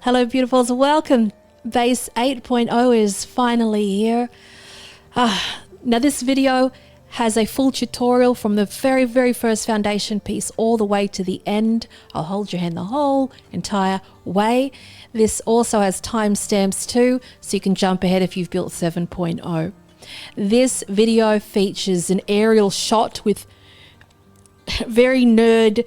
Hello beautifuls, welcome. Base 8.0 is finally here. Now this video has a full tutorial from the very first foundation piece all the way to the end. I'll hold your hand the whole entire way. This also has timestamps too, so you can jump ahead if you've built 7.0. This video features an aerial shot with very nerd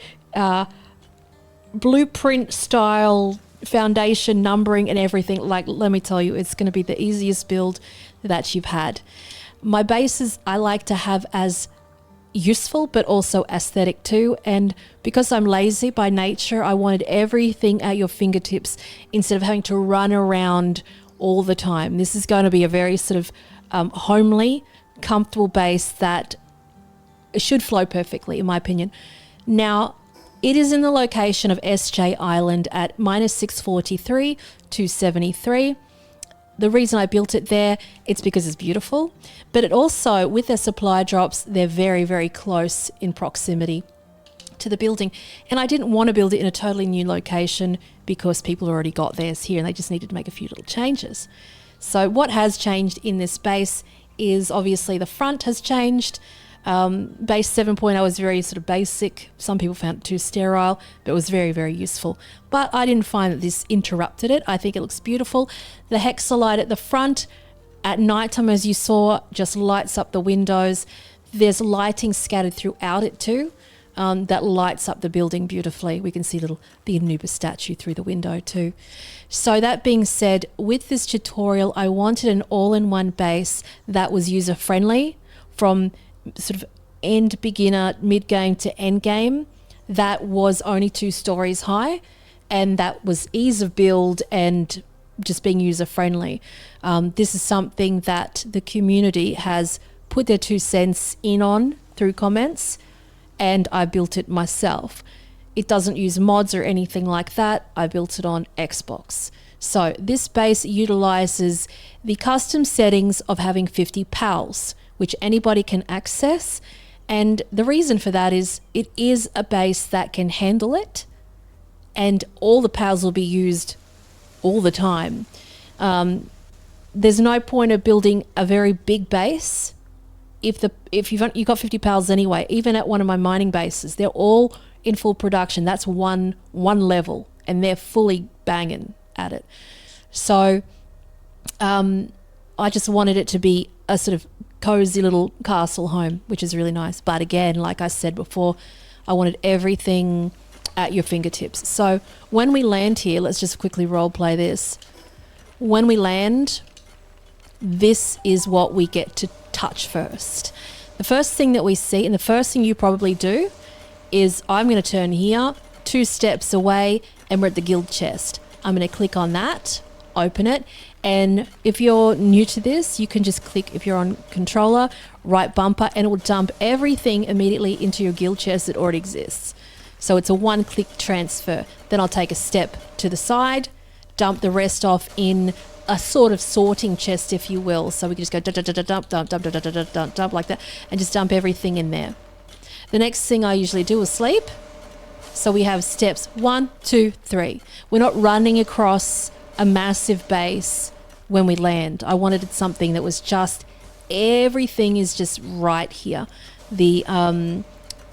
blueprint style foundation numbering and everything. Like, let me tell you, it's going to be the easiest build that you've had. My bases I like to have as useful but also aesthetic too, and because I'm lazy by nature, I wanted everything at your fingertips instead of having to run around all the time. This is going to be a very sort of homely, comfortable base that should flow perfectly in my opinion. Now it is in the location of SJ Island at -643 to 73. The reason I built it there, it's because it's beautiful, but it also, with their supply drops, they're very close in proximity to the building. And I didn't want to build it in a totally new location because people already got theirs here and they just needed to make a few little changes. So what has changed in this base is obviously the front has changed. Base 7.0 is very sort of basic. Some people found it too sterile, but it was very useful. But I didn't find that this interrupted it. I think it looks beautiful. The Hexolite at the front at nighttime, as you saw, just lights up the windows. There's lighting scattered throughout it too, that lights up the building beautifully. We can see the Anubis statue through the window too. So that being said, with this tutorial, I wanted an all-in-one base that was user-friendly from sort of end beginner, mid game to end game, that was only 2 stories high, and that was ease of build and just being user friendly. This is something that the community has put their 2 cents in on through comments, and I built it myself. It doesn't use mods or anything like that. I built it on Xbox. So this base utilizes the custom settings of having 50 PALs, which anybody can access. And the reason for that is it is a base that can handle it, and all the PALs will be used all the time. There's no point of building a very big base if you've got 50 PALs anyway. Even at one of my mining bases, they're all in full production. That's one level, and they're fully banging at it. So I just wanted it to be a sort of cozy little castle home, which is really nice. But again, like I said before, I wanted everything at your fingertips. So when we land here, let's just quickly role play this. When we land, this is what we get to touch first. The first thing that we see, and the first thing you probably do, is I'm going to turn here 2 steps away and we're at the guild chest. I'm going to click on that, open it, and if you're new to this, you can just click, if you're on controller, right bumper, and it will dump everything immediately into your guild chest that already exists. So it's a one-click transfer. Then I'll take a step to the side, dump the rest off in a sort of sorting chest, if you will. So we can just go dump like that, and just dump everything in there. The next thing I usually do is sleep. So we have steps 1, 2, 3. We're not running across a massive base when we land. I wanted something that was just, everything is just right here. The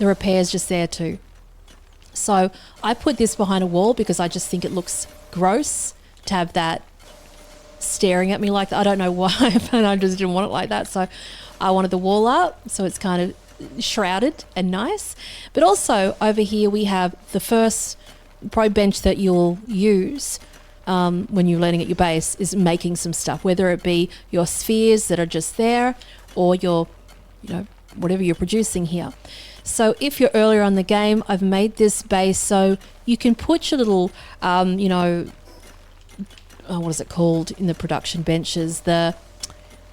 repair's just there too. So I put this behind a wall because I just think it looks gross to have that staring at me like that. I don't know why, but I just didn't want it like that. So I wanted the wall up so it's kind of shrouded and nice. But also over here we have the first pro bench that you'll use when you're landing at your base is making some stuff, whether it be your spheres that are just there or your, whatever you're producing here. So if you're earlier on the game, I've made this base so you can put your little, what is it called in the production benches? The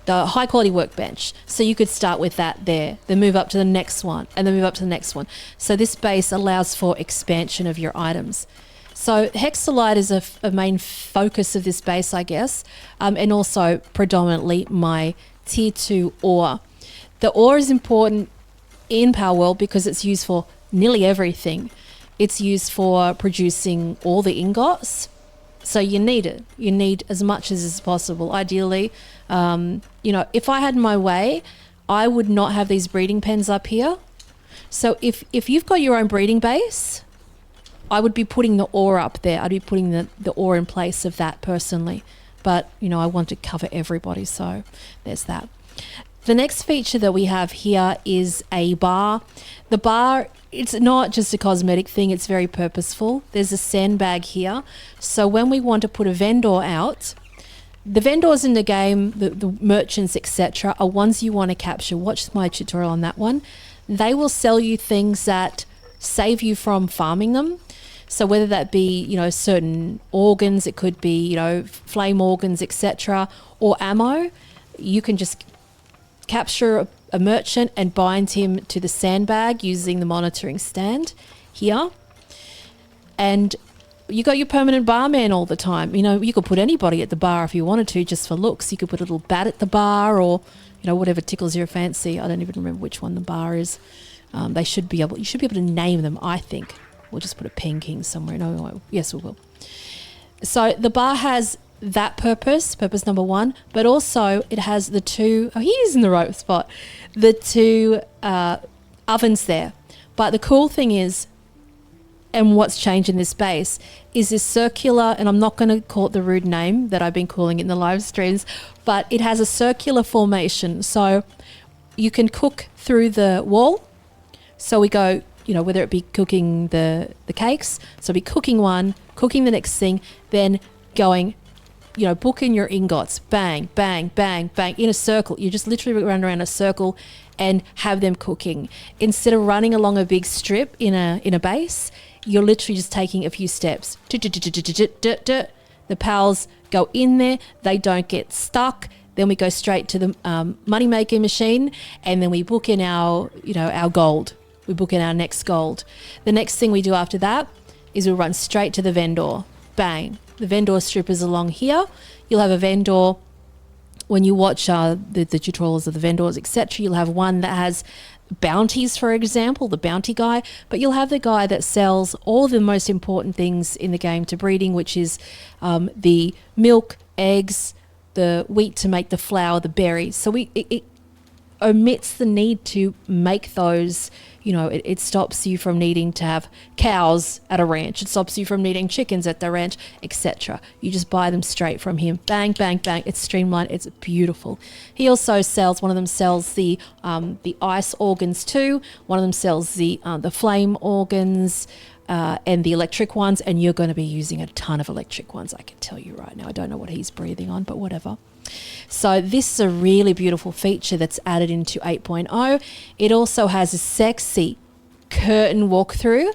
high quality workbench. So you could start with that there, then move up to the next one, and then move up to the next one. So this base allows for expansion of your items. So Hexolite is a main focus of this base, I guess, and also predominantly my tier 2 ore. The ore is important in PALWORLD because it's used for nearly everything. It's used for producing all the ingots, So you need it. You need as much as is possible. Ideally, if I had my way, I would not have these breeding pens up here. So if you've got your own breeding base, I would be putting the ore up there. I'd be putting the ore in place of that personally. But, I want to cover everybody, so there's that. The next feature that we have here is a bar. The bar, it's not just a cosmetic thing, it's very purposeful. There's a sandbag here. So when we want to put a vendor out, the vendors in the game, the merchants, etc., are ones you want to capture. Watch my tutorial on that one. They will sell you things that save you from farming them. So whether that be, certain organs, it could be, flame organs, etc., or ammo, you can just capture a merchant and bind him to the sandbag using the monitoring stand here. And you got your permanent barman all the time. You could put anybody at the bar if you wanted to, just for looks. You could put a little bat at the bar, or whatever tickles your fancy. I don't even remember which one the bar is. You should be able to name them, I think. We'll just put a Pen King somewhere. No, yes, we will. So the bar has that purpose number one, but also it has the two, he is in the right spot, the two ovens there. But the cool thing is, and what's changed in this base, is this circular, and I'm not going to call it the rude name that I've been calling it in the live streams, but it has a circular formation. So you can cook through the wall. So we go, whether it be cooking the cakes, so be cooking one, cooking the next thing, then going, booking your ingots, bang, bang, bang, bang, in a circle. You just literally run around a circle and have them cooking. Instead of running along a big strip in a base, you're literally just taking a few steps. The pals go in there, they don't get stuck. Then we go straight to the money making machine, and then we book in our gold. We book in our next gold. The next thing we do after that is we run straight to the vendor. Bang. The vendor strip is along here. You'll have a vendor, when you watch the tutorials of the vendors, etc., you'll have one that has bounties, for example, the bounty guy, but you'll have the guy that sells all the most important things in the game to breeding, which is the milk, eggs, the wheat to make the flour, the berries. So it omits the need to make those. It stops you from needing to have cows at a ranch. It stops you from needing chickens at the ranch, etc. You just buy them straight from him. Bang, bang, bang. It's streamlined. It's beautiful. He also sells, one of them sells the ice organs too. One of them sells the flame organs and the electric ones. And you're going to be using a ton of electric ones, I can tell you right now. I don't know what he's breathing on, but whatever. So this is a really beautiful feature that's added into 8.0. It also has a sexy curtain walkthrough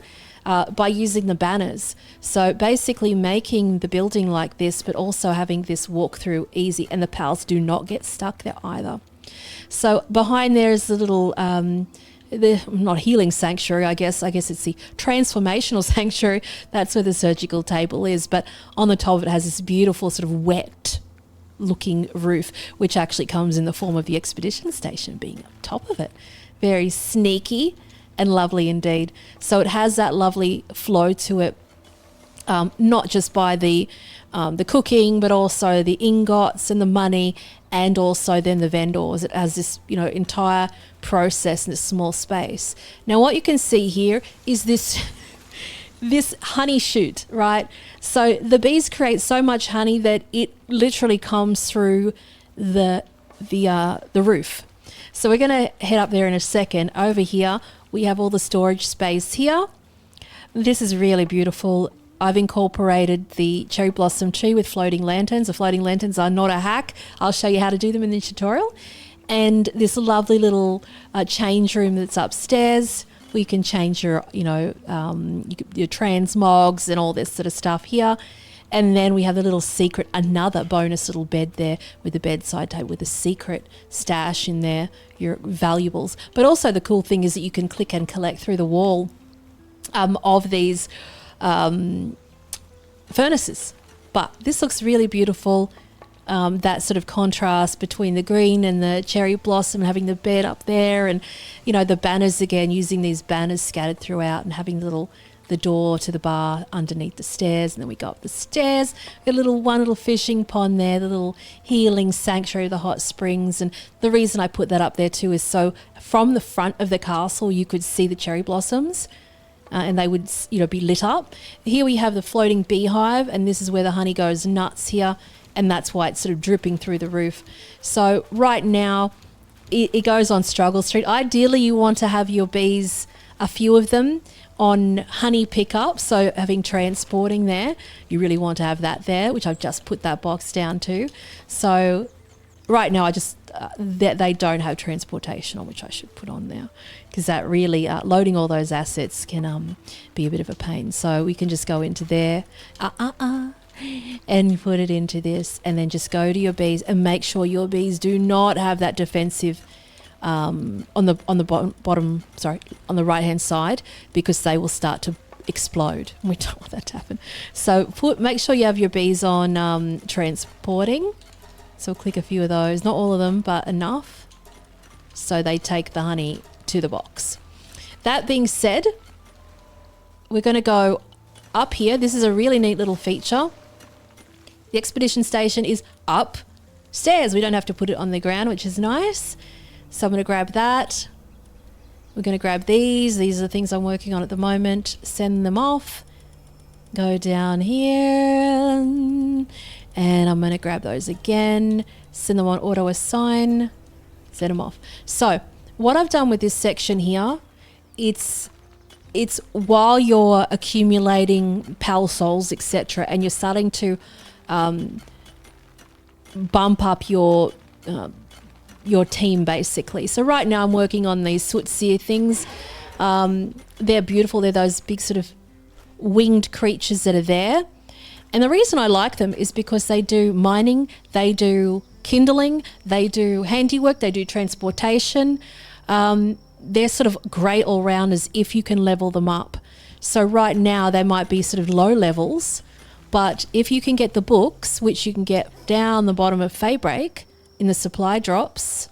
by using the banners. So basically making the building like this, but also having this walkthrough easy, and the pals do not get stuck there either. So behind there is the little, the not healing sanctuary, I guess it's the transformational sanctuary. That's where the surgical table is. But on the top of it has this beautiful sort of wet looking roof, which actually comes in the form of the expedition station being on top of it. Very sneaky and lovely indeed. So it has that lovely flow to it, not just by the cooking, but also the ingots and the money, and also then the vendors. It has this entire process in a small space. Now what you can see here is this honey chute, right? So the bees create so much honey that it literally comes through the roof. So we're going to head up there in a second. Over here, we have all the storage space here. This is really beautiful. I've incorporated the cherry blossom tree with floating lanterns. The floating lanterns are not a hack. I'll show you how to do them in the tutorial. And this lovely little change room that's upstairs. We can change your, your transmogs and all this sort of stuff here. And then we have the little secret, another bonus little bed there with the bedside table with a secret stash in there, your valuables. But also the cool thing is that you can click and collect through the wall of these furnaces. But this looks really beautiful. That sort of contrast between the green and the cherry blossom, having the bed up there, and the banners again, using these banners scattered throughout, and having little the door to the bar underneath the stairs, and then we go up the stairs, a one little fishing pond there, the little healing sanctuary of the hot springs. And the reason I put that up there too is so from the front of the castle you could see the cherry blossoms, and they would be lit up. Here we have the floating beehive, and this is where the honey goes nuts here, and that's why it's sort of dripping through the roof. So right now it goes on Struggle Street. Ideally you want to have your bees, a few of them, on honey pickup, so having transporting there, you really want to have that there, which I've just put that box down to. So right now I just they don't have transportation on, which I should put on there, because that really loading all those assets can be a bit of a pain. So we can just go into there and put it into this, and then just go to your bees and make sure your bees do not have that defensive on the bottom, on the right hand side, because they will start to explode. We don't want that to happen. So make sure you have your bees on transporting. So click a few of those, not all of them, but enough, so they take the honey to the box. That being said, we're going to go up here. This is a really neat little feature. The expedition station is upstairs. We don't have to put it on the ground, which is nice. So I'm going to grab that. We're going to grab these. These are the things I'm working on at the moment. Send them off. Go down here. And I'm going to grab those again. Send them on auto assign. Send them off. So what I've done with this section here, it's while you're accumulating pal souls, etc., and you're starting to bump up your team, basically. So right now I'm working on these Sootsir things. They're beautiful. They're those big sort of winged creatures that are there. And the reason I like them is because they do mining, they do kindling, they do handiwork, they do transportation. They're sort of great all-rounders if you can level them up. So right now they might be sort of low levels, but if you can get the books, which you can get down the bottom of Faybreak in the supply drops,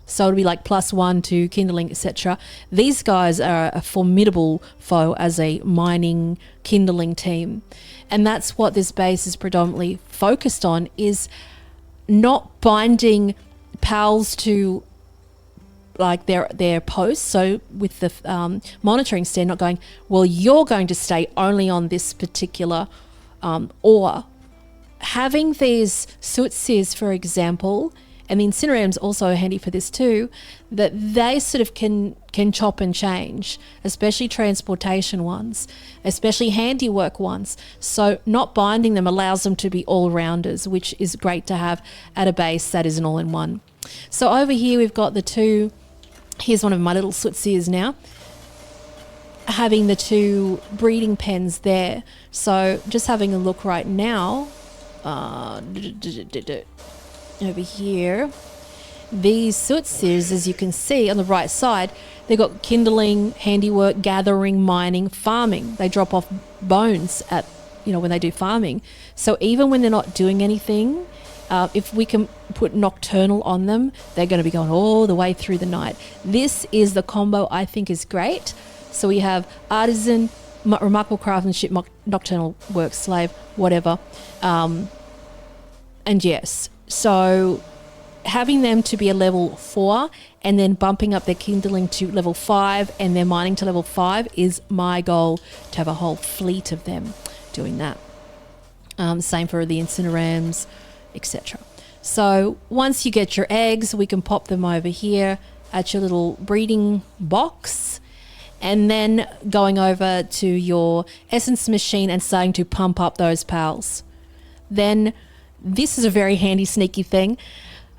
so it'll be like +1 to kindling, etc. These guys are a formidable foe as a mining kindling team. And that's what this base is predominantly focused on, is not binding pals to like their posts. So with the monitoring stand, not going, well, you're going to stay only on this particular or having these Sootsirs, for example, and the Incinerators also handy for this too, that they sort of can chop and change, especially transportation ones, especially handiwork ones. So not binding them allows them to be all-rounders, which is great to have at a base that is an all-in-one. So over here we've got the two, here's one of my little Sootsirs now, having the two breeding pens there. So just having a look right now, over here, these Sootsirs, as you can see on the right side, they've got kindling, handiwork, gathering, mining, farming. They drop off bones at, when they do farming. So even when they're not doing anything, if we can put nocturnal on them, they're going to be going all the way through the night. This is the combo I think is great. So we have artisan, remarkable craftsmanship, nocturnal work, slave, whatever. And yes, so having them to be a level 4 and then bumping up their kindling to level 5 and their mining to level 5 is my goal, to have a whole fleet of them doing that. Same for the Incinerators, etc. So once you get your eggs, we can pop them over here at your little breeding box, and then going over to your essence machine and starting to pump up those pals. Then this is a very handy sneaky thing,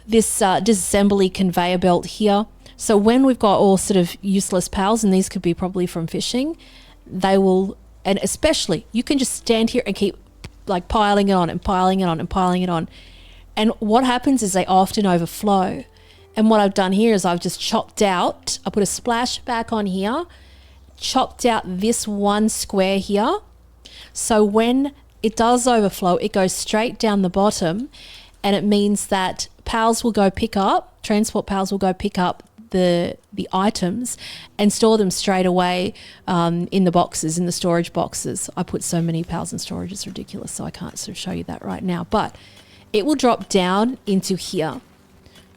this disassembly conveyor belt here. So when we've got all sort of useless pals, and these could be probably from fishing, they will, and especially you can just stand here and keep like piling it on and piling it on and piling it on. And what happens is they often overflow. And what I've done here is I've just chopped out, I put a splash back on here, chopped out this one square here. So when it does overflow, it goes straight down the bottom, and it means that pals will go pick up, transport pals will go pick up the items and store them straight away in the boxes, in the storage boxes. I put so many pals in storage, it's ridiculous, so I can't sort of show you that right now. But it will drop down into here.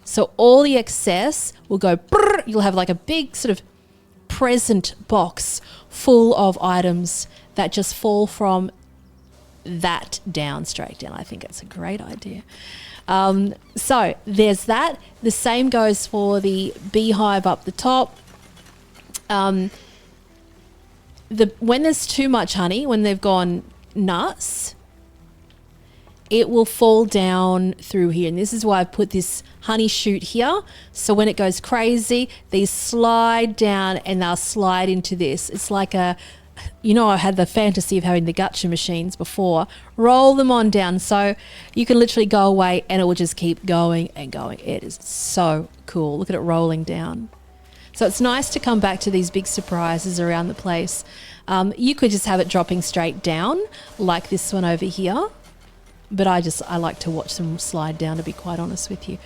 So all the excess will go, brrr, you'll have like a big sort of present box full of items that just fall from that down, straight down. I think it's a great idea. So there's that. The same goes for the beehive up the top. When there's too much honey, when they've gone nuts, it will fall down through here. And this is why I've put this honey chute here. So when it goes crazy, these slide down and they'll slide into this. It's like I had the fantasy of having the gutcha machines before. Roll them on down so you can literally go away and it will just keep going and going. It is so cool. Look at it rolling down. So it's nice to come back to these big surprises around the place. You could just have it dropping straight down like this one over here. But I like to watch them slide down, to be quite honest with you.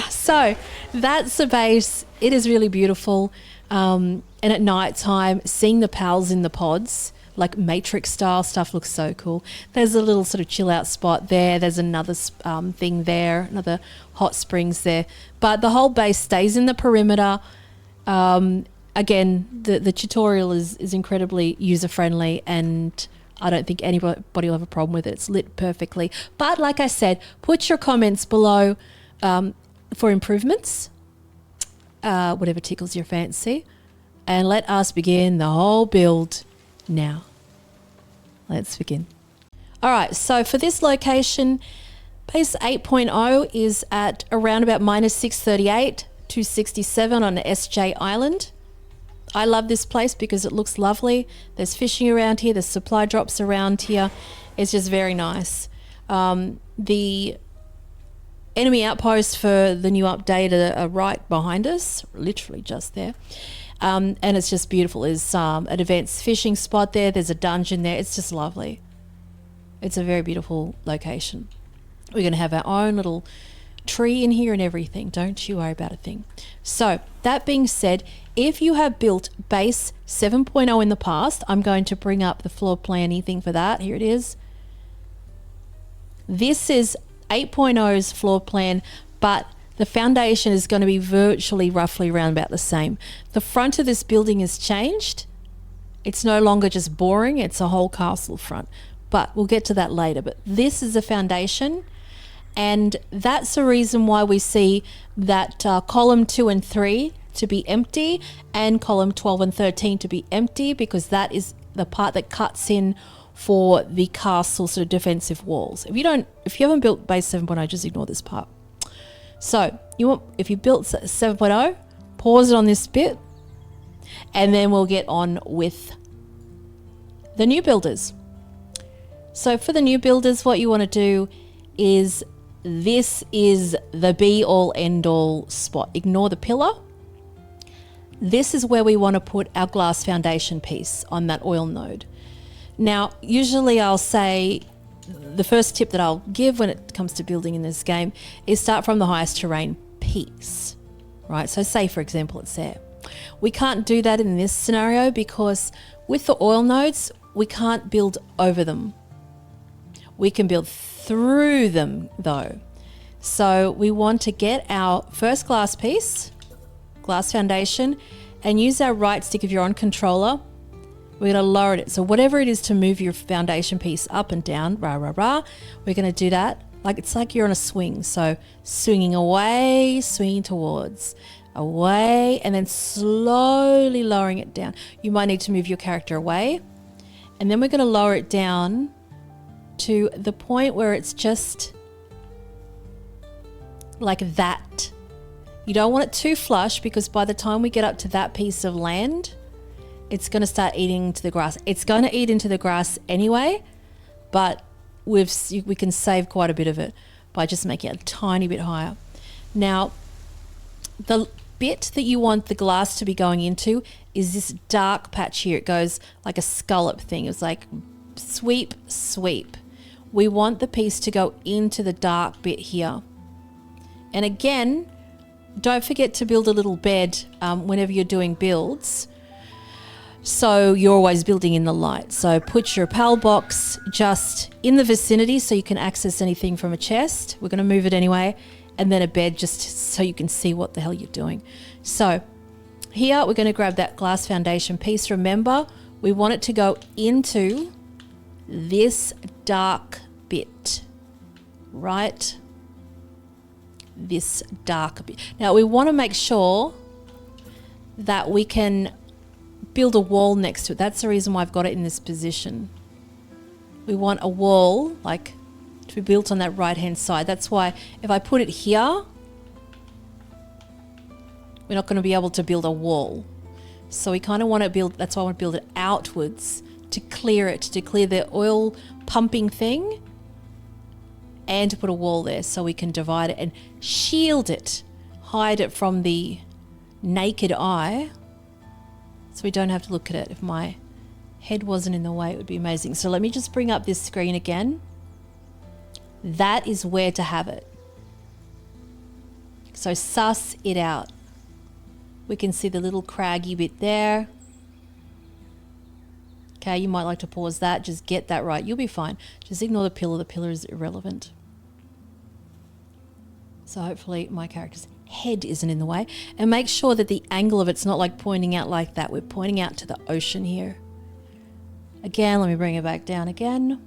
So that's the base. It is really beautiful. And at night time, seeing the pals in the pods, like Matrix style stuff, looks so cool. There's a little sort of chill out spot there. There's another thing there, another hot springs there. But the whole base stays in the perimeter. Again, the tutorial is incredibly user friendly, and I don't think anybody will have a problem with it. It's lit perfectly. But like I said, put your comments below for improvements, whatever tickles your fancy. And let us begin the whole build now. Let's begin. All right, so for this location, base 8.0 is at around about minus 638 to 67 on SJ Island. I love this place because it looks lovely. There's fishing around here. There's supply drops around here. It's just very nice. The enemy outposts for the new update are right behind us, literally just there. And it's just beautiful. There's an advanced fishing spot there. There's a dungeon there. It's just lovely. It's a very beautiful location. We're going to have our own little tree in here and everything. Don't you worry about a thing. So that being said, if you have built base 7.0 in the past, I'm going to bring up the floor plan thing for that. Here it is. This is 8.0's floor plan, but the foundation is going to be virtually roughly around about the same. The front of this building has changed. It's no longer just boring, it's a whole castle front. But we'll get to that later. But this is a foundation, and that's the reason why we see that column 2 and 3 to be empty and column 12 and 13 to be empty, because that is the part that cuts in for the castle sort of defensive walls. If you haven't built base 7.0, just ignore this part. So if you built 7.0, pause it on this bit, and then we'll get on with the new builders. So for the new builders, what you want to do is, this is the be all end all spot. Ignore the pillar. This is where we want to put our glass foundation piece on that oil node. Now, usually I'll say the first tip that I'll give when it comes to building in this game is start from the highest terrain piece, right? So say, for example, it's there. We can't do that in this scenario because with the oil nodes, we can't build over them. We can build through them though. So we want to get our first glass piece, glass foundation, and use our right stick if you're on controller. We're going to lower it. So whatever it is to move your foundation piece up and down, we're going to do that. It's like you're on a swing. So swinging away, swinging towards, away, and then slowly lowering it down. You might need to move your character away. And then we're going to lower it down to the point where it's just like that. You don't want it too flush, because by the time we get up to that piece of land, it's going to start eating into the grass. It's going to eat into the grass anyway, but we can save quite a bit of it by just making it a tiny bit higher. Now, the bit that you want the glass to be going into is this dark patch here. It goes like a scallop thing. It's like sweep, sweep. We want the piece to go into the dark bit here. And again, don't forget to build a little bed whenever you're doing builds. So you're always building in the light. So put your PAL box just in the vicinity so you can access anything from a chest. We're going to move it anyway. And then a bed just so you can see what the hell you're doing. So here we're going to grab that glass foundation piece. Remember, we want it to go into this dark bit, right? This dark bit. Now we want to make sure that we can build a wall next to it. That's the reason why I've got it in this position. We want a wall like to be built on that right hand side. That's why if I put it here, we're not going to be able to build a wall. So we kind of want to build, that's why I want to build it outwards to clear the oil pumping thing, and to put a wall there so we can divide it and shield it, hide it from the naked eye so we don't have to look at it. If my head wasn't in the way, it would be amazing. So let me just bring up this screen again. That is where to have it. So suss it out. We can see the little craggy bit there. Okay, you might like to pause that. Just get that right. You'll be fine. Just ignore the pillar. The pillar is irrelevant. So hopefully my character's head isn't in the way. And make sure that the angle of it's not like pointing out like that. We're pointing out to the ocean here. Again, let me bring it back down again.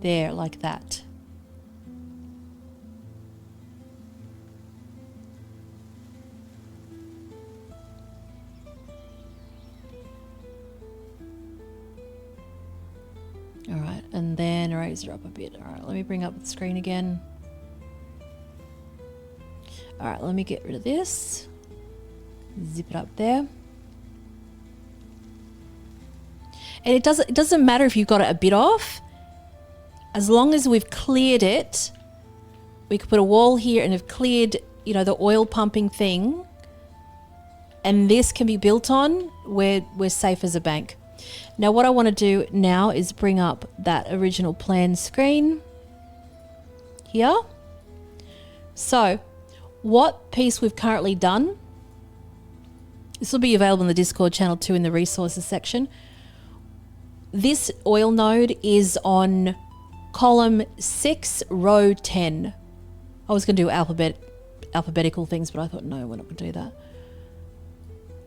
There, like that. All right, and then raise her up a bit. All right, let me bring up the screen again. All right, let me get rid of this. Zip it up there. And it doesn't matter if you've got it a bit off. As long as we've cleared it, we could put a wall here and have cleared, you know, the oil pumping thing. And this can be built on, we're safe as a bank. Now what I want to do now is bring up that original plan screen here. So what piece we've currently done, this will be available in the Discord channel too in the resources section. This oil node is on column 6, row 10. I was going to do alphabetical things, but I thought, no, we're not going to do that.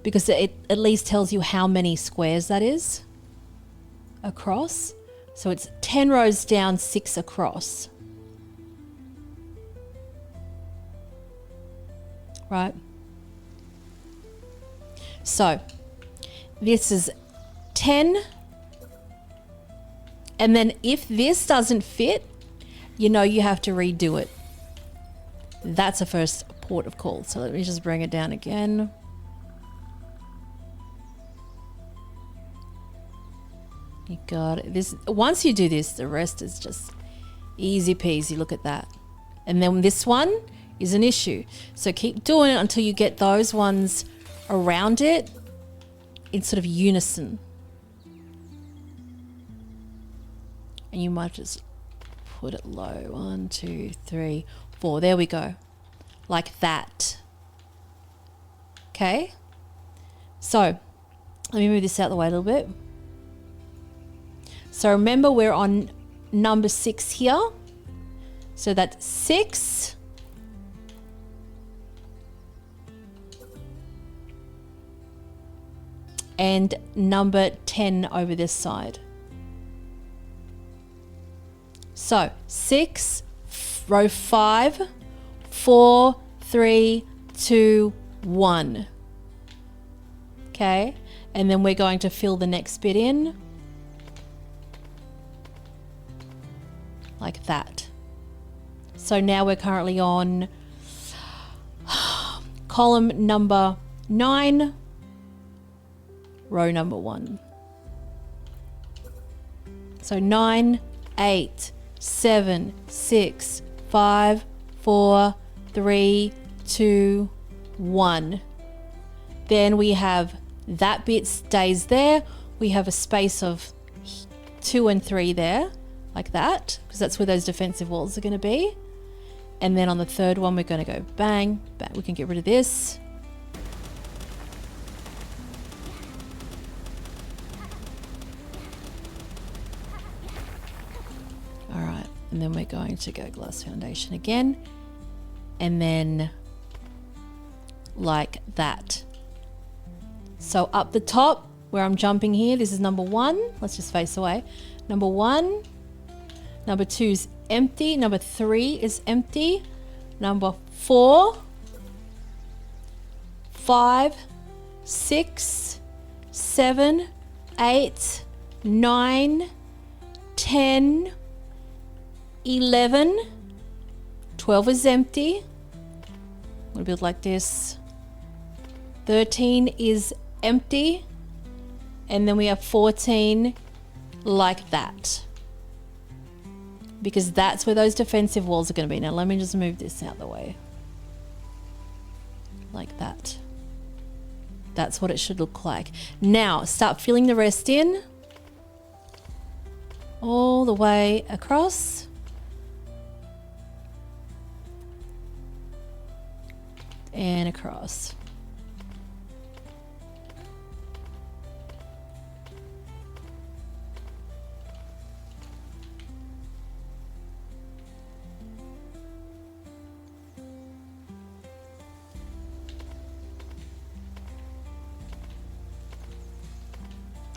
Because it at least tells you how many squares that is across. So it's 10 rows down, 6 across. Right? So this is 10. And then if this doesn't fit, you know you have to redo it. That's a first port of call. So let me just bring it down again. You got it. This, once you do this, the rest is just easy peasy. Look at that. And then this one is an issue. So keep doing it until you get those ones around it in sort of unison. And you might just put it low. 1, 2, 3, 4. There we go. Like that. Okay. So let me move this out of the way a little bit. So remember we're on number 6 here. So that's 6. And number 10 over this side. So 6, row 5, 4, 3, 2, 1. Okay, and then we're going to fill the next bit in like that. So now we're currently on column number 9, row number 1. So 9, 8, 7, 6, 5, 4, 3, 2, 1. Then we have that bit stays there. We have a space of 2 and 3 there, like that, because that's where those defensive walls are going to be. And then on the third one, we're going to go bang, bang. We can get rid of this. All right, and then we're going to go glass foundation again. And then like that. So up the top where I'm jumping here, this is number 1. Let's just face away. Number 1, number 2 is empty. Number 3 is empty. Number 4, 5, 6, 7, 8, 9, 10, 11, 12 is empty. I'm gonna build like this. 13 is empty. And then we have 14 like that. Because that's where those defensive walls are going to be. Now let me just move this out of the way. Like that. That's what it should look like. Now start filling the rest in. All the way across. And across.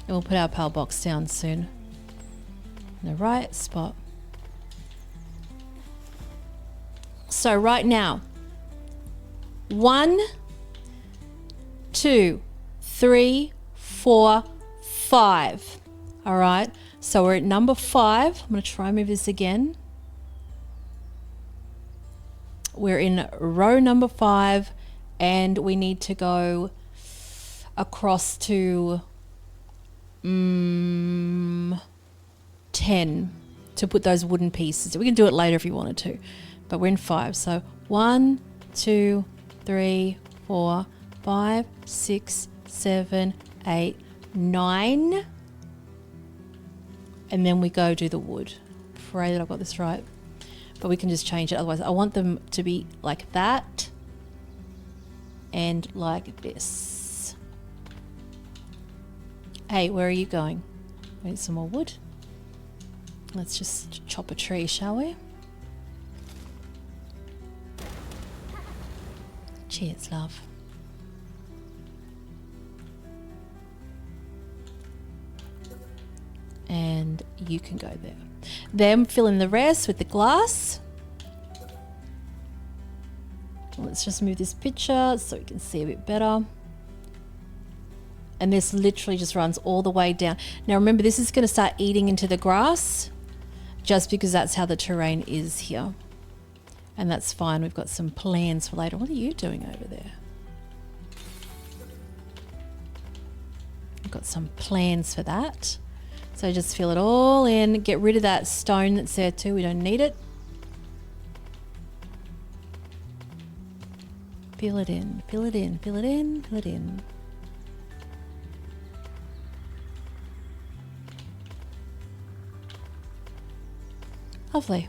And we'll put our PAL box down soon. In the right spot. So right now, 1, 2, 3, 4, 5. All right. So we're at number 5. I'm going to try and move this again. We're in row number 5 and we need to go across to 10 to put those wooden pieces. We can do it later if you wanted to, but we're in 5. So 1, 2, 3, 4, 5, 6, 7, 8, 9. And then we go do the wood. Pray that I've got this right. But we can just change it. Otherwise, I want them to be like that and like this. Hey, where are you going? We need some more wood. Let's just chop a tree, shall we? Cheers, love. And you can go there. Then fill in the rest with the glass. Let's just move this picture so we can see a bit better. And this literally just runs all the way down. Now remember, this is going to start eating into the grass just because that's how the terrain is here. And that's fine. We've got some plans for later. What are you doing over there? We've got some plans for that. So just fill it all in. Get rid of that stone that's there too. We don't need it. Fill it in, fill it in, fill it in, fill it in. Lovely.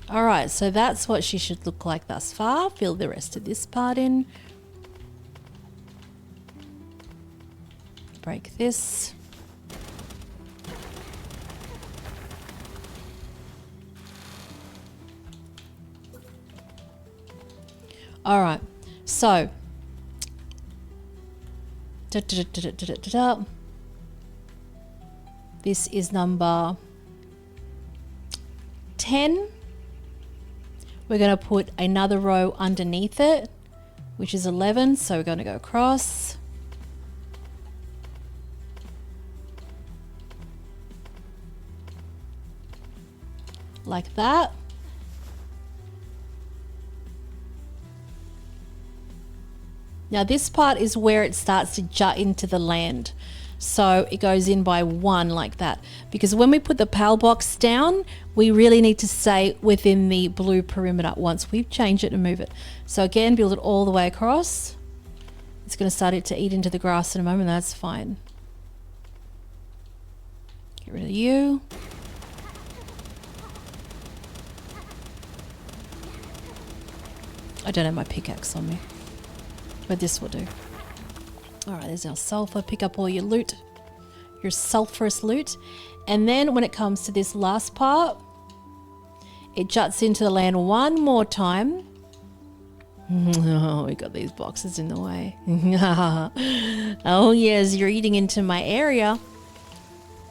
All right, so that's what she should look like thus far. Fill the rest of this part in. Break this. All right, so this is number 10. We're going to put another row underneath it, which is 11. So we're going to go across. Like that. Now this part is where it starts to jut into the land. So it goes in by 1 like that. Because when we put the PAL box down, we really need to stay within the blue perimeter once we've changed it and move it. So again, build it all the way across. It's going to start it to eat into the grass in a moment. That's fine. Get rid of you. I don't have my pickaxe on me, but this will do. All right, there's our sulfur. Pick up all your loot, your sulfurous loot. And then when it comes to this last part, it juts into the land one more time. Oh, we got these boxes in the way. Oh yes, you're eating into my area.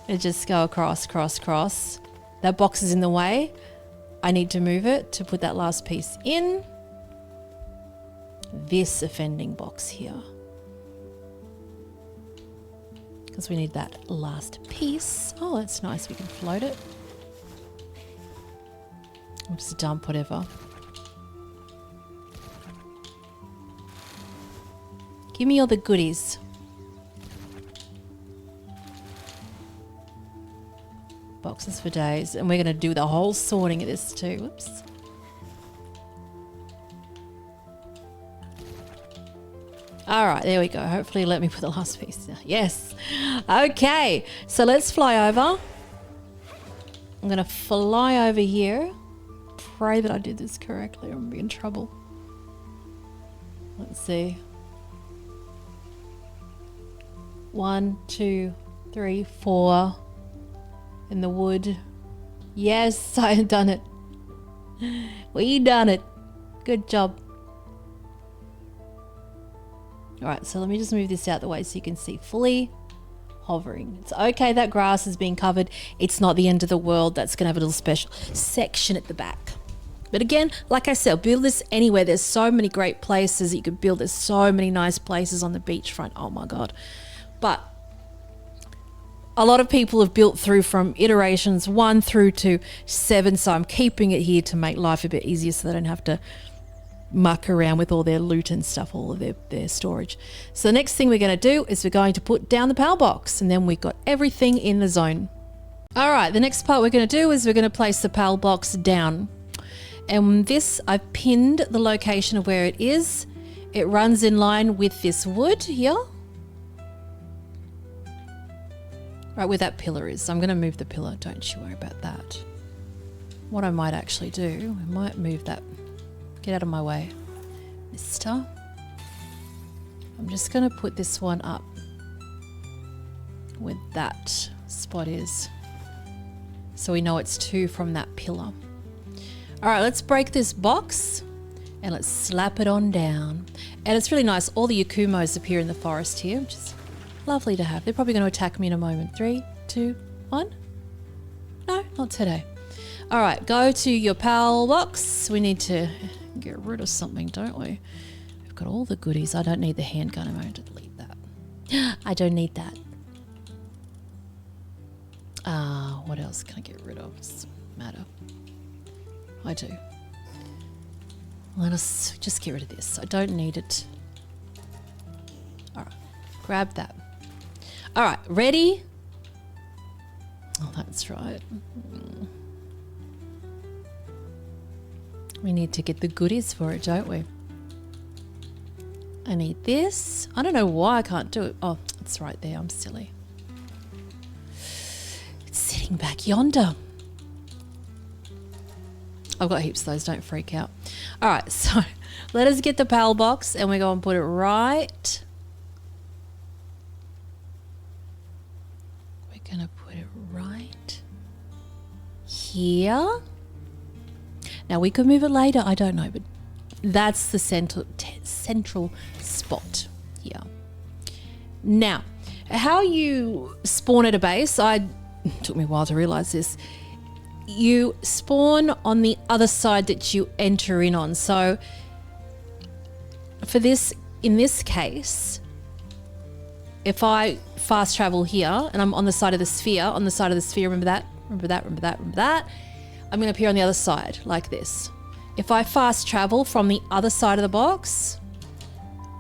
And just go across, cross, cross. That box is in the way. I need to move it to put that last piece in. This offending box here. Because we need that last piece. Oh, that's nice. We can float it. We'll just dump whatever. Give me all the goodies. Boxes for days. And we're going to do the whole sorting of this too. Whoops. All right, there we go. Hopefully let me put the last piece down. Yes. Okay, so let's fly over. I'm going to fly over here. Pray that I did this correctly. I'm going to be in trouble. Let's see. 1, 2, 3, 4. In the wood. Yes, I have done it. We done it. Good job. All right, so let me just move this out the way so you can see fully hovering. It's okay that grass is being covered. It's not the end of the world. That's going to have a little special section at the back. But again, like I said, build this anywhere. There's so many great places that you could build. There's so many nice places on the beachfront. Oh my God. But a lot of people have built through from iterations 1 through to 7. So I'm keeping it here to make life a bit easier so they don't have to muck around with all their loot and stuff, all of their storage. So the next thing we're going to do is we're going to put down the PAL box, and then we've got everything in the zone. All right, the next part we're going to do is we're going to place the PAL box down. And this, I've pinned the location of where it is. It runs in line with this wood here. Right where that pillar is. So I'm going to move the pillar. Don't you worry about that. What I might actually do, I might move that. Get out of my way, mister. I'm just going to put this one up where that spot is. So we know it's 2 from that pillar. All right, let's break this box and let's slap it on down. And it's really nice. All the yakumos appear in the forest here, which is lovely to have. They're probably going to attack me in a moment. 3, 2, 1. No, not today. All right, go to your PAL box. We need to get rid of something, don't we? We've got all the goodies. I don't need the handgun. I'm going to delete that. I don't need that. What else can I get rid of? Doesn't matter. I do. Let us just get rid of this. I don't need it. All right, grab that. All right, ready? Oh, that's right. We need to get the goodies for it, don't we? I need this. I don't know why I can't do it. Oh, it's right there. I'm silly. It's sitting back yonder. I've got heaps of those. Don't freak out. All right, so let us get the PAL box and we're going to put it right. We're going to put it right here. Now we could move it later. I don't know, but that's the central spot here. Now, how you spawn at a base, it took me a while to realize this. You spawn on the other side that you enter in on. So for this, in this case, if I fast travel here and I'm on the side of the sphere, remember that, remember that, remember that, remember that, I'm going to appear on the other side like this. If I fast travel from the other side of the box,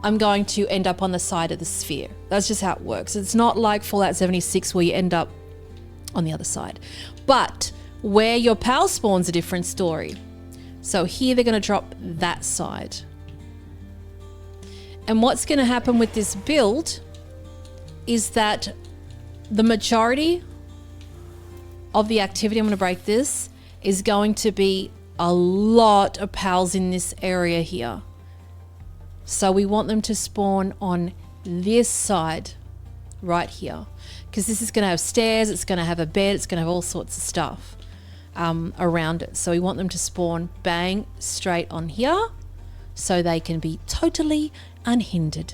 I'm going to end up on the side of the sphere. That's just how it works. It's not like Fallout 76 where you end up on the other side. But where your PAL spawn's a different story. So here they're going to drop that side. And what's going to happen with this build is that the majority of the activity, I'm going to break this, is going to be a lot of pals in this area here. So we want them to spawn on this side right here, because this is going to have stairs, it's going to have a bed, it's going to have all sorts of stuff around it. So we want them to spawn bang straight on here so they can be totally unhindered.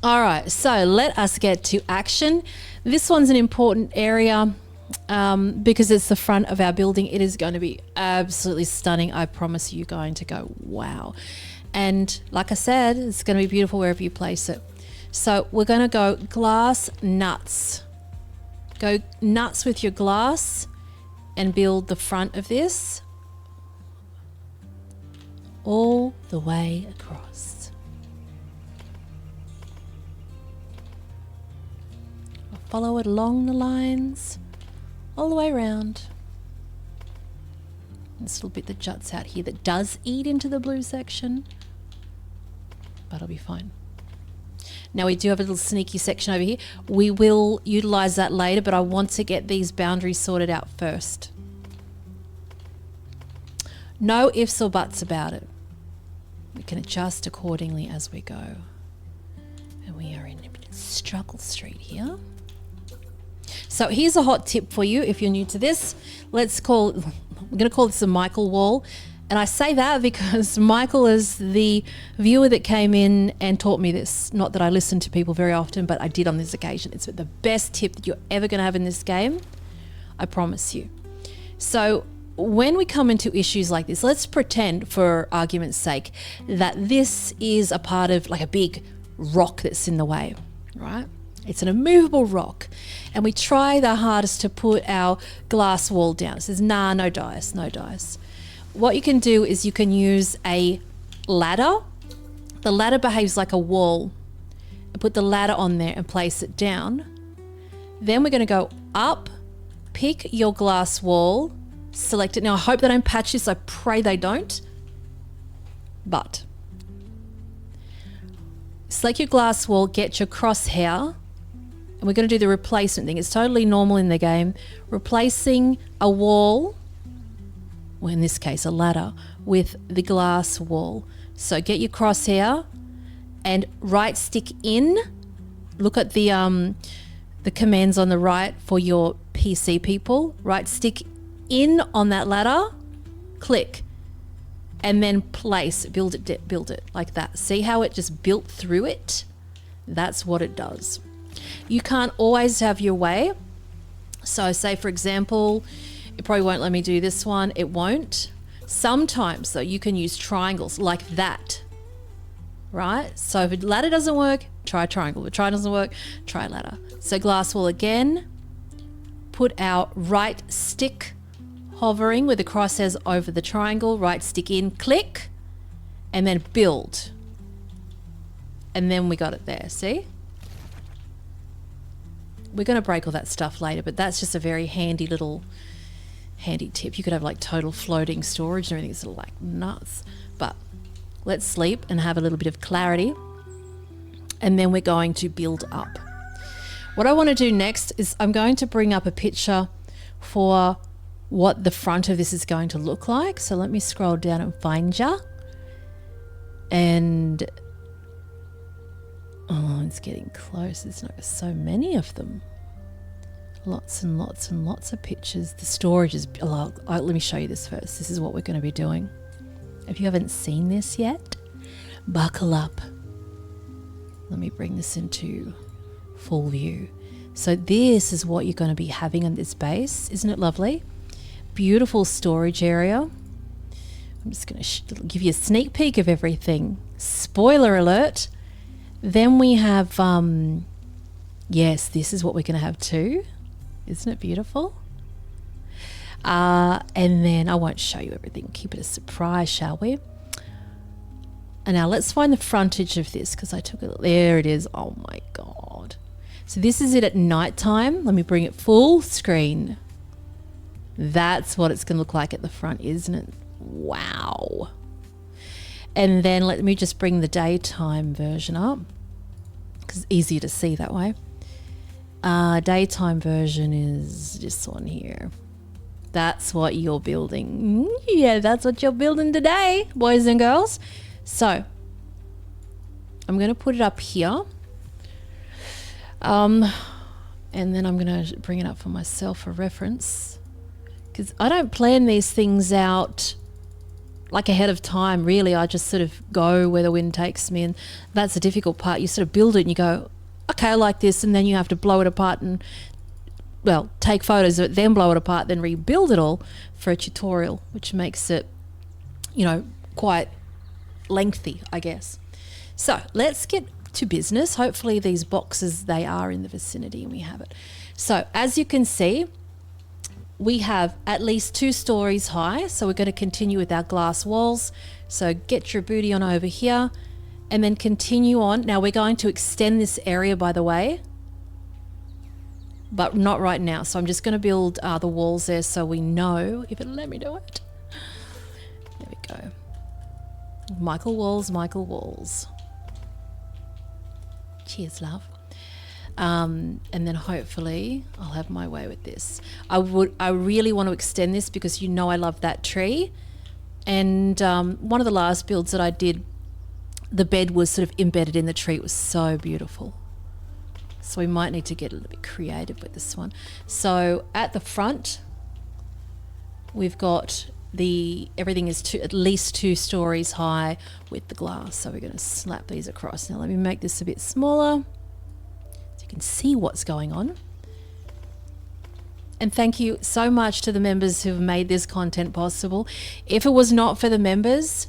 All right, so let us get to action. This one's an important area because it's the front of our building. It is going to be absolutely stunning. I promise you, going to go wow. And like I said, it's going to be beautiful wherever you place it. So we're going to go glass nuts. Go nuts with your glass and build the front of this all the way across. Follow it along the lines all the way around. This little bit that juts out here that does eat into the blue section, but it'll be fine. Now we do have a little sneaky section over here. We will utilize that later, but I want to get these boundaries sorted out first. No ifs or buts about it. We can adjust accordingly as we go. And we are in a bit of struggle street here. So here's a hot tip for you if you're new to this. We're going to call this a Michael wall. And I say that because Michael is the viewer that came in and taught me this. Not that I listen to people very often, but I did on this occasion. It's the best tip that you're ever going to have in this game. I promise you. So when we come into issues like this, let's pretend for argument's sake that this is a part of like a big rock that's in the way, right? It's an immovable rock, and we try the hardest to put our glass wall down. It says, nah, no dice, no dice. What you can do is you can use a ladder. The ladder behaves like a wall. Put the ladder on there and place it down. Then we're going to go up, pick your glass wall, select it. Now, I hope they don't patch this. I pray they don't. But select your glass wall, get your crosshair, and we're going to do the replacement thing. It's totally normal in the game. Replacing a wall, well, in this case, a ladder, with the glass wall. So get your crosshair and right stick in. Look at the commands on the right for your PC people. Right stick in on that ladder, click, and then place, build it like that. See how it just built through it? That's what it does. You can't always have your way. So say, for example, it probably won't let me do this one. It won't. Sometimes, though, you can use triangles like that, right? So if a ladder doesn't work, try a triangle. If a triangle doesn't work, try a ladder. So glass wall again. Put our right stick hovering with the crosshairs over the triangle, right stick in, click, and then build. And then we got it there, see? We're going to break all that stuff later, but that's just a very handy tip. You could have like total floating storage and everything. It's like nuts. But let's sleep and have a little bit of clarity. And then we're going to build up. What I want to do next is I'm going to bring up a picture for what the front of this is going to look like. So let me scroll down and find ya. And oh, it's getting close. There's not so many of them. Lots and lots and lots of pictures. The storage is, let me show you this first. This is what we're going to be doing. If you haven't seen this yet, buckle up. Let me bring this into full view. So this is what you're going to be having on this base. Isn't it lovely? Beautiful storage area. I'm just going to give you a sneak peek of everything. Spoiler alert. Then we have, yes, this is what we're going to have too. Isn't it beautiful? And then I won't show you everything. Keep it a surprise, shall we? And now let's find the frontage of this because I took it. There it is. Oh my God. So this is it at night time. Let me bring it full screen. That's what it's going to look like at the front, isn't it? Wow. And then let me just bring the daytime version up because it's easier to see that way. Daytime version is this one here. That's what you're building. Yeah, that's what you're building today, boys and girls. So I'm going to put it up here. And then I'm going to bring it up for myself for reference, because I don't plan these things out like ahead of time, really. I just sort of go where the wind takes me, and that's the difficult part. You sort of build it and you go, okay, I like this, and then you have to blow it apart and, well, take photos of it, then blow it apart, then rebuild it all for a tutorial, which makes it, you know, quite lengthy, I guess. So let's get to business. Hopefully these boxes, they are in the vicinity and we have it. So as you can see, we have at least 2 stories high. So we're going to continue with our glass walls. So get your booty on over here and then continue on. Now we're going to extend this area, by the way, but not right now. So I'm just going to build the walls there so we know if it'll let me do it. There we go. Michael Walls, Michael Walls. Cheers, love. And then hopefully I'll have my way with this. I really want to extend this because you know I love that tree. And one of the last builds that I did, the bed was sort of embedded in the tree. It was so beautiful. So we might need to get a little bit creative with this one. So at the front, we've got everything is at least 2 stories high with the glass. So we're going to slap these across. Now let me make this a bit smaller so you can see what's going on. And thank you so much to the members who've made this content possible. If it was not for the members,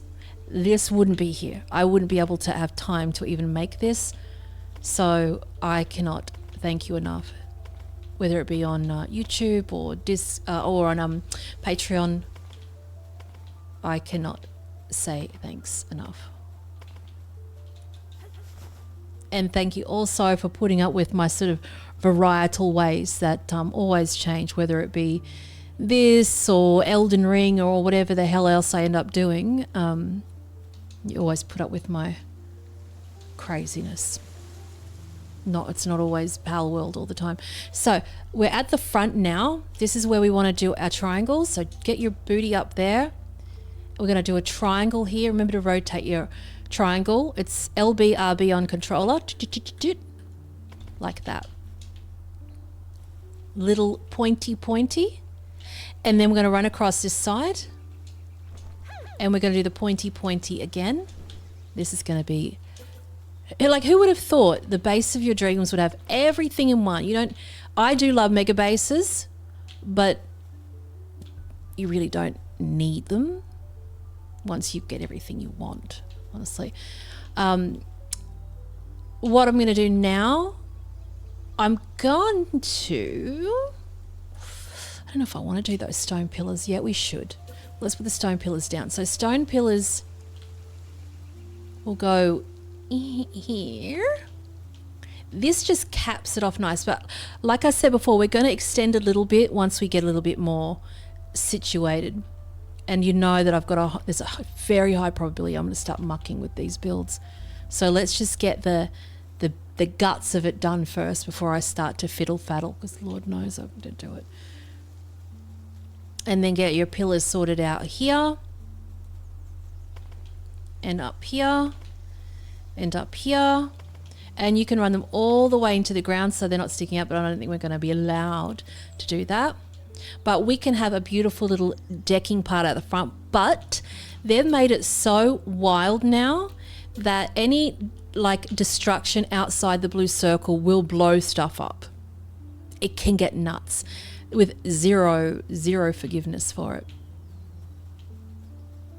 this wouldn't be here. I wouldn't be able to have time to even make this. So I cannot thank you enough, whether it be on YouTube or on Patreon. I cannot say thanks enough. And thank you also for putting up with my sort of varietal ways that always change, whether it be this or Elden Ring or whatever the hell else I end up doing. You always put up with my craziness. It's not always PALWORLD all the time. So we're at the front now. This is where we want to do our triangles. So get your booty up there. We're going to do a triangle here. Remember to rotate your triangle. It's LB/RB on controller. Like that. Little pointy. And then we're going to run across this side. And we're going to do the pointy again. This is going to be... like, who would have thought the base of your dreams would have everything in one? I do love mega bases, but you really don't need them once you get everything you want, honestly. What I'm going to do now, I'm going to... I don't know if I want to do those stone pillars yet. We should. Let's put the stone pillars down. So stone pillars will go here. This just caps it off nice, but like I said before, we're going to extend a little bit once we get a little bit more situated. And you know that there's a very high probability I'm going to start mucking with these builds. So let's just get the guts of it done first before I start to fiddle-faddle, because Lord knows I'm going to do it. And then get your pillars sorted out here and up here and up here. And you can run them all the way into the ground so they're not sticking out, but I don't think we're going to be allowed to do that. But we can have a beautiful little decking part at the front. But they've made it so wild now that any like destruction outside the blue circle will blow stuff up. It can get nuts with zero forgiveness for it.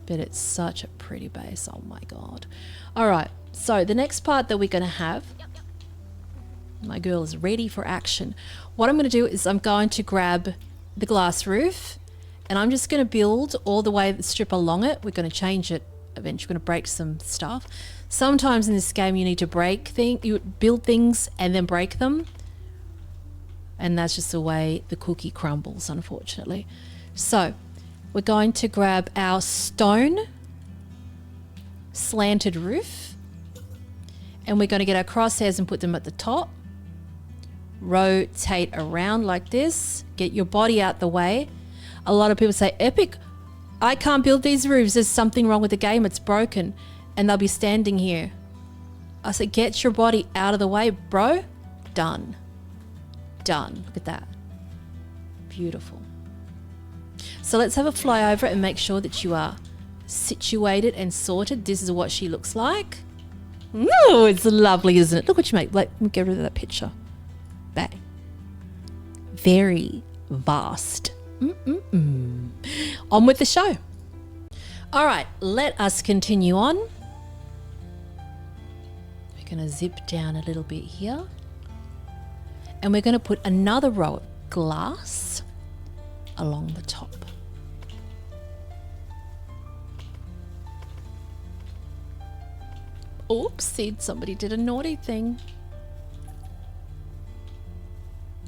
But it's such a pretty base. Oh my God. All right. So the next part that we're going to have, my girl is ready for action. What I'm going to do is I'm going to grab the glass roof and I'm just going to build all the way the strip along it. We're going to change it eventually. We're going to break some stuff. Sometimes in this game you need to you build things and then break them. And that's just the way the cookie crumbles, unfortunately. So we're going to grab our stone slanted roof and we're going to get our crosshairs and put them at the top. Rotate around like this. Get your body out the way. A lot of people say, Epic, I can't build these roofs. There's something wrong with the game. It's broken. And they'll be standing here. I said, get your body out of the way, bro. Done. Done. Look at that. Beautiful. So let's have a flyover and make sure that you are situated and sorted. This is what she looks like. Oh, it's lovely, isn't it? Look what you make. Let me get rid of that picture. Bang. Very vast. On with the show. All right, let us continue on. We're going to zip down a little bit here. And we're going to put another row of glass along the top. Oopsie, somebody did a naughty thing.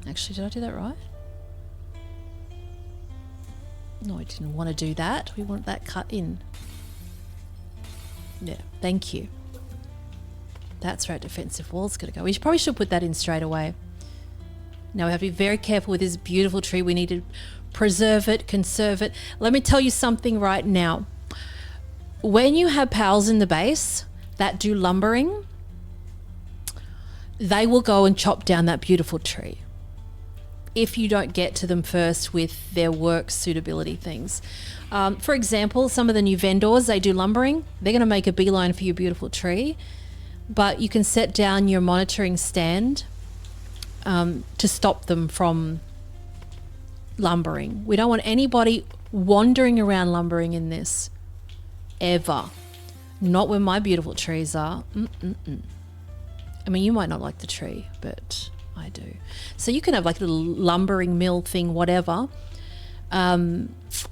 Actually, did I do that right? No, I didn't want to do that. We want that cut in. Yeah, thank you. That's where our defensive wall's going to go. We probably should put that in straight away. Now we have to be very careful with this beautiful tree. We need to preserve it, conserve it. Let me tell you something right now. When you have pals in the base that do lumbering, they will go and chop down that beautiful tree if you don't get to them first with their work suitability things. For example, some of the new vendors, they do lumbering. They're going to make a beeline for your beautiful tree, but you can set down your monitoring stand to stop them from lumbering. We don't want anybody wandering around lumbering in this, ever. Not where my beautiful trees are. I mean, you might not like the tree, but I do. So you can have like a little lumbering mill thing, whatever, if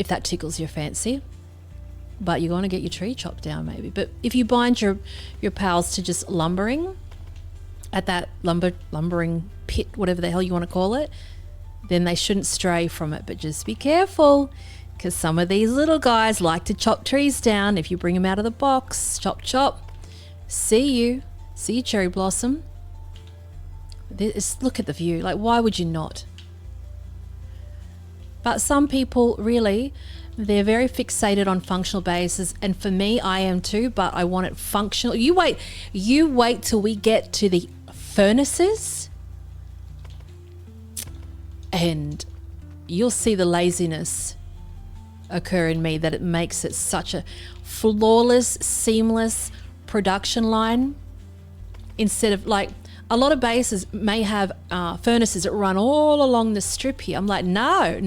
that tickles your fancy. But you're going to get your tree chopped down maybe. But if you bind your pals to just lumbering at that lumbering pit, whatever the hell you want to call it, then they shouldn't stray from it. But just be careful, because some of these little guys like to chop trees down. If you bring them out of the box, chop, chop. See you cherry blossom. Look at the view. Like, why would you not? But some people really, they're very fixated on functional bases, and for me, I am too. But I want it functional. You wait till we get to the furnaces, and you'll see the laziness occur in me, that it makes it such a flawless, seamless production line. Instead of, like, a lot of bases may have furnaces that run all along the strip here. I'm like, no.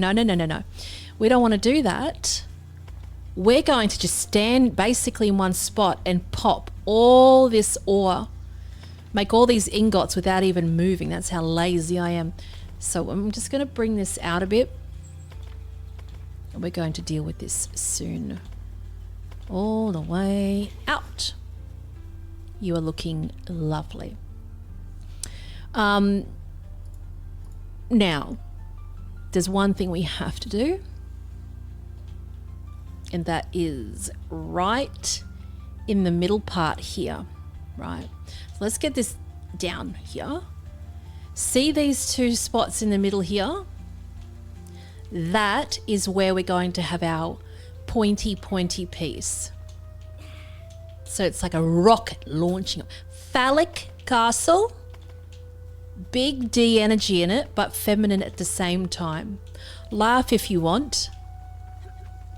We don't want to do that. We're going to just stand basically in one spot and pop all this ore, make all these ingots without even moving. That's how lazy I am. So I'm just going to bring this out a bit. And we're going to deal with this soon. All the way out. You are looking lovely. Now, there's one thing we have to do, and that is right in the middle part here, right? So let's get this down here. See these two spots in the middle here? That is where we're going to have our pointy piece. So it's like a rocket launching. Phallic castle. Big D energy in it, but feminine at the same time. Laugh if you want,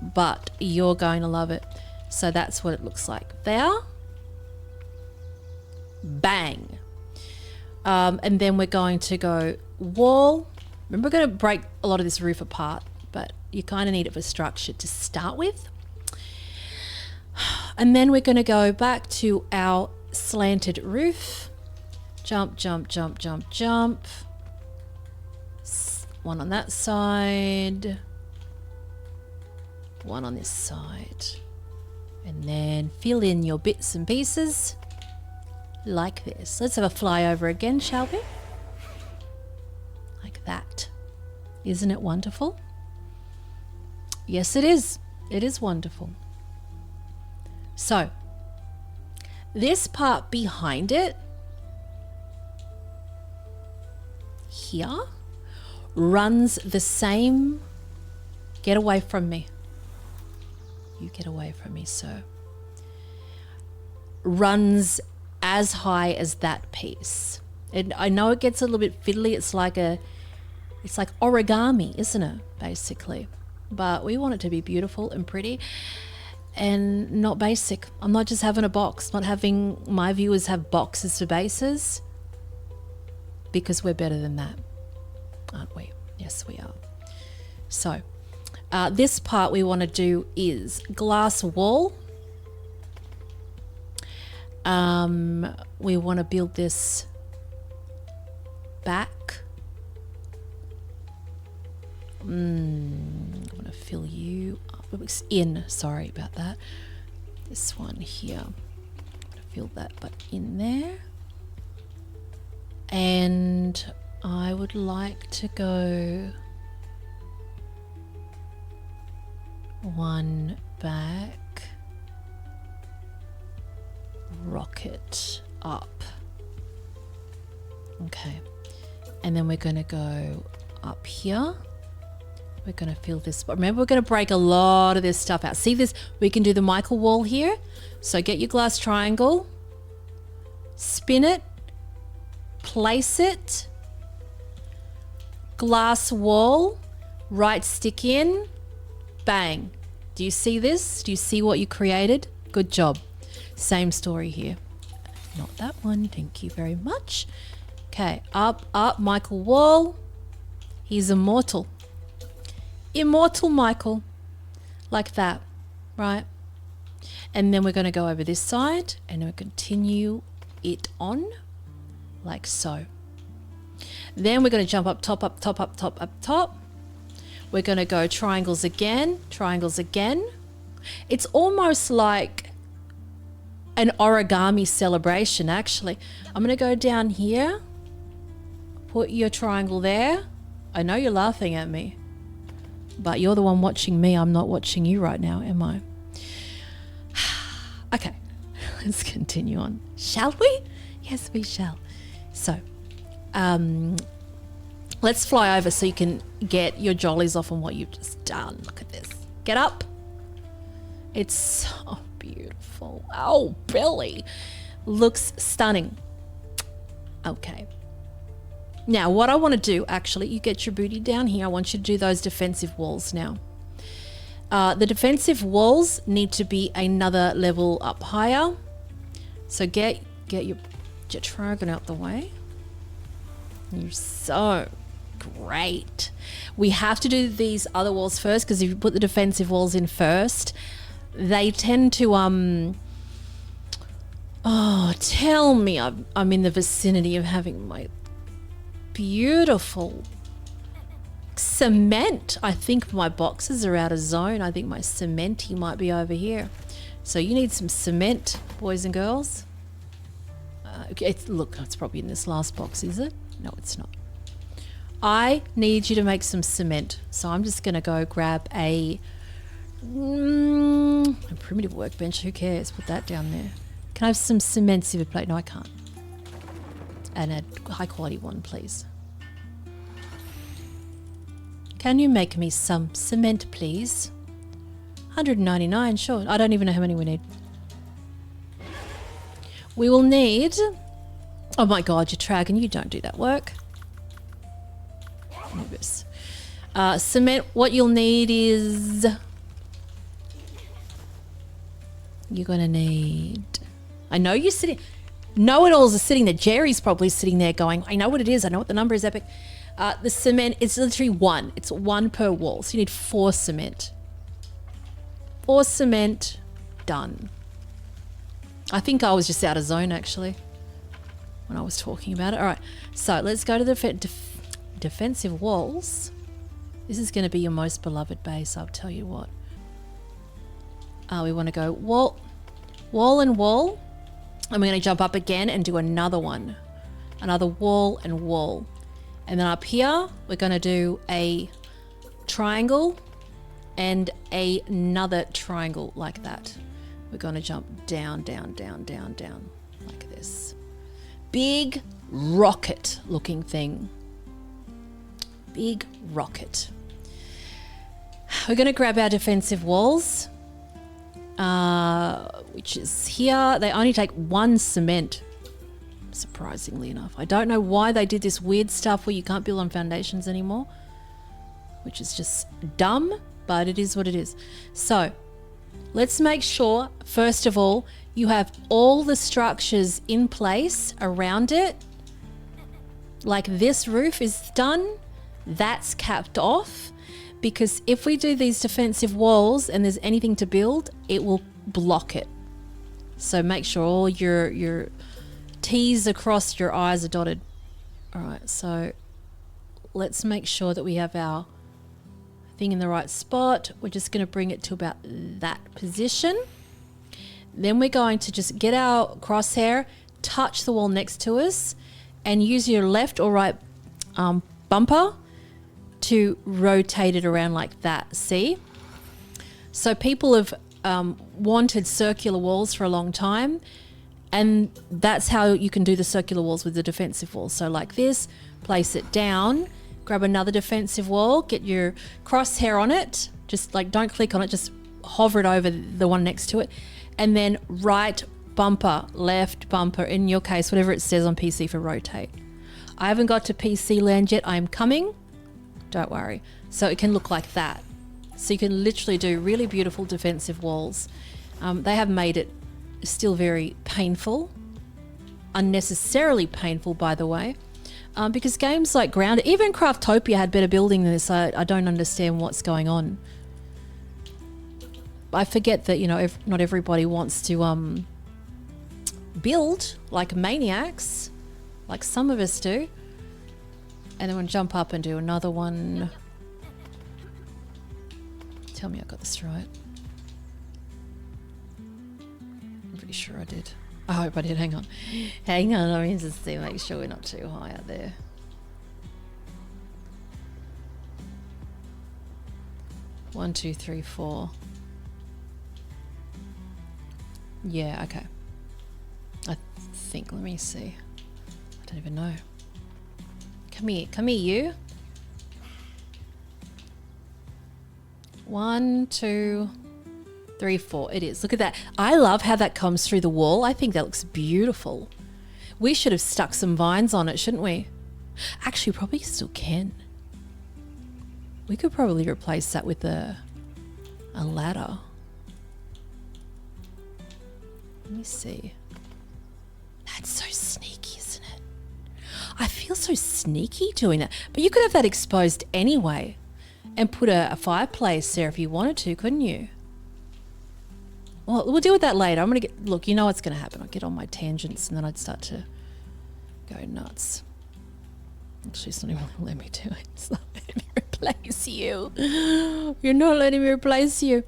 but you're going to love it. So that's what it looks like there. Bang. And then we're going to go wall. Remember, we're going to break a lot of this roof apart, but you kind of need it for structure to start with. And then we're going to go back to our slanted roof. Jump, jump, jump, jump, jump. One on that side. One on this side. And then fill in your bits and pieces like this. Let's have a flyover again, shall we? Like that. Isn't it wonderful? Yes, it is. It is wonderful. So, this part behind it, here, runs the same Get away from me. You get away from me, sir. Runs as high as that piece. And I know it gets a little bit fiddly. It's like origami, isn't it? Basically. But we want it to be beautiful and pretty and not basic. I'm not just having a box, not having my viewers have boxes for bases, because we're better than that, aren't we? Yes, we are. So this part we want to do is glass wall. We want to build this back. I want to fill you up. In, sorry about that. This one here. I'm going to fill that but in there. And I would like to go one back, rocket up. Okay. And then we're going to go up here. We're going to fill this. But remember, we're going to break a lot of this stuff out. See this? We can do the Michael wall here. So get your glass triangle, spin it, place it, glass wall, right stick in, bang. Do you see this? Do you see what you created? Good job. Same story here. Not that one. Thank you very much. Okay, up, Michael wall. He's immortal. Immortal Michael. Like that, right? And then we're going to go over this side and we'll continue it on like so. Then we're going to jump up top, up top, up top, up top. We're going to go triangles again, triangles again. It's almost like an origami celebration, actually. I'm going to go down here. Put your triangle there. I know you're laughing at me, but you're the one watching me. I'm not watching you right now, am I? Okay, let's continue on. Shall we? Yes, we shall. So, let's fly over so you can get your jollies off on what you've just done. Look at this. Get up. It's so beautiful. Oh, Billy. Looks stunning. Okay. Now, what I want to do, actually, you get your booty down here. I want you to do those defensive walls now. The defensive walls need to be another level up higher. So get your triangle out the way. You're so great. We have to do these other walls first, because if you put the defensive walls in first, they tend to oh, tell me I'm in the vicinity of having my beautiful cement. I think my boxes are out of zone. I think my cementy might be over here. So you need some cement, boys and girls. Look, it's probably in this last box, is it? No, it's not. I need you to make some cement. So I'm just going to go grab a primitive workbench. Who cares? Put that down there. Can I have some cement silver plate? No, I can't. And a high quality one, please. Can you make me some cement, please? 199, sure. I don't even know how many we need. We will need... Oh my God, you're dragon. You don't do that work. Cement, what you'll need is... You're going to need... I know you're sitting... Know-it-alls are sitting there. Jerry's probably sitting there going, I know what it is. I know what the number is, Epic. The cement, it's literally one. It's one per wall. So you need 4 cement. 4 cement, done. I think I was just out of zone, actually, when I was talking about it. All right, so let's go to the defensive walls. This is going to be your most beloved base, I'll tell you what. We want to go wall and wall. And we're going to jump up again and do another one. Another wall and wall. And then up here, we're going to do a triangle and another triangle like that. We're going to jump down, down, down, down, down like this. Big rocket looking thing. Big rocket. we're going to grab our defensive walls, which is here. They only take 1 cement, surprisingly enough. I don't know why they did this weird stuff where you can't build on foundations anymore, which is just dumb, but it is what it is. So let's make sure, first of all, you have all the structures in place around it. Like this roof is done, that's capped off, because if we do these defensive walls and there's anything to build, it will block it. So make sure all your T's across your I's are dotted. All right, so let's make sure that we have our thing in the right spot. We're just going to bring it to about that position. Then we're going to just get our crosshair, touch the wall next to us, and use your left or right bumper to rotate it around like that. See? So people have wanted circular walls for a long time, and that's how you can do the circular walls with the defensive wall. So like this, place it down, grab another defensive wall, get your crosshair on it, just like don't click on it, just hover it over the one next to it, and then right bumper, left bumper, in your case, whatever it says on PC for rotate. I haven't got to PC land yet. I'm coming. Don't worry. So it can look like that. So you can literally do really beautiful defensive walls. They have made it still very painful, unnecessarily painful, by the way, because games like Grounded, even Craftopia had better building than this. I don't understand what's going on. I forget that, you know, not everybody wants to build like maniacs, like some of us do. And then we'll jump up and do another one. Tell me I got this right. I'm pretty sure I did. I hope I did. Hang on. Hang on. Let me just see, make sure we're not too high out there. One, two, three, four. Yeah, okay. I think, let me see. I don't even know. Come here, you. 1, 2, 3, 4. It is. Look at that. I love how that comes through the wall. I think that looks beautiful. We should have stuck some vines on it, shouldn't we? Actually, probably still can. We could probably replace that with a ladder. Let me see. That's so sneaky, isn't it? I feel so sneaky doing that. But you could have that exposed anyway and put a fireplace there if you wanted to, couldn't you? Well, we'll deal with that later. I'm going to get... Look, you know what's going to happen. I'll get on my tangents and then I'd start to go nuts. Actually, it's not even going to let me do it. It's not letting me replace you. You're not letting me replace you.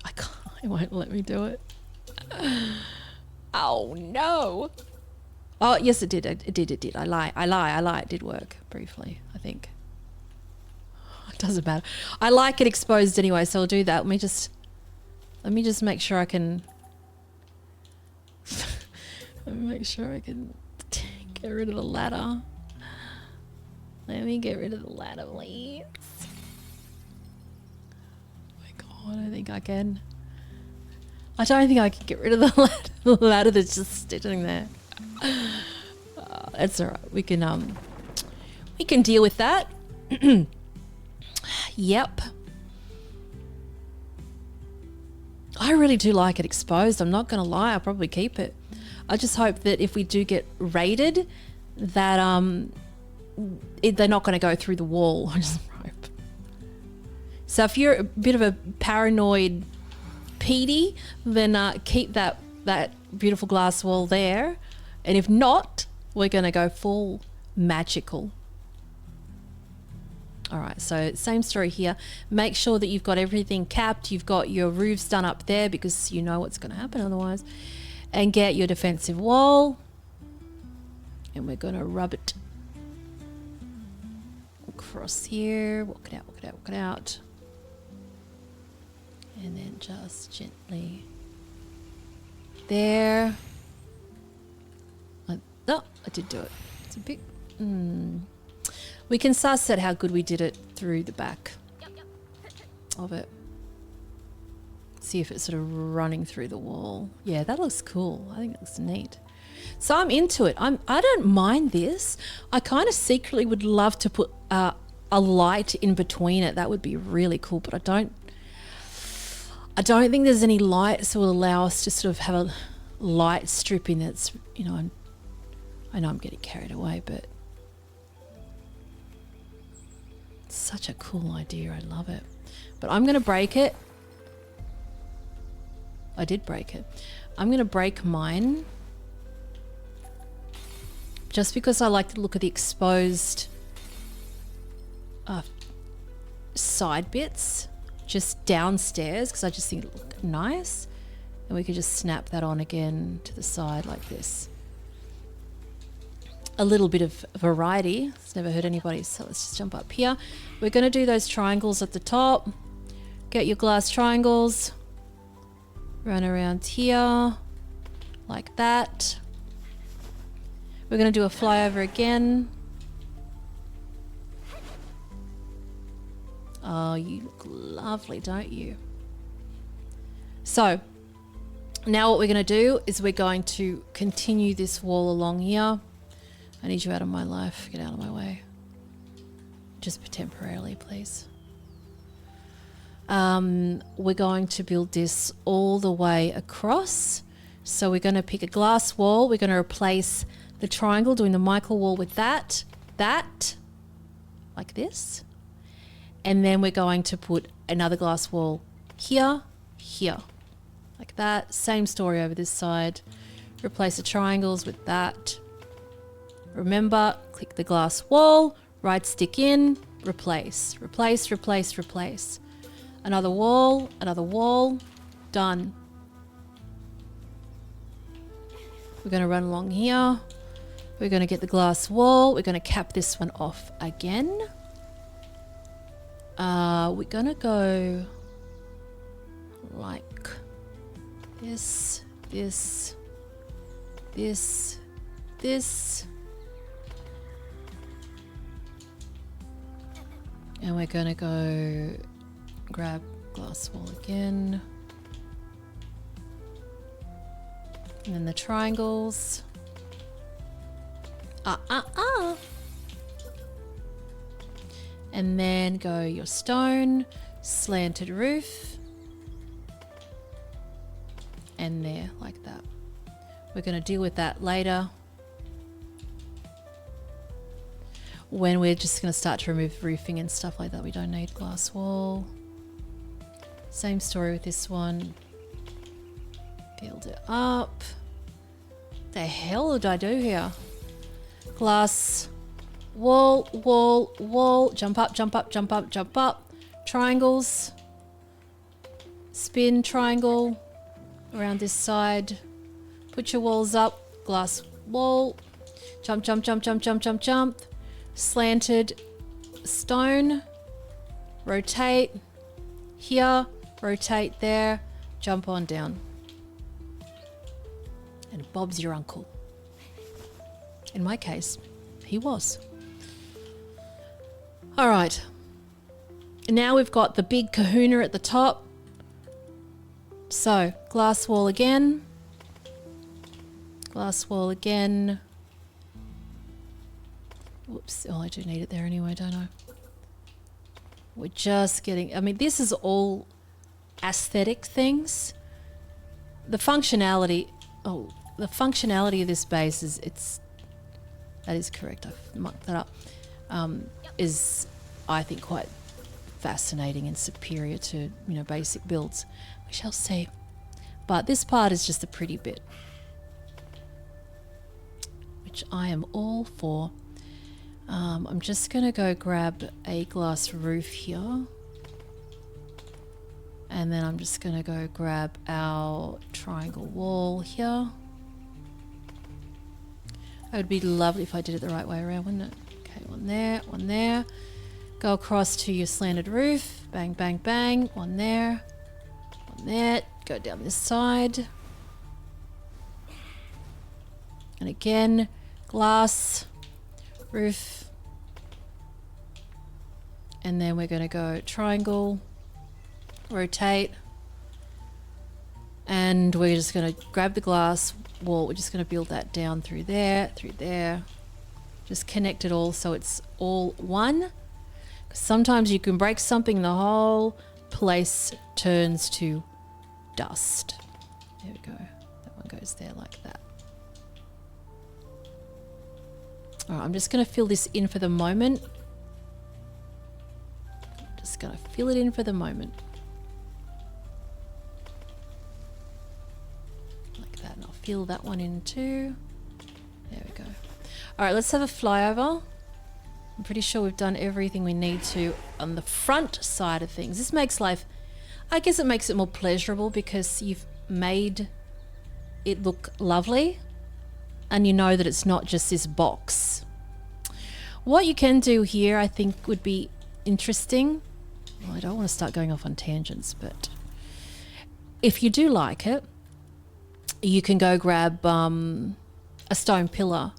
I can't. It won't let me do it. Oh, no. Oh, yes, it did. It did. I lie. It did work briefly, I think. It doesn't matter. I like it exposed anyway, so I'll do that. Let me just make sure I can... Let me make sure I can get rid of the ladder. Let me get rid of the ladder, please. Oh my God, I think I can. I don't think I can get rid of the ladder that's just sitting there. That's all right. We can deal with that. Yep. I really do like it exposed. I'm not going to lie. I'll probably keep it. I just hope that if we do get raided, that they're not going to go through the wall. I just hope. So if you're a bit of a paranoid Petey, then keep that beautiful glass wall there. And if not, we're going to go full magical. All right, so same story here. Make sure that you've got everything capped. You've got your roofs done up there because you know what's going to happen otherwise. And get your defensive wall. And we're going to rub it across here. Walk it out. And then just gently there. Oh, I did do it. It's a bit... We can suss at how good we did it through the back. of it. See if it's sort of running through the wall. Yeah, that looks cool. I think that looks neat. So I'm into it. I don't mind this. I kind of secretly would love to put a light in between it. That would be really cool, but I don't think there's any lights that will allow us to sort of have a light strip in that's, you know, I know I'm getting carried away, but it's such a cool idea. I love it. But I'm going to break it. I did break it. I'm going to break mine just because I like the look of the exposed side bits just downstairs, because I just think it look nice. And we could just snap that on again to the side like this. A little bit of variety. It's never hurt anybody, so let's just jump up here. We're going to do those triangles at the top. Get your glass triangles. Run around here like that. We're going to do a flyover again. Oh, you look lovely, don't you? So now what we're going to do is we're going to continue this wall along here. I need you out of my life. Get out of my way. Just temporarily, please. We're going to build this all the way across. So we're going to pick a glass wall. We're going to replace the triangle, doing the Michael wall with that, like this. And then we're going to put another glass wall here, like that. Same story over this side. Replace the triangles with that. Remember, click the glass wall, right stick in, replace, replace, replace, replace. Another wall, done. We're going to run along here. We're going to get the glass wall. We're going to cap this one off again. We're going to go like this, this, this, this. And we're going to go grab glass wall again. And then the triangles. And then go your stone, slanted roof. And there, like that. We're going to deal with that later, when we're just going to start to remove roofing and stuff like that. We don't need glass wall. Same story with this one. Build it up. The hell did I do here? Glass, wall, wall, wall. Jump up, jump up, jump up, jump up. Triangles. Spin triangle around this side. Put your walls up. Glass wall. Jump, jump, jump, jump, jump, jump, jump. Slanted stone. Rotate. Here. Rotate there. Jump on down. And Bob's your uncle. In my case, he was. All right. Now we've got the big kahuna at the top. So, glass wall again. Glass wall again. Whoops. Oh, I do need it there anyway, don't I? We're just getting... I mean, this is all aesthetic things. The functionality... Oh, the functionality of this base is... That is correct. I've mucked that up. Is, I think, quite fascinating and superior to, basic builds. We shall see. But this part is just a pretty bit, which I am all for. I'm just going to go grab a glass roof here. And then I'm just going to go grab our triangle wall here. It would be lovely if I did it the right way around, wouldn't it? Okay, one there, one there. Go across to your slanted roof. Bang, bang, bang. One there. One there. Go down this side. And again, glass, roof. And then we're going to go triangle, rotate, and we're just going to grab the glass wall. We're just going to build that down through there, just connect it all so it's all one. Sometimes you can break something, the whole place turns to dust. There we go. That one goes there like that. All right, I'm just going to fill this in for the moment. Just going to fill it in for the moment. Like that. And I'll fill that one in too. There we go. All right, let's have a flyover. I'm pretty sure we've done everything we need to on the front side of things. This makes life, I guess it makes it more pleasurable because you've made it look lovely and you know that it's not just this box. What you can do here, I think would be interesting. Well, I don't want to start going off on tangents, but if you do like it, you can go grab a stone pillar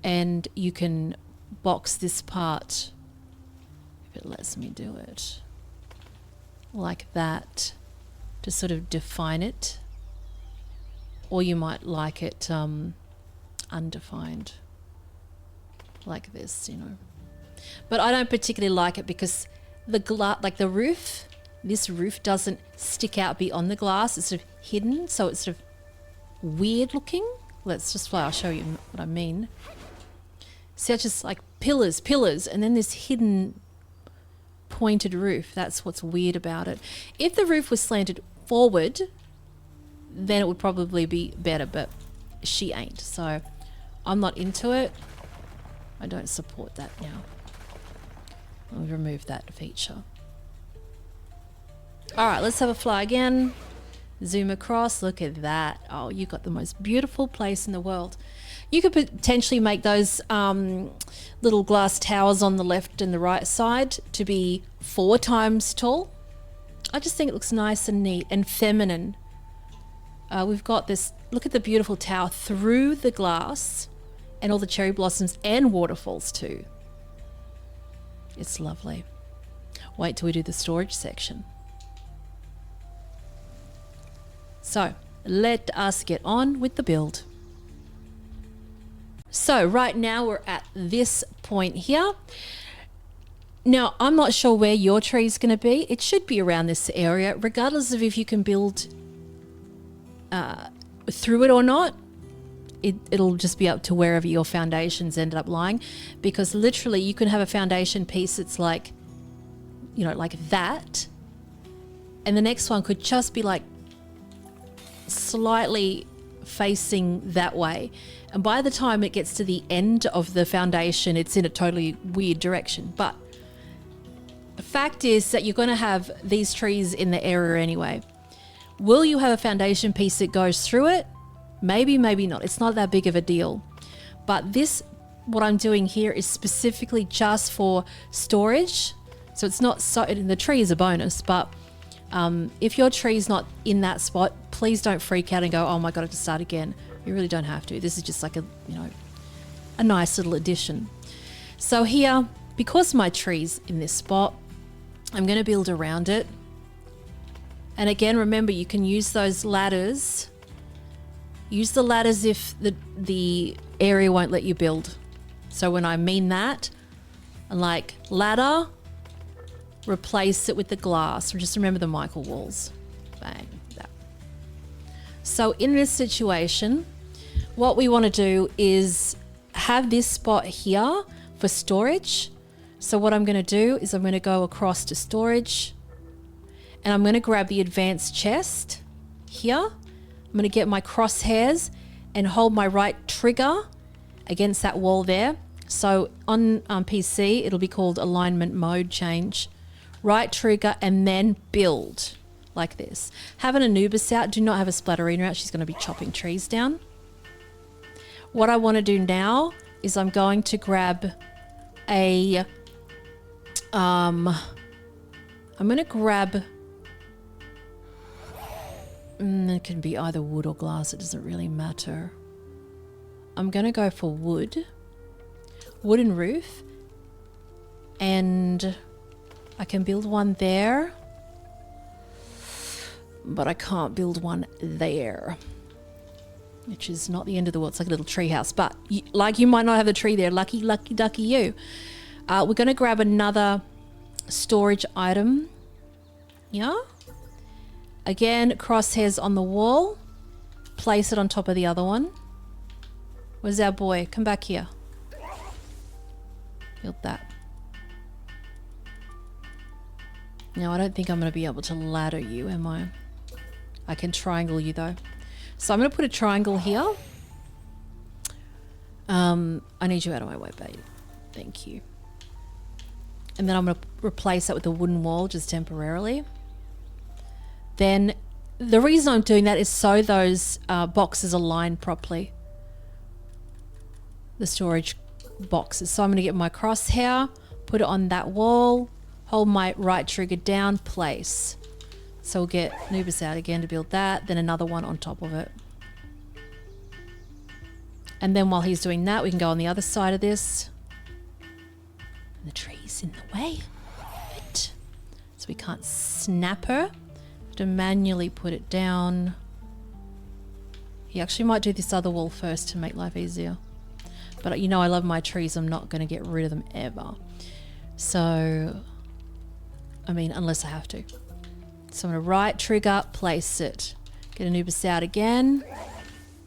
and you can box this part, if it lets me do it, like that, to sort of define it. Or you might like it undefined, like this, you know. But I don't particularly like it because the roof, this roof doesn't stick out beyond the glass. It's sort of hidden, so it's sort of weird looking. Let's just fly. I'll show you what I mean. See, it's just like pillars, and then this hidden pointed roof. That's what's weird about it. If the roof was slanted forward, then it would probably be better, but she ain't. So I'm not into it. I don't support that now. I'll remove that feature. All right, let's have a fly again. Zoom across. Look at that. Oh, you got the most beautiful place in the world. You could potentially make those little glass towers on the left and the right side to be 4 times tall. I just think it looks nice and neat and feminine. We've got this, look at the beautiful tower through the glass and all the cherry blossoms and waterfalls too. It's lovely. Wait till we do the storage section. So let us get on with the build. So right now we're at this point here. Now I'm not sure where your tree is going to be. It should be around this area, regardless of if you can build through it or not. It'll just be up to wherever your foundations ended up lying, because literally you can have a foundation piece that's like, you know, like that, and the next one could just be like slightly facing that way, and by the time it gets to the end of the foundation, it's in a totally weird direction. But the fact is that you're going to have these trees in the area anyway. Will you have a foundation piece that goes through it? Maybe, maybe not. It's not that big of a deal. But this, what I'm doing here, is specifically just for storage. So it's not so, the tree is a bonus, but if your tree's not in that spot, please don't freak out and go, oh my God, I have to start again. You really don't have to. This is just like a, you know, a nice little addition. So here, because my tree's in this spot, I'm going to build around it. And again, remember, you can use those ladders. Use the ladders if the area won't let you build. So when I mean that, like ladder, replace it with the glass. Just remember the Michael walls. Bang, that. So in this situation, what we want to do is have this spot here for storage. So what I'm going to do is I'm going to go across to storage, and I'm going to grab the advanced chest here. I'm going to get my crosshairs and hold my right trigger against that wall there. So on PC, it'll be called alignment mode change. Right trigger and then build like this. Have an Anubis out. Do not have a Splatterina out. She's going to be chopping trees down. What I want to do now is I'm going to grab a... I'm going to grab... it can be either wood or glass. It doesn't really matter. I'm going to go for wood. Wooden roof. And I can build one there. but I can't build one there, which is not the end of the world. It's like a little tree house, but like you might not have the tree there. Lucky, lucky, ducky you. We're going to grab another storage item. Yeah. Again, crosshairs on the wall. Place it on top of the other one. Where's our boy? Come back here. Build that. Now, I don't think I'm going to be able to ladder you, am I? I can triangle you though. So I'm going to put a triangle here. I need you out of my way, babe. Thank you. And then I'm going to replace that with a wooden wall just temporarily. Then the reason I'm doing that is so those boxes align properly. The storage boxes. So I'm going to get my crosshair, put it on that wall, hold my right trigger down, place. So we'll get Nubis out again to build that, then another one on top of it. And then while he's doing that, we can go on the other side of this. And the tree's in the way. Right. So we can't snap her. Have to manually put it down. He actually might do this other wall first to make life easier. But you know I love my trees. I'm not going to get rid of them ever. So, I mean, unless I have to. So I'm going to right trigger, place it. Get Anubis out again.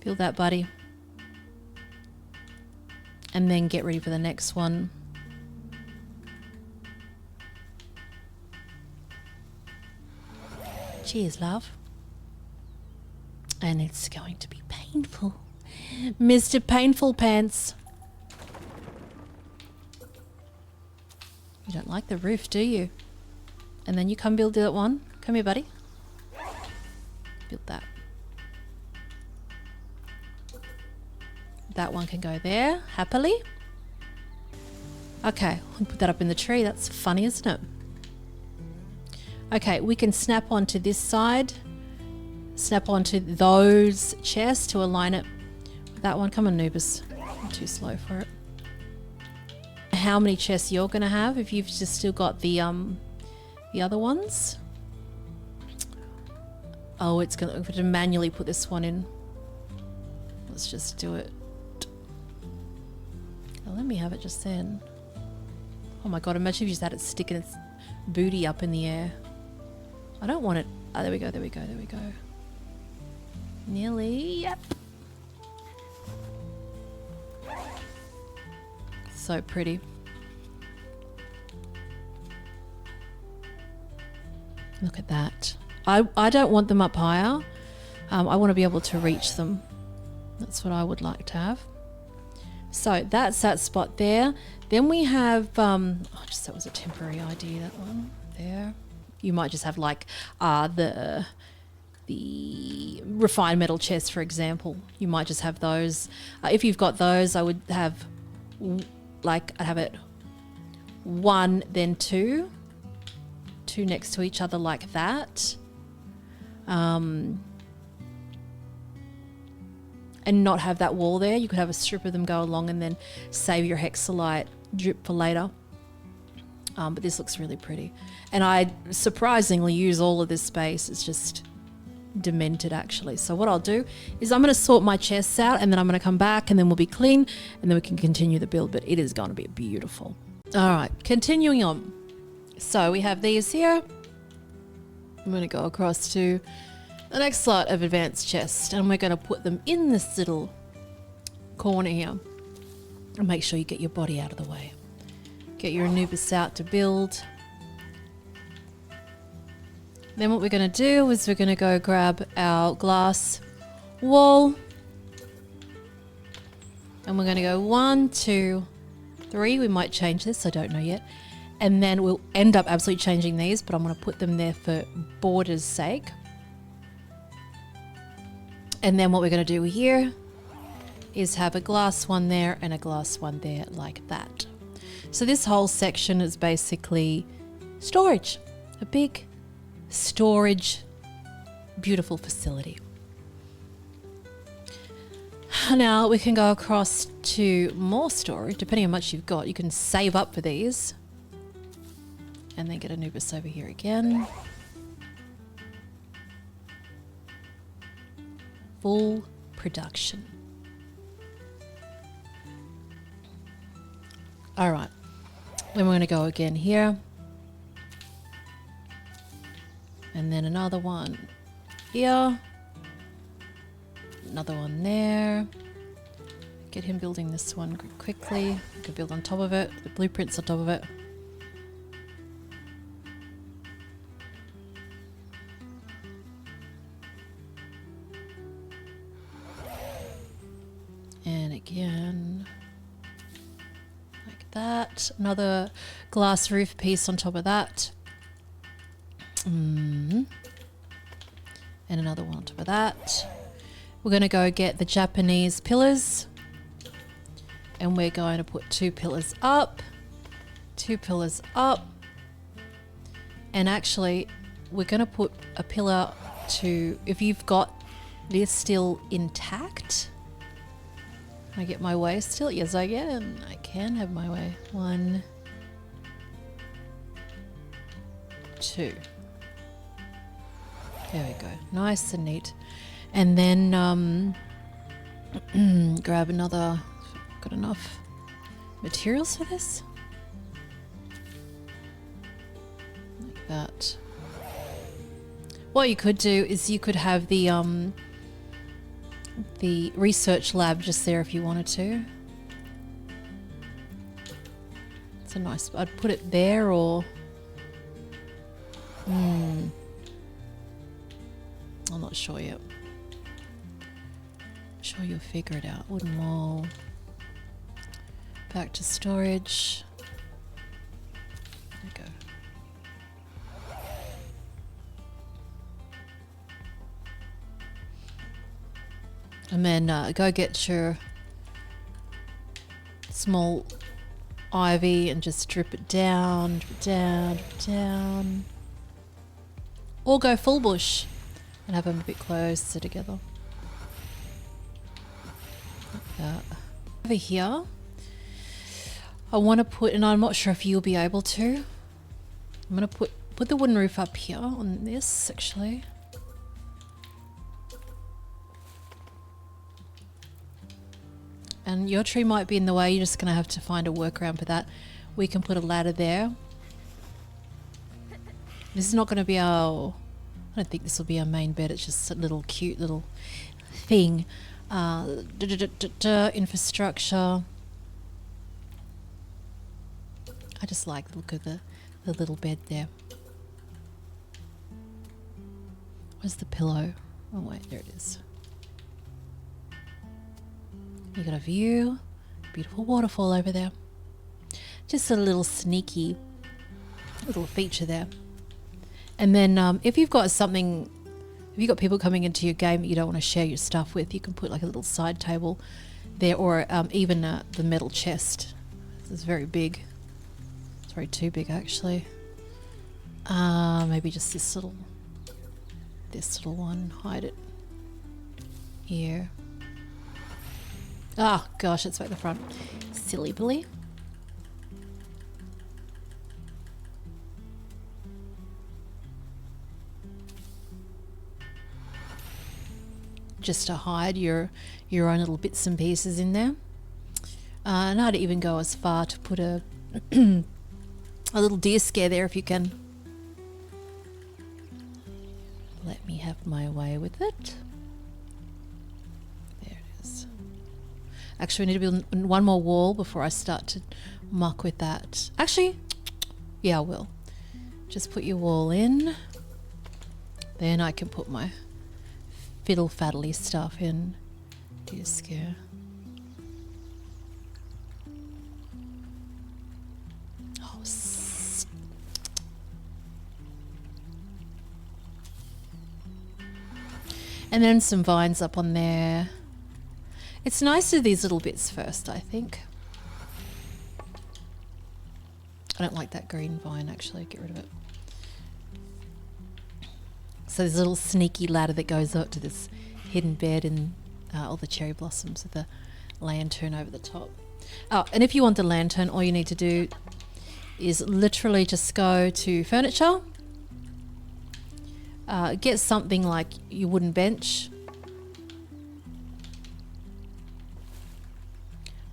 Build that, buddy. And then get ready for the next one. Cheers, love. And it's going to be painful. Mr. Painful Pants. You don't like the roof, do you? And then you come build that one. Come here, buddy. Build that. That one can go there, happily. Okay, I'll put that up in the tree. That's funny, isn't it? Okay, we can snap onto this side. Snap onto those chests to align it with that one. Come on, Nubis. I'm too slow for it. How many chests you're going to have if you've just still got the other ones? Oh, it's going to manually put this one in. Let's just do it. Oh, let me have it just then. Oh my god, imagine if you just had it sticking its booty up in the air. I don't want it. Oh, there we go, there we go, there we go. Nearly, yep. So pretty. Look at that. I don't want them up higher. I want to be able to reach them. That's what I would like to have. So that's that spot there. Then we have, that was a temporary idea, that one there. You might just have like the refined metal chests, for example. You might just have those. If you've got those, I would have I'd have it 1, then 2 next to each other like that. And not have that wall there. You could have a strip of them go along and then save your Hexolite drip for later. But this looks really pretty. And I surprisingly use all of this space. It's just demented, actually. So what I'll do is I'm going to sort my chests out, and then I'm going to come back, and then we'll be clean, and then we can continue the build. But it is going to be beautiful. All right, continuing on. So we have these here. I'm going to go across to the next slot of advanced chest, and we're going to put them in this little corner here. And make sure you get your body out of the way. Get your Anubis out to build. Then what we're going to do is we're going to go grab our glass wall. And we're going to go 1, 2, 3. We might change this, I don't know yet. And then we'll end up absolutely changing these, but I'm going to put them there for border's sake. And then what we're going to do here is have a glass one there and a glass one there like that. So this whole section is basically storage. A big storage, beautiful facility. Now we can go across to more storage, depending on how much you've got. You can save up for these. And then get Anubis over here again. full production. All right, then we're going to go again here. And then another one here. Another one there. Get him building this one quickly. You can build on top of it. The blueprint's on top of it. And again, like that. Another glass roof piece on top of that. And another one on top of that. We're going to go get the Japanese pillars. And we're going to put 2 pillars up. 2 pillars up. And actually, we're going to put a pillar to, if you've got this still intact. Can I get my way still? Yes, I can. I can have my way. 1, 2. There we go. Nice and neat. And then grab another. Got enough materials for this? Like that. What you could do is you could have the research lab just there if you wanted to. It's a nice. I'd put it there or. I'm not sure yet. I'm sure you'll figure it out. Wooden wall. Back to storage. There we go. And then go get your small ivy and just drip it down, drip it down, drip it down. Or go full bush and have them a bit closer together. Like that. Over here, I want to put, and I'm not sure if you'll be able to, I'm going to put the wooden roof up here on this actually. And your tree might be in the way, you're just going to have to find a workaround for that. We can put a ladder there. This is not going to be our, I don't think this will be our main bed, it's just a little cute little thing. Infrastructure. I just like the look of the little bed there. Where's the pillow? Oh wait, there it is. You got a view, beautiful waterfall over there. Just a little sneaky little feature there. And then if you've got something, if you've got people coming into your game that you don't want to share your stuff with, you can put like a little side table there, or even the metal chest. It's very big. It's very too big actually. Maybe just this little one, hide it here. Oh gosh, it's back the front. Silly Billy. Just to hide your own little bits and pieces in there. And I'd even go as far to put a a little deer scare there if you can. Let me have my way with it. Actually, we need to build one more wall before I start to muck with that. Actually, yeah, I will. Just put your wall in. Then I can put my fiddle-faddly stuff in. Deer scare. Oh, and then some vines up on there. It's nice to do these little bits first, I think. I don't like that green vine, actually. Get rid of it. So there's a little sneaky ladder that goes up to this hidden bed and all the cherry blossoms with the lantern over the top. Oh, and if you want the lantern, all you need to do is literally just go to furniture. Get something like your wooden bench.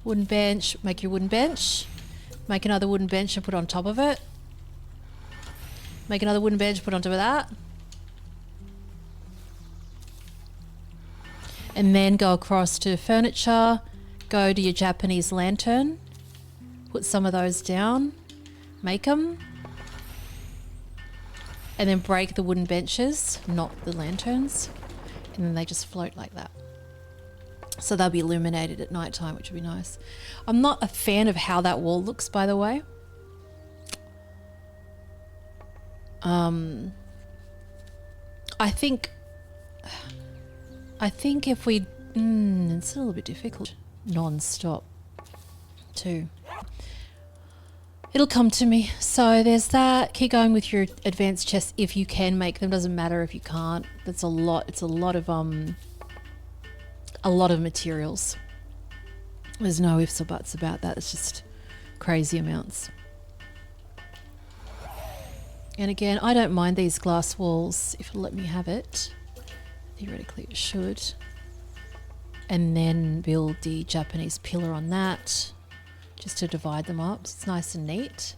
Wooden bench, make your wooden bench. Make another wooden bench and put on top of it. Make another wooden bench, put on top of that. And then go across to furniture, go to your Japanese lantern, put some of those down, make them, and then break the wooden benches, not the lanterns, and then they just float like that. So they'll be illuminated at night time, which would be nice. I'm not a fan of how that wall looks, by the way. I think if we, it's a little bit difficult, non-stop too. It'll come to me. So there's that. Keep going with your advanced chests if you can make them. Doesn't matter if you can't. That's a lot. It's a lot of materials. There's no ifs or buts about that. It's just crazy amounts. And again, I don't mind these glass walls if it'll let me have it. Theoretically it should. And then build the Japanese pillar on that, just to divide them up. So it's nice and neat.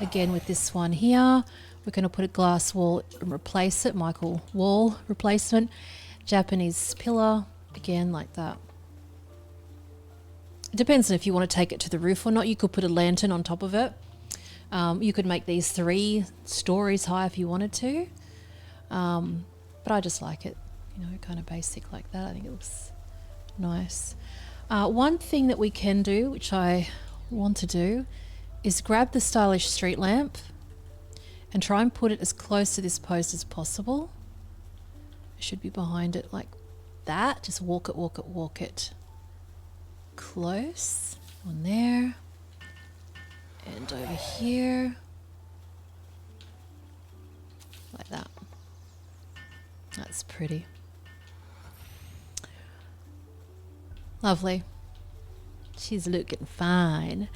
Again, with this one here, we're going to put a glass wall and replace it. Michael wall replacement. Japanese pillar, again like that. It depends on if you want to take it to the roof or not. You could put a lantern on top of it. You could make these 3 stories high if you wanted to. But I just like it, you know, kind of basic like that. I think it looks nice. One thing that we can do, which I want to do, is grab the stylish street lamp and try and put it as close to this post as possible. It should be behind it like that. Just walk it, walk it, walk it. Close. On there. And over here. Like that. That's pretty. Lovely. She's looking fine.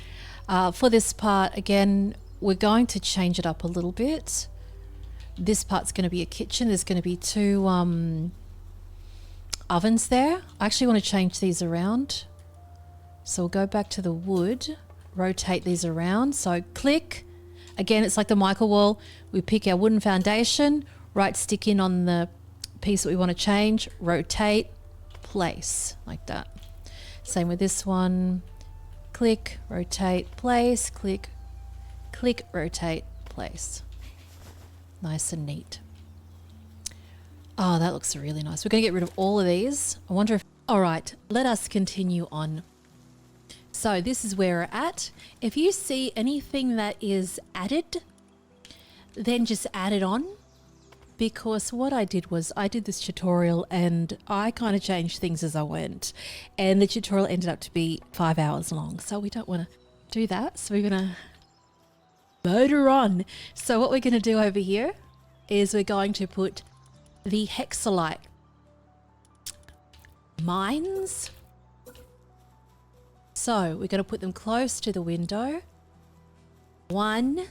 For this part, again, we're going to change it up a little bit. This part's going to be a kitchen. There's going to be 2 ovens there. I actually want to change these around. So we'll go back to the wood, rotate these around. So click. Again, it's like the Michael wall. We pick our wooden foundation, right stick in on the piece that we want to change, rotate, place, like that. Same with this one. Click, rotate, place, click, click, rotate, place. Nice and neat. Oh, that looks really nice. We're going to get rid of all of these. I wonder if... All right, let us continue on. So this is where we're at. If you see anything that is added, then just add it on. Because what I did was I did this tutorial and I kind of changed things as I went. And the tutorial ended up to be 5 hours long. So we don't want to do that. So we're going to motor on. So what we're going to do over here is we're going to put the Hexolite mines. So we're going to put them close to the window. 1.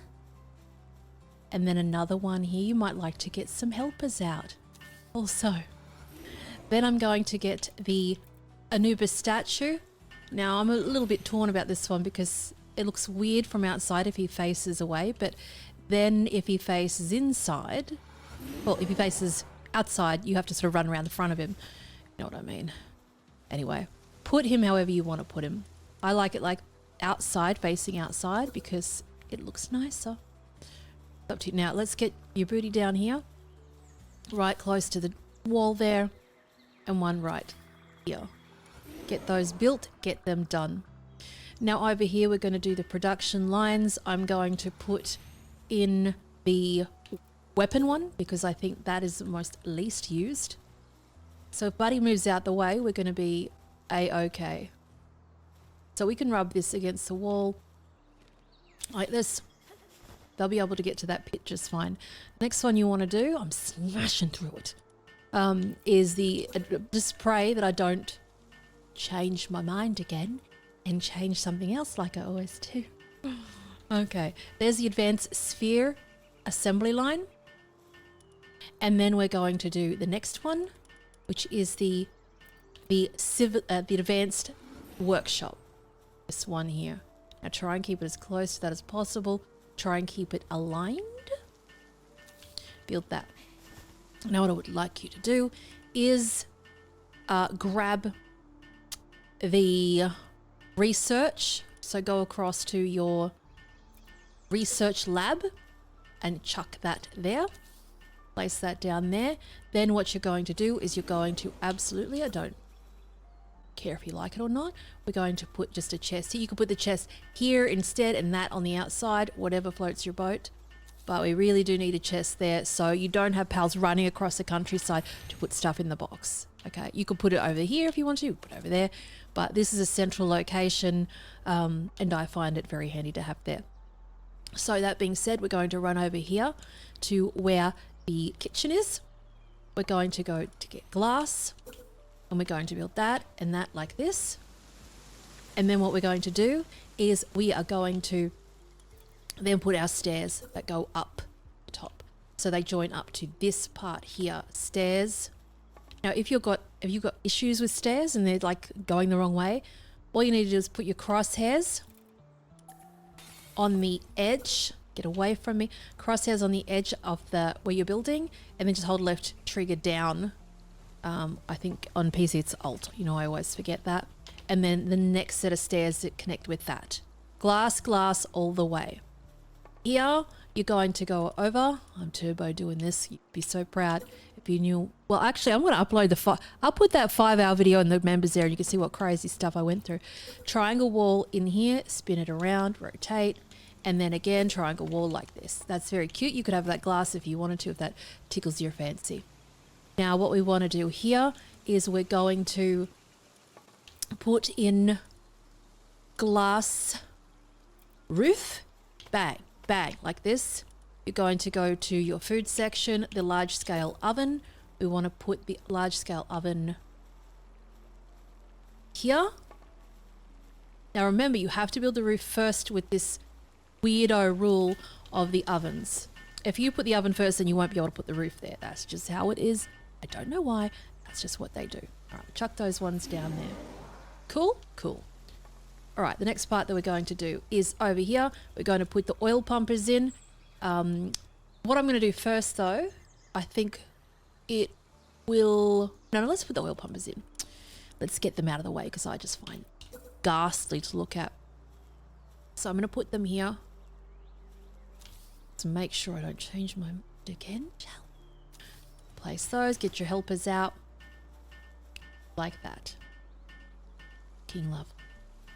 And then another one here. You might like to get some helpers out also. Then I'm going to get the Anubis statue. Now I'm a little bit torn about this one because it looks weird from outside if he faces away, but then if he faces inside, well, if he faces outside, you have to sort of run around the front of him. You know what I mean? Anyway, put him however you want to put him. I like it like outside, facing outside, because it looks nicer. Up to you. Now let's get your booty down here, right close to the wall there, and one right here. Get those built, get them done. Now over here we're going to do the production lines. I'm going to put in the weapon one because I think that is the most least used. So if Buddy moves out the way, we're going to be a-okay. So we can rub this against the wall like this. They'll be able to get to that pit just fine. Next one you want to do, I'm smashing through it, is the just pray that I don't change my mind again and change something else like I always do. Okay, there's the advanced sphere assembly line. And then we're going to do the next one, which is the advanced workshop. this one here. Now try and keep it as close to that as possible. Try and keep it aligned. Build that. Now what I would like you to do is grab the research. So go across to your research lab and chuck that there. Place that down there. Then what you're going to do is you're going to absolutely, I don't care if you like it or not, we're going to put just a chest here. You can put the chest here instead and that on the outside, whatever floats your boat. But we really do need a chest there so you don't have pals running across the countryside to put stuff in the box. Okay, you could put it over here if you want to, put it over there. But this is a central location and I find it very handy to have there. So that being said, we're going to run over here to where the kitchen is. We're going to go to get glass and we're going to build that and that like this. And then what we're going to do is we are going to then put our stairs that go up the top. So they join up to this part here, stairs. Now, if you've got issues with stairs and they're like going the wrong way, all you need to do is put your crosshairs on the edge, get away from me, crosshairs on the edge of the where you're building, and then just hold left trigger down. I think on PC it's Alt, you know, I always forget that. And then the next set of stairs that connect with that. Glass all the way. Here, you're going to go over. I'm turbo doing this. You'd be so proud if you knew. Well, actually, I'm going to upload I'll put that 5-hour video in the members there and you can see what crazy stuff I went through. Triangle wall in here, spin it around, rotate, and then again, triangle wall like this. That's very cute. You could have that glass if you wanted to, if that tickles your fancy. Now, what we want to do here is we're going to put in glass roof, bang, like this. You're going to go to your food section, the large scale oven. We want to put the large scale oven here. Now remember, you have to build the roof first with this weirdo rule of the ovens. If you put the oven first, then you won't be able to put the roof there. That's just how it is. I don't know why. That's just what they do. All right, chuck those ones down there. Cool? Cool. All right, the next part that we're going to do is over here. We're going to put the oil pumpers in. What I'm going to do first, though, I think it will... No, let's put the oil pumpers in. Let's get them out of the way because I just find ghastly to look at. So I'm going to put them here to make sure I don't change my mind again. Place those, get your helpers out like that. King love.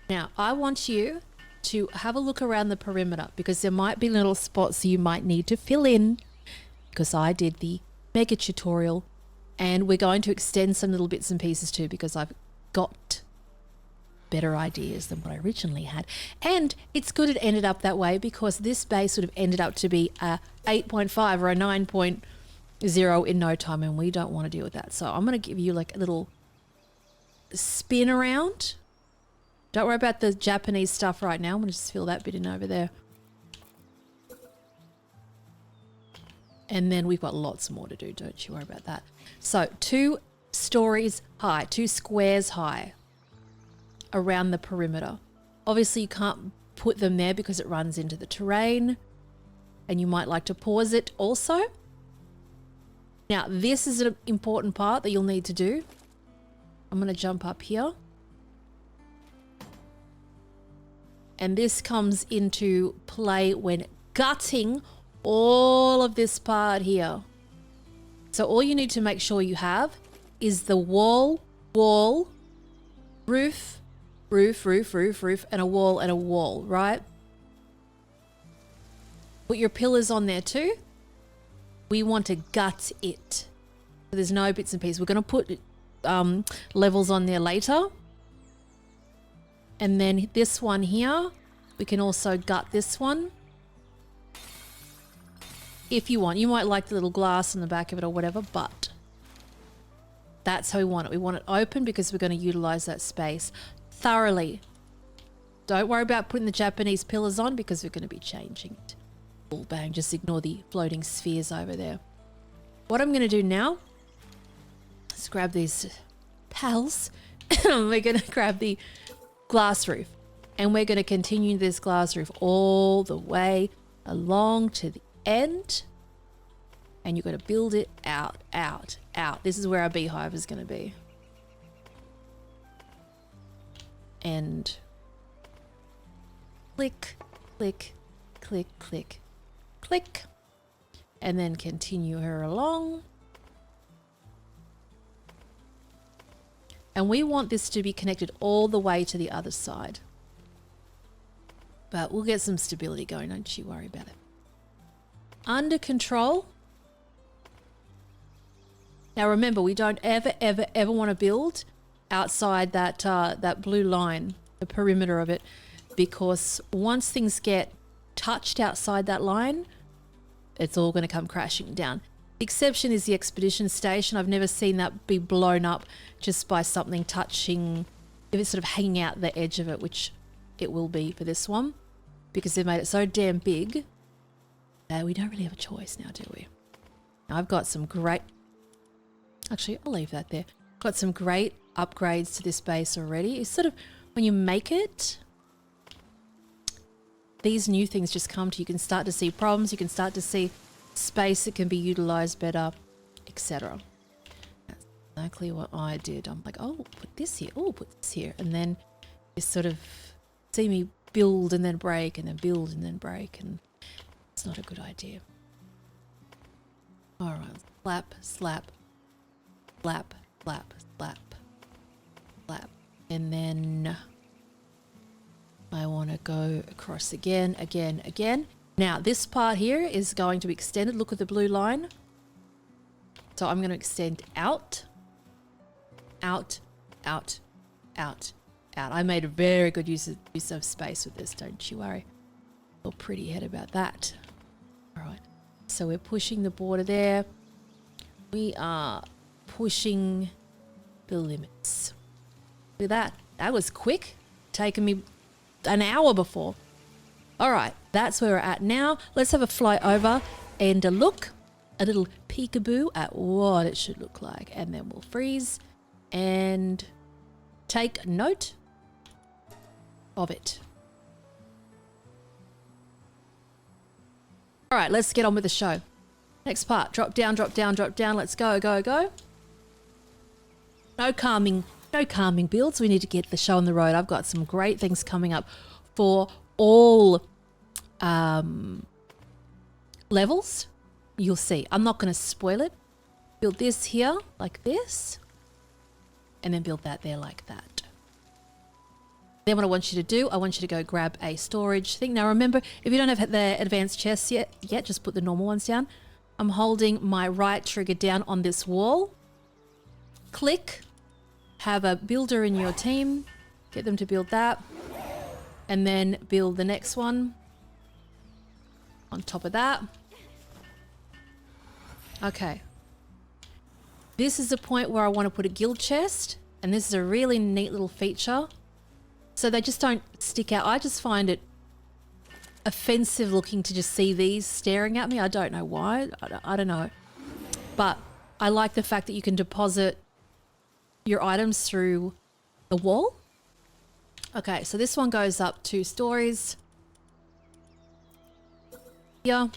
Now, I want you to have a look around the perimeter because there might be little spots you might need to fill in because I did the mega tutorial and we're going to extend some little bits and pieces too because I've got better ideas than what I originally had. And it's good it ended up that way because this base would have ended up to be a 8.5 or a 9.0 in no time and we don't want to deal with that. So I'm going to give you like a little spin around. Don't worry about the Japanese stuff right now. I'm going to just fill that bit in over there. And then we've got lots more to do. Don't you worry about that. So 2 stories high, 2 squares high around the perimeter. Obviously you can't put them there because it runs into the terrain and you might like to pause it also. Now this is an important part that you'll need to do. I'm going to jump up here. And this comes into play when gutting all of this part here. So all you need to make sure you have is the wall, roof, and a wall, right? Put your pillars on there too. We want to gut it. So there's no bits and pieces. We're going to put levels on there later. And then this one here, we can also gut this one. If you want. You might like the little glass on the back of it or whatever, but that's how we want it. We want it open because we're going to utilize that space thoroughly. Don't worry about putting the Japanese pillars on because we're going to be changing it. All bang, just ignore the floating spheres over there. What I'm going to do now is grab these pals. We're going to grab the glass roof. And we're going to continue this glass roof all the way along to the end. And you're going to build it out, out, out. This is where our beehive is going to be. And click, click, click, click, click. And then continue her along. And we want this to be connected all the way to the other side. But we'll get some stability going, don't you worry about it. Under control. Now remember, we don't ever want to build outside that that blue line, the perimeter of it, because once things get touched outside that line, it's all going to come crashing down. The exception is the expedition station. I've never seen that be blown up just by something touching, if it's sort of hanging out the edge of it, which it will be for this one, because they've made it so damn big that we don't really have a choice now, do we? Now I've got some great, actually I'll leave that there. Got some great upgrades to this base already. It's sort of, when you make it, these new things just come to you. You can start to see problems, you can start to see space that can be utilized better, etc. That's exactly what I did. I'm like, oh, put this here, oh, put this here, and then you sort of see me build and then break and then build and then break, and it's not a good idea. All right, slap, slap, slap, slap, slap, slap, and then I want to go across again, again, again. Now this part here is going to be extended. Look at the blue line. So I'm going to extend out, out, out, out, out. I made a very good use of space with this, don't you worry. Feel pretty head about that. All right. So we're pushing the border there. We are pushing the limits. Look at that. That was quick. Taking me an hour before. All right, that's where we're at now. Let's have a fly over and a look, a little peekaboo at what it should look like. And then we'll freeze and take note of it. All right, let's get on with the show. Next part, drop down, drop down, drop down. Let's go, go, go. No calming builds. We need to get the show on the road. I've got some great things coming up for all levels. You'll see. I'm not going to spoil it. Build this here like this, and then build that there like that. Then what I want you to do, I want you to go grab a storage thing. Now remember, if you don't have the advanced chests yet, just put the normal ones down. I'm holding my right trigger down on this wall. Click. Have a builder in your team. Get them to build that. And then build the next one on top of that. Okay. This is the point where I want to put a guild chest, and this is a really neat little feature. So they just don't stick out. I just find it offensive looking to just see these staring at me. I don't know why. I don't know. But I like the fact that you can deposit your items through the wall. Okay, so this one goes up 2 stories. Here.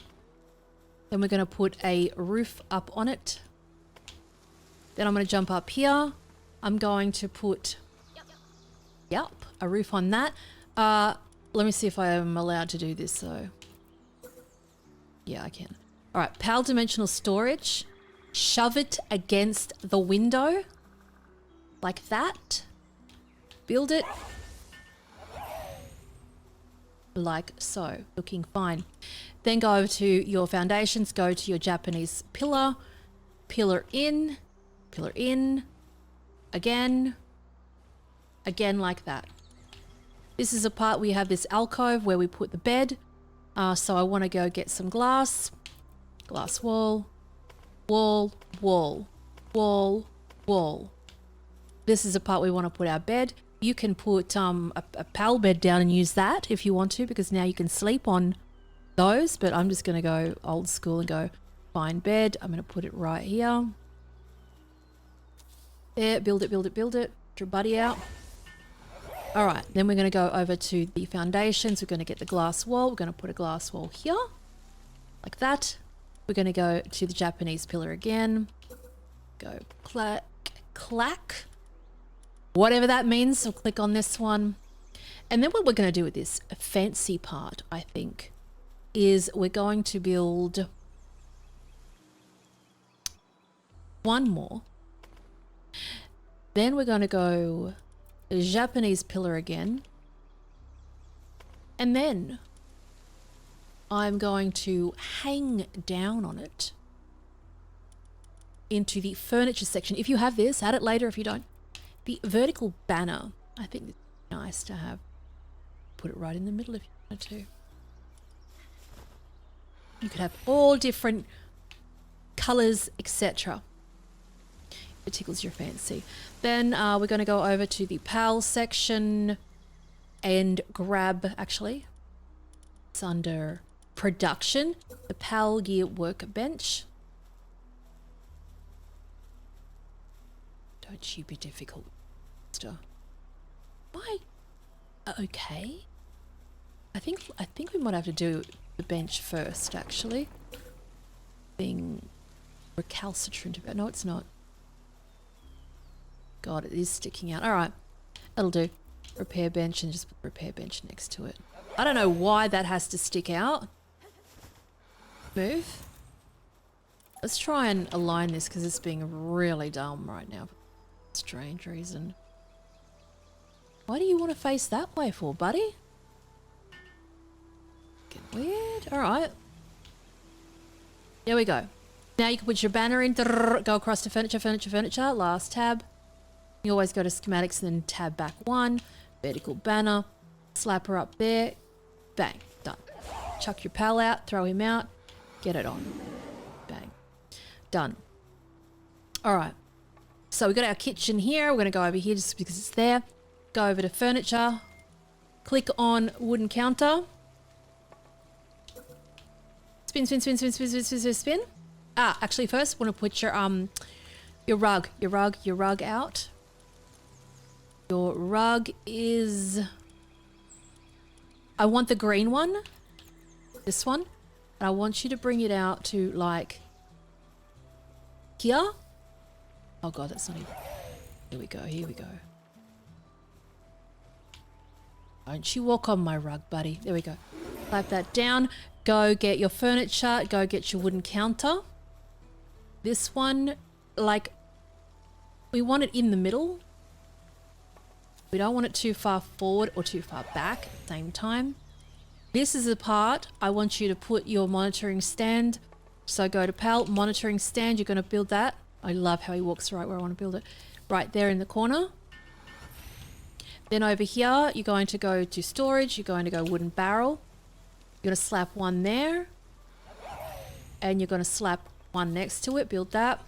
Then we're going to put a roof up on it. Then I'm going to jump up here. I'm going to put, a roof on that. Let me see if I am allowed to do this though. Yeah, I can. All right, PAL dimensional storage. Shove it against the window. Like that. Build it. Like so. Looking fine. Then go over to your foundations. Go to your Japanese pillar. Pillar in. Pillar in. Again. Again like that. This is a part where you have this alcove where we put the bed. So I want to go get some glass. Glass wall. Wall. Wall. Wall. Wall. This is a part we want to put our bed. You can put a PAL bed down and use that if you want to, because now you can sleep on those. But I'm just going to go old school and go find bed. I'm going to put it right here. There, build it, build it, build it. Get your buddy out. All right, then we're going to go over to the foundations. We're going to get the glass wall. We're going to put a glass wall here, like that. We're going to go to the Japanese pillar again. Go clack, clack. Whatever that means, so click on this one. And then what we're going to do with this fancy part, I think, is we're going to build one more. Then we're going to go the Japanese pillar again. And then I'm going to hang down on it into the furniture section. If you have this, add it later if you don't. The vertical banner, I think it's nice to have. Put it right in the middle if you wanted to. You could have all different colors, etc. It tickles your fancy. Then we're going to go over to the PAL section and grab, actually, it's under production, the PAL gear workbench. Don't you be difficult, mister. Why? Okay. I think we might have to do the bench first, actually. Being recalcitrant about. No, it's not. God, it is sticking out. All right, that'll do. Repair bench and just put repair bench next to it. I don't know why that has to stick out. Move. Let's try and align this because it's being really dumb right now. Strange reason. Why do you want to face that way for, buddy? Getting weird. All right. There we go. Now you can put your banner in. Go across to furniture, furniture, furniture. Last tab. You always go to schematics and then tab back one. Vertical banner. Slap her up there. Bang. Done. Chuck your pal out. Throw him out. Get it on. Bang. Done. All right. So we've got our kitchen here. We're going to go over here just because it's there. Go over to furniture. Click on wooden counter. Spin, spin, spin, spin, spin, spin, spin, spin, spin. Ah, actually first want to put your rug out. Your rug is, I want the green one, this one, and I want you to bring it out to like here. Oh God, that's not even, here we go, here we go. Don't you walk on my rug, buddy. There we go. Slap that down. Go get your furniture. Go get your wooden counter. This one, like, we want it in the middle. We don't want it too far forward or too far back at the same time. This is the part I want you to put your monitoring stand. So go to PAL, monitoring stand. You're going to build that. I love how he walks right where I want to build it. Right there in the corner. Then over here, you're going to go to storage. You're going to go wooden barrel. You're going to slap one there. And you're going to slap one next to it. Build that.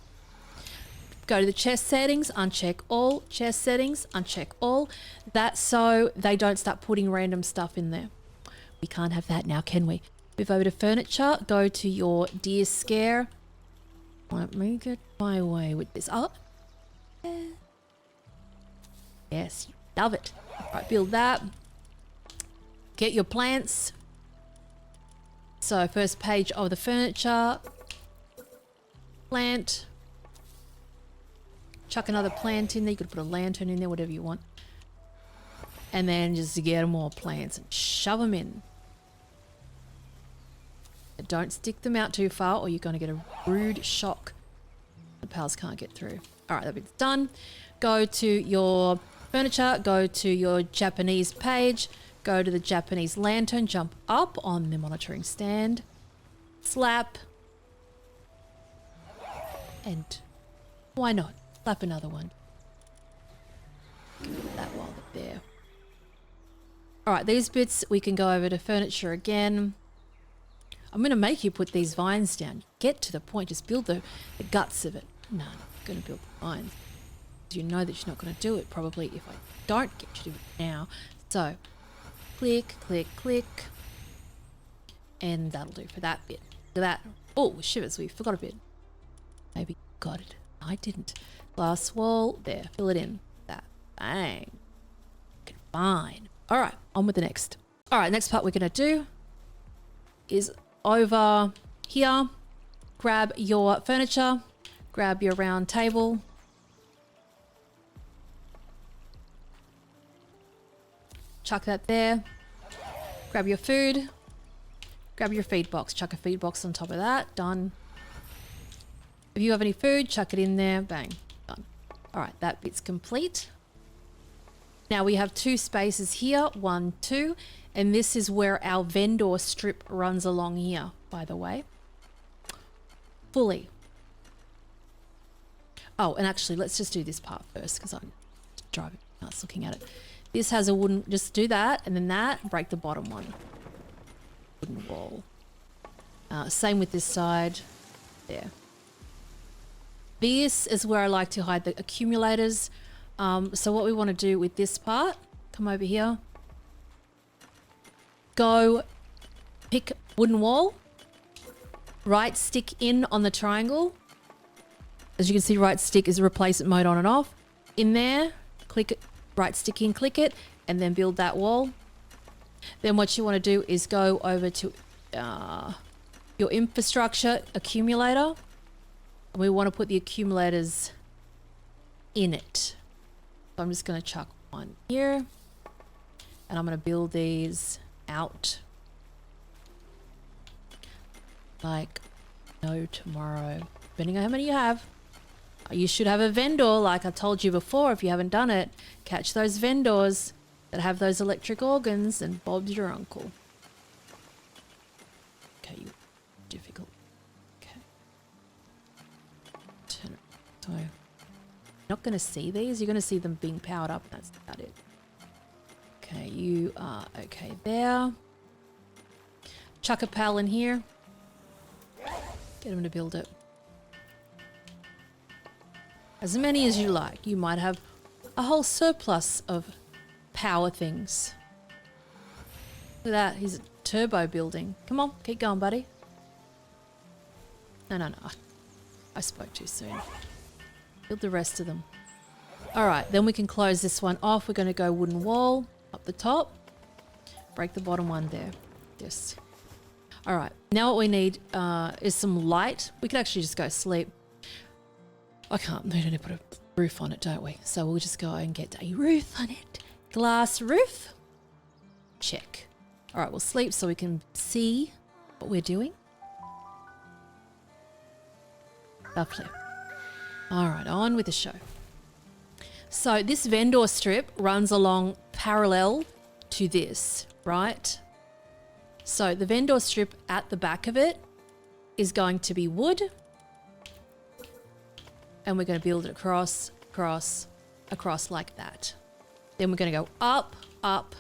Go to the chest settings, uncheck all. Chest settings, uncheck all. That's so they don't start putting random stuff in there. We can't have that now, can we? Move over to furniture. Go to your deer scare. Let me get my way with this. Oh. Yes, love it. Right, build that. Get your plants. So first page of the furniture. Plant. Chuck another plant in there. You could put a lantern in there, whatever you want. And then just get more plants and shove them in. Don't stick them out too far or you're going to get a rude shock. The pals can't get through. All right, that bit's done. Go to your furniture. Go to your Japanese page. Go to the Japanese lantern. Jump up on the monitoring stand. Slap. And why not? Slap another one. Get that while they're there. All right, these bits, we can go over to furniture again. I'm going to make you put these vines down. Get to the point. Just build the guts of it. No, I'm going to build the vines. You know that you're not going to do it probably if I don't get you to do it now. So, click, click, click. And that'll do for that bit. Look at that. Oh, shivers, we forgot a bit. Maybe got it. I didn't. Glass wall. There, fill it in. That. Bang. Fine. All right, on with the next. All right, next part we're going to do is over here. Grab your furniture, grab your round table. Chuck that there. Grab your food. Grab your feed box. Chuck a feed box on top of that. Done. If you have any food, chuck it in there. Bang. Done. All right, that bit's complete. Now we have 2 spaces here. 1, 2. And this is where our vendor strip runs along here, by the way. Fully. Oh, and actually, let's just do this part first because I'm driving nuts looking at it. This has a wooden, just do that, and then that, break the bottom one. Wooden wall. Same with this side. There. This is where I like to hide the accumulators. So what we want to do with this part, come over here. Go pick wooden wall. Right stick in on the triangle. As you can see, right stick is replacement mode on and off. In there, click it. Right stick in, click it, and then build that wall. Then what you want to do is go over to your infrastructure accumulator. And we want to put the accumulators in it. So I'm just going to chuck one here. And I'm going to build these out. Like no tomorrow. Depending on how many you have. You should have a vendor, like I told you before, if you haven't done it. Catch those vendors that have those electric organs and Bob's your uncle. Okay, you difficult. Okay. Turn it. So, you're not going to see these. You're going to see them being powered up. That's about it. Okay, you are okay there. Chuck a pal in here. Get them to build it. As many as you like. You might have a whole surplus of power things. Look at that. He's turbo building. Come on, keep going, buddy. No. I spoke too soon. Build the rest of them. All right, then we can close this one off. We're going to go wooden wall up the top. Break the bottom one there. Yes. All right, now what we need is some light. We could actually just go sleep. I can't, we need to put a roof on it, don't we? So we'll just go and get a roof on it. Glass roof. Check. All right, we'll sleep so we can see what we're doing. Lovely. All right, on with the show. So this vendor strip runs along parallel to this, right? So the vendor strip at the back of it is going to be wood. And we're going to build it across like that. Then we're going to go up, up,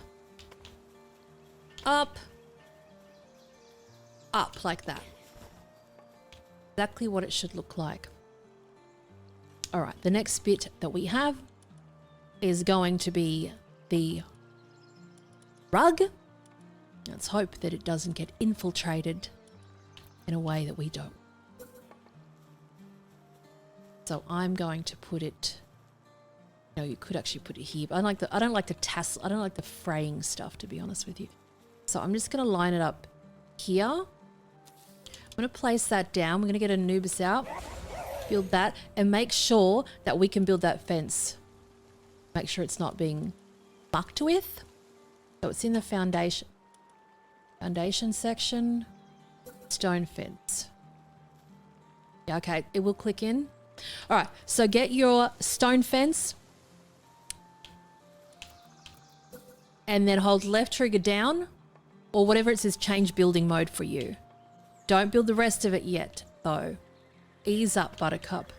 up, up like that. Exactly what it should look like. All right, the next bit that we have is going to be the rug. Let's hope that it doesn't get infiltrated in a way that we don't. So I'm going to put it. No, you could actually put it here, but I don't like the tassel. I don't like the fraying stuff, to be honest with you. So I'm just going to line it up here. I'm going to place that down. We're going to get Anubis out, build that, and make sure that we can build that fence. Make sure it's not being mucked with. So it's in the foundation section. Stone fence. Yeah, okay, it will click in. All right, so get your stone fence and then hold left trigger down or whatever it says change building mode for you. Don't build the rest of it yet, though. Ease up, Buttercup.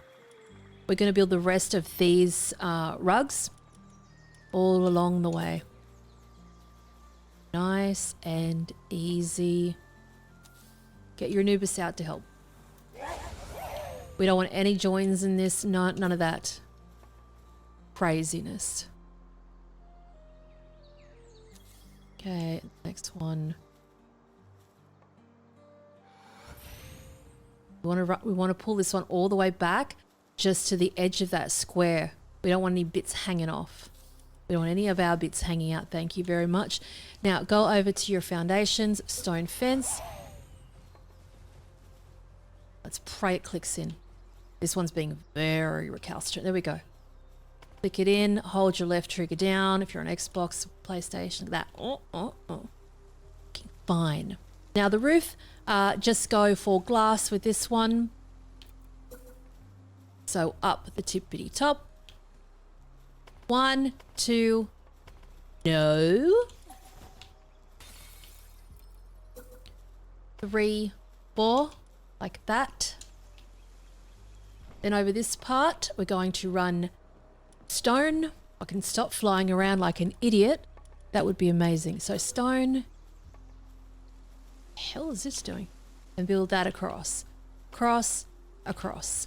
We're going to build the rest of these rugs all along the way. Nice and easy. Get your Anubis out to help. We don't want any joins in this, none of that craziness. Okay, next one. We want to pull this one all the way back just to the edge of that square. We don't want any bits hanging off. We don't want any of our bits hanging out. Thank you very much. Now go over to your foundations, stone fence. Let's pray it clicks in. This one's being very recalcitrant. There we go. Click it in, hold your left trigger down if you're on Xbox, PlayStation, like that. Okay, fine. Now the roof, just go for glass with this one. So up the tippity top. 1, 2, no. 3, 4, like that. Then over this part, we're going to run stone. I can stop flying around like an idiot. That would be amazing. So stone. The hell is this doing? And build that across. Across,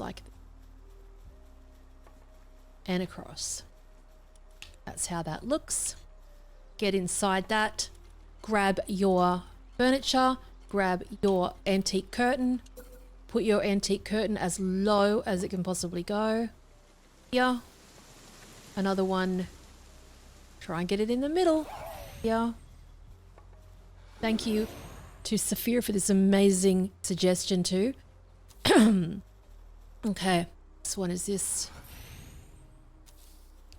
like that. And across. That's how that looks. Get inside that. Grab your furniture. Grab your antique curtain. Put your antique curtain as low as it can possibly go. Here. Another one. Try and get it in the middle. Here. Thank you to Saphir for this amazing suggestion too. Okay. This one is this.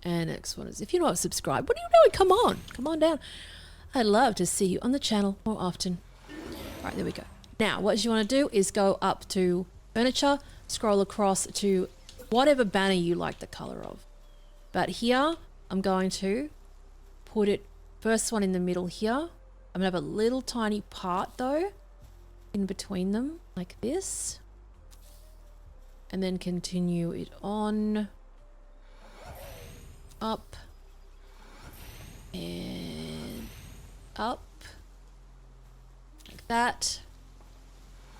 And next one is, if you're not subscribed, what are you doing? Come on. Come on down. I'd love to see you on the channel more often. All right, there we go. Now, what you want to do is go up to furniture, scroll across to whatever banner you like the color of. But here, I'm going to put it, first one in the middle here. I'm going to have a little tiny part though, in between them, like this. And then continue it on. Up. And up. Like that.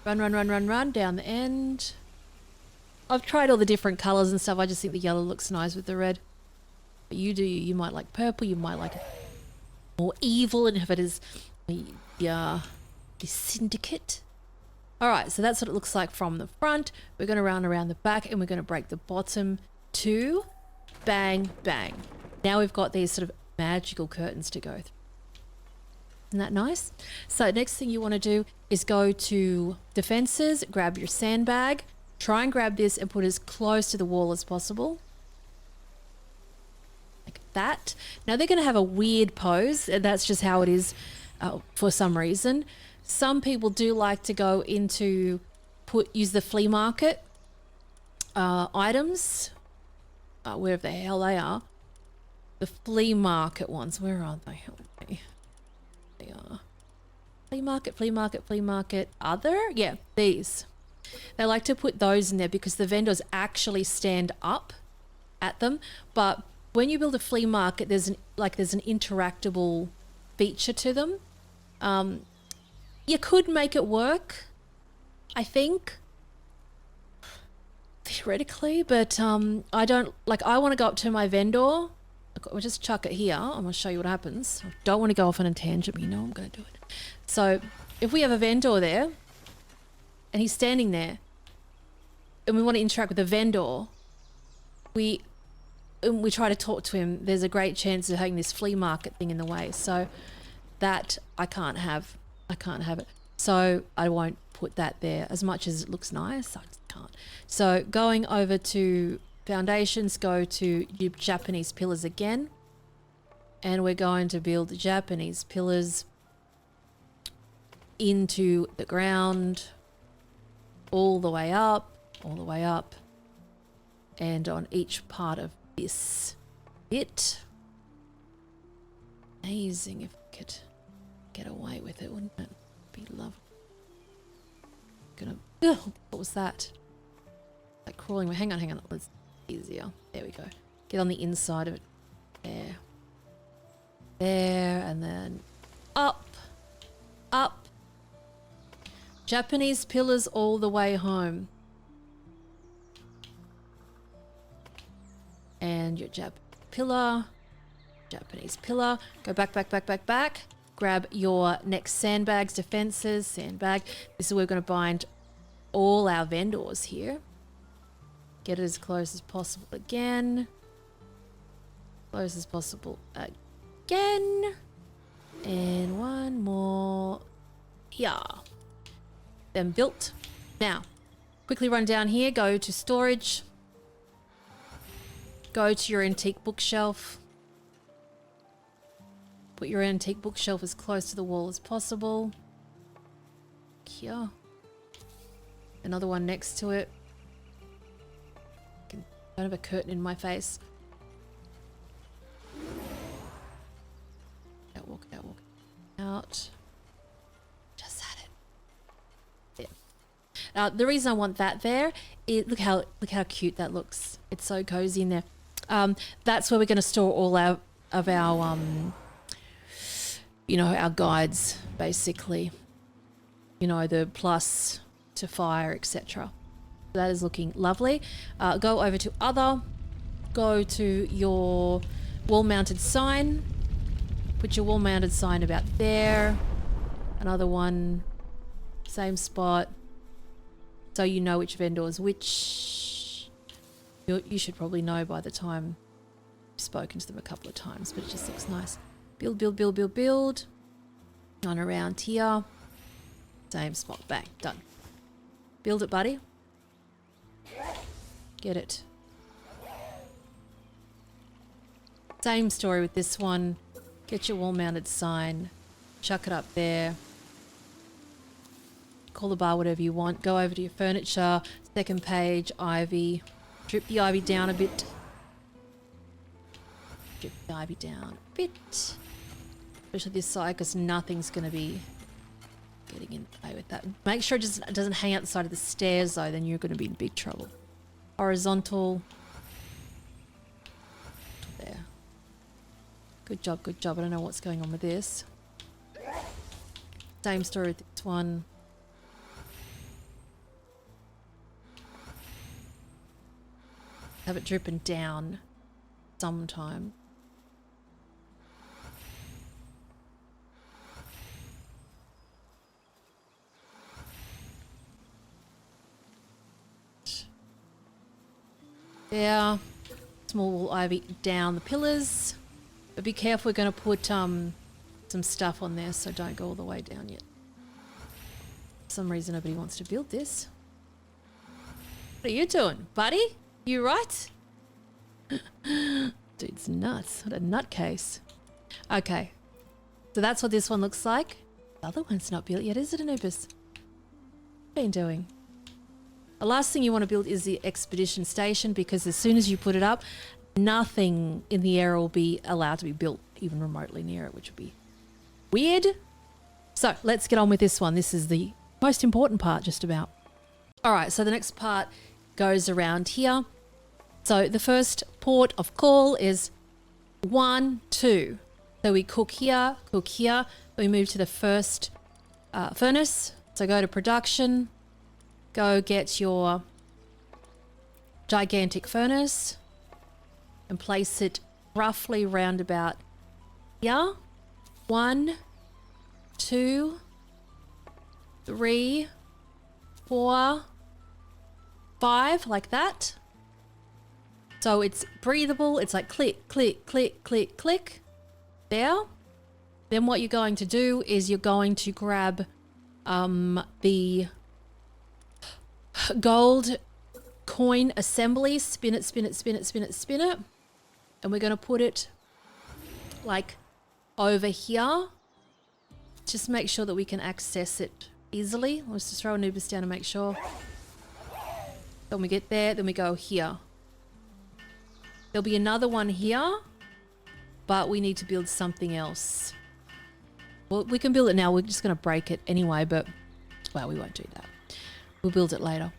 Run down the end. I've tried all the different colors and stuff. I just think the yellow looks nice with the red. But you do, you might like purple, you might like it more evil, and if it is the syndicate. All right, so that's what it looks like from the front. We're going to run around the back and we're going to break the bottom two. Bang, bang. Now we've got these sort of magical curtains to go through. Isn't that nice? So next thing you want to do is go to defenses, grab your sandbag, try and grab this and put it as close to the wall as possible. Like that. Now they're going to have a weird pose, and that's just how it is for some reason. Some people do like to go into, use the flea market items, wherever the hell they are. The flea market ones, where are they? They are. Flea market, other? Yeah, these. They like to put those in there because the vendors actually stand up at them. But when you build a flea market, there's an interactable feature to them. You could make it work, I think, theoretically, but I don't, I want to go up to my vendor. We'll just chuck it here. I'm going to show you what happens. I don't want to go off on a tangent, but you know I'm going to do it. So if we have a vendor there and he's standing there and we want to interact with the vendor, we try to talk to him, there's a great chance of having this flea market thing in the way. So that I can't have it. So I won't put that there. As much as it looks nice, I just can't. So going over to foundations, go to your Japanese pillars again, and we're going to build Japanese pillars into the ground all the way up, and on each part of this bit. Amazing if we could get away with it, wouldn't it? Be lovely. What was that? Like crawling. Hang on. Let's easier. There we go. Get on the inside of it. There, and then up. Japanese pillars all the way home. And your Japanese pillar. Go back. Grab your next sandbags, defenses, sandbag. This is where we're going to bind all our vendors here. Get it as close as possible again. close as possible again. And one more. Yeah. Then built. Now, quickly run down here, go to storage. Go to your antique bookshelf. Put your antique bookshelf as close to the wall as possible. Here. Another one next to it. Don't have a curtain in my face. Walk out. Just had it. There. The reason I want that there is look how cute that looks. It's so cozy in there. That's where we're going to store all our our guides, basically. The plus to fire, etc. That is looking lovely. Go over to other. Go to your wall-mounted sign. Put your wall-mounted sign about there. Another one, same spot. So you know which vendor is which. You should probably know by the time you've spoken to them a couple of times, but it just looks nice. Build. On around here. Same spot. Bang. Done. Build it, buddy. Get it. Same story with this one. Get your wall-mounted sign. Chuck it up there. Call the bar whatever you want. Go over to your furniture. Second page, ivy. Drip the ivy down a bit. Drip the ivy down a bit. Especially this side, because nothing's going to be getting in the way with that. Make sure it just doesn't hang out the side of the stairs, though. Then you're going to be in big trouble. Horizontal. There. Good job. I don't know what's going on with this. Same story with this one. Have it dripping down sometime. There. Small wall ivy down the pillars. But be careful, we're going to put some stuff on there, so don't go all the way down yet. For some reason nobody wants to build this. What are you doing, buddy? You right? Dude's nuts. What a nutcase. Okay. So that's what this one looks like. The other one's not built yet, is it, Anubis? What have you been doing? The last thing you want to build is the expedition station, because as soon as you put it up, nothing in the area will be allowed to be built even remotely near it, which would be weird. So let's get on with this one. This is the most important part, just about. All right, so the next part goes around here. So the first port of call is 1, 2. So we cook here, then we move to the first furnace. So go to production, go get your gigantic furnace and place it roughly round about here. 1, 2, 3, 4, 5, like that. So it's breathable. It's like click, click, click, click, click. There. Then what you're going to do is you're going to grab the gold coin assembly, spin it, spin it, spin it, spin it, spin it. And we're going to put it like over here. Just make sure that we can access it easily. Let's just throw Anubis down to make sure. Then we get there, then we go here. There'll be another one here, but we need to build something else. Well, we can build it now. We're just going to break it anyway, but, well, we won't do that. We'll build it later.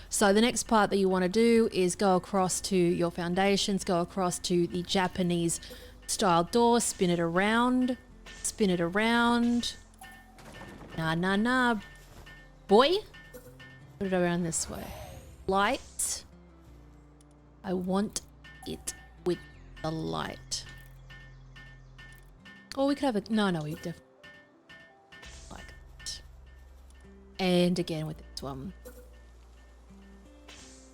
So the next part that you want to do is go across to your foundations, go across to the Japanese style door, spin it around, spin it around. Nah, boy. Put it around this way. Light. I want it with the light. Or we could have a, no, we definitely like that. And again with this one.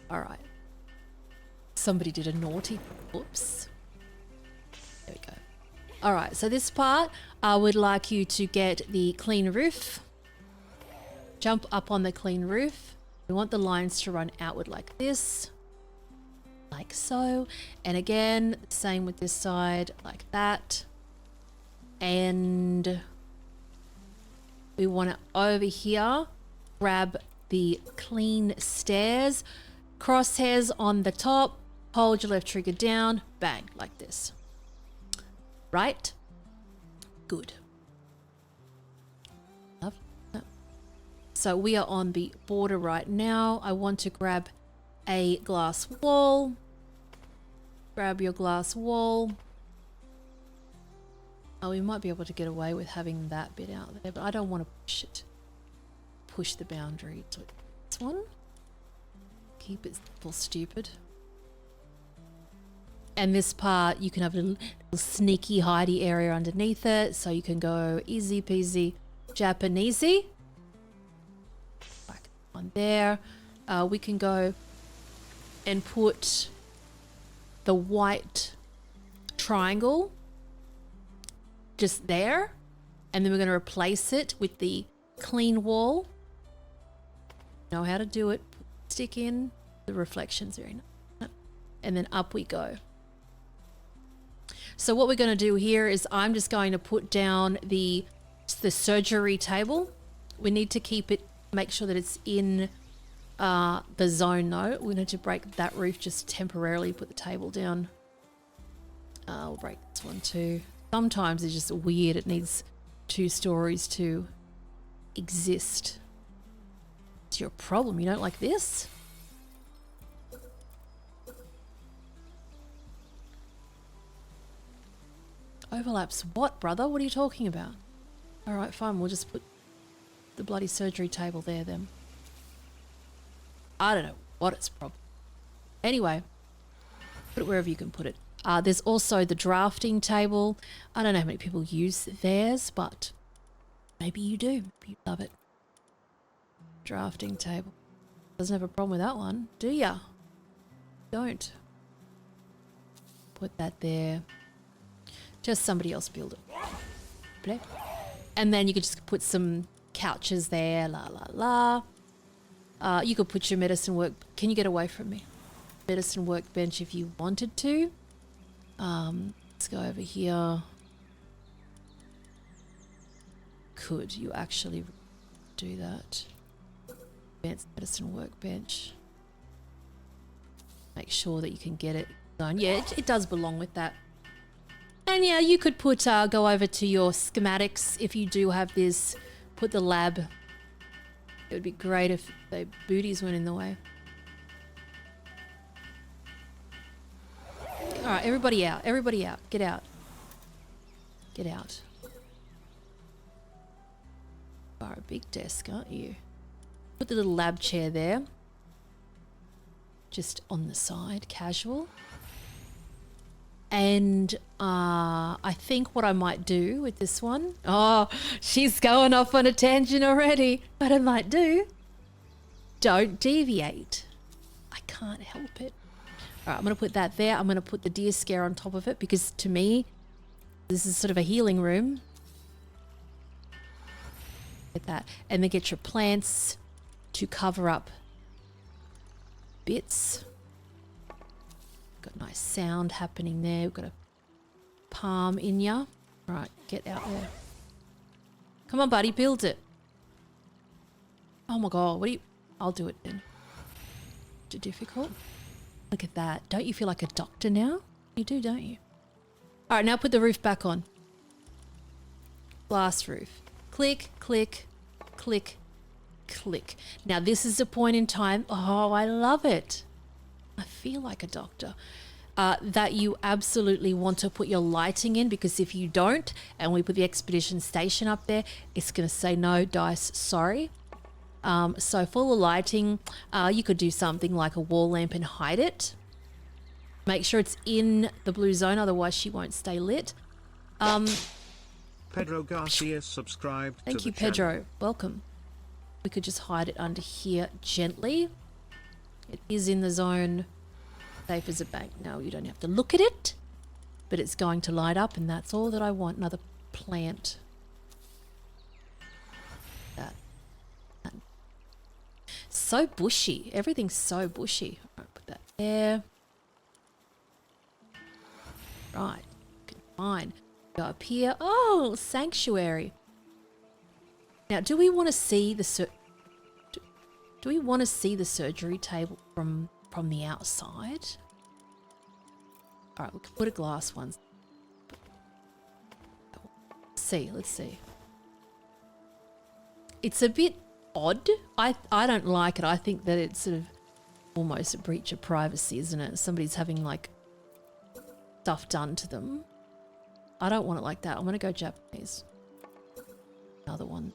All right. Somebody did a naughty, oops. All right, so this part, I would like you to get the clean roof. Jump up on the clean roof. We want the lines to run outward like this. Like so. And again, same with this side, like that. And we want it over here. Grab the clean stairs. Crosshairs on the top. Hold your left trigger down. Bang, like this. Right? Good. Love. So we are on the border right now. I want to grab a glass wall. Grab your glass wall. Oh, we might be able to get away with having that bit out there, but I don't want to push it. Push the boundary to this one. Keep it all stupid. And this part, you can have a little sneaky hidey area underneath it, so you can go easy peasy Japanesey. Like on there. We can go and put the white triangle just there, and then we're going to replace it with the clean wall. Know how to do it. Stick in the reflections very nice. And then up we go. So what we're going to do here is I'm just going to put down the surgery table. We need to keep it, make sure that it's in the zone though. We need to break that roof just temporarily, put the table down. We'll break this one too. Sometimes it's just weird. It needs 2 stories to exist. It's your problem. You don't like this? Overlaps what, brother? What are you talking about? All right, fine. We'll just put the bloody surgery table there then. I don't know what its problem. Anyway, put it wherever you can put it. There's also the drafting table. I don't know how many people use theirs, but maybe you do. You love it. Drafting table. Doesn't have a problem with that one, do ya? Don't. Put that there. Just somebody else build it. Blah. And then you could just put some couches there, la la la. You could put your medicine work. Can you get away from me? Medicine workbench if you wanted to. Let's go over here. Could you actually do that? Advanced medicine workbench. Make sure that you can get it done. Yeah, it does belong with that. And yeah, you could put go over to your schematics if you do have this. Put the lab. It would be great if the booties weren't in the way. All right, everybody out. Everybody out. Get out. Get out. You are a big desk, aren't you? Put the little lab chair there. Just on the side, casual. And I think what I might do with this one... Oh, she's going off on a tangent already. What I might do... Don't deviate. I can't help it. All right, I'm going to put that there. I'm going to put the deer scare on top of it because to me, this is sort of a healing room. Get that. And then get your plants to cover up bits. Got nice sound happening there. We've got a palm in ya. Right, get out there. Come on, buddy, build it. Oh my god, what do you... I'll do it then. Too difficult? Look at that. Don't you feel like a doctor now? You do, don't you? All right, now put the roof back on. Glass roof. Click, click, click, click. Now this is a point in time. Oh, I love it. I feel like a doctor. That you absolutely want to put your lighting in, because if you don't, and we put the expedition station up there, it's going to say no dice, sorry. So for the lighting, you could do something like a wall lamp and hide it. Make sure it's in the blue zone, otherwise she won't stay lit. Pedro Garcia subscribed to the channel. Thank you, Pedro. Welcome. We could just hide it under here gently. It is in the zone. Safe as a bank. No, you don't have to look at it, but it's going to light up, and that's all that I want. Another plant. That. So bushy. Everything's so bushy. All right, put that there. Right. Fine. Go up here. Oh, sanctuary. Now, do we want to see the do we want to see the surgery table from the outside? All right, we can put a glass one. Let's see. It's a bit odd. I don't like it. I think that it's sort of almost a breach of privacy, isn't it? Somebody's having like stuff done to them. I don't want it like that. I'm gonna go Japanese. Another one.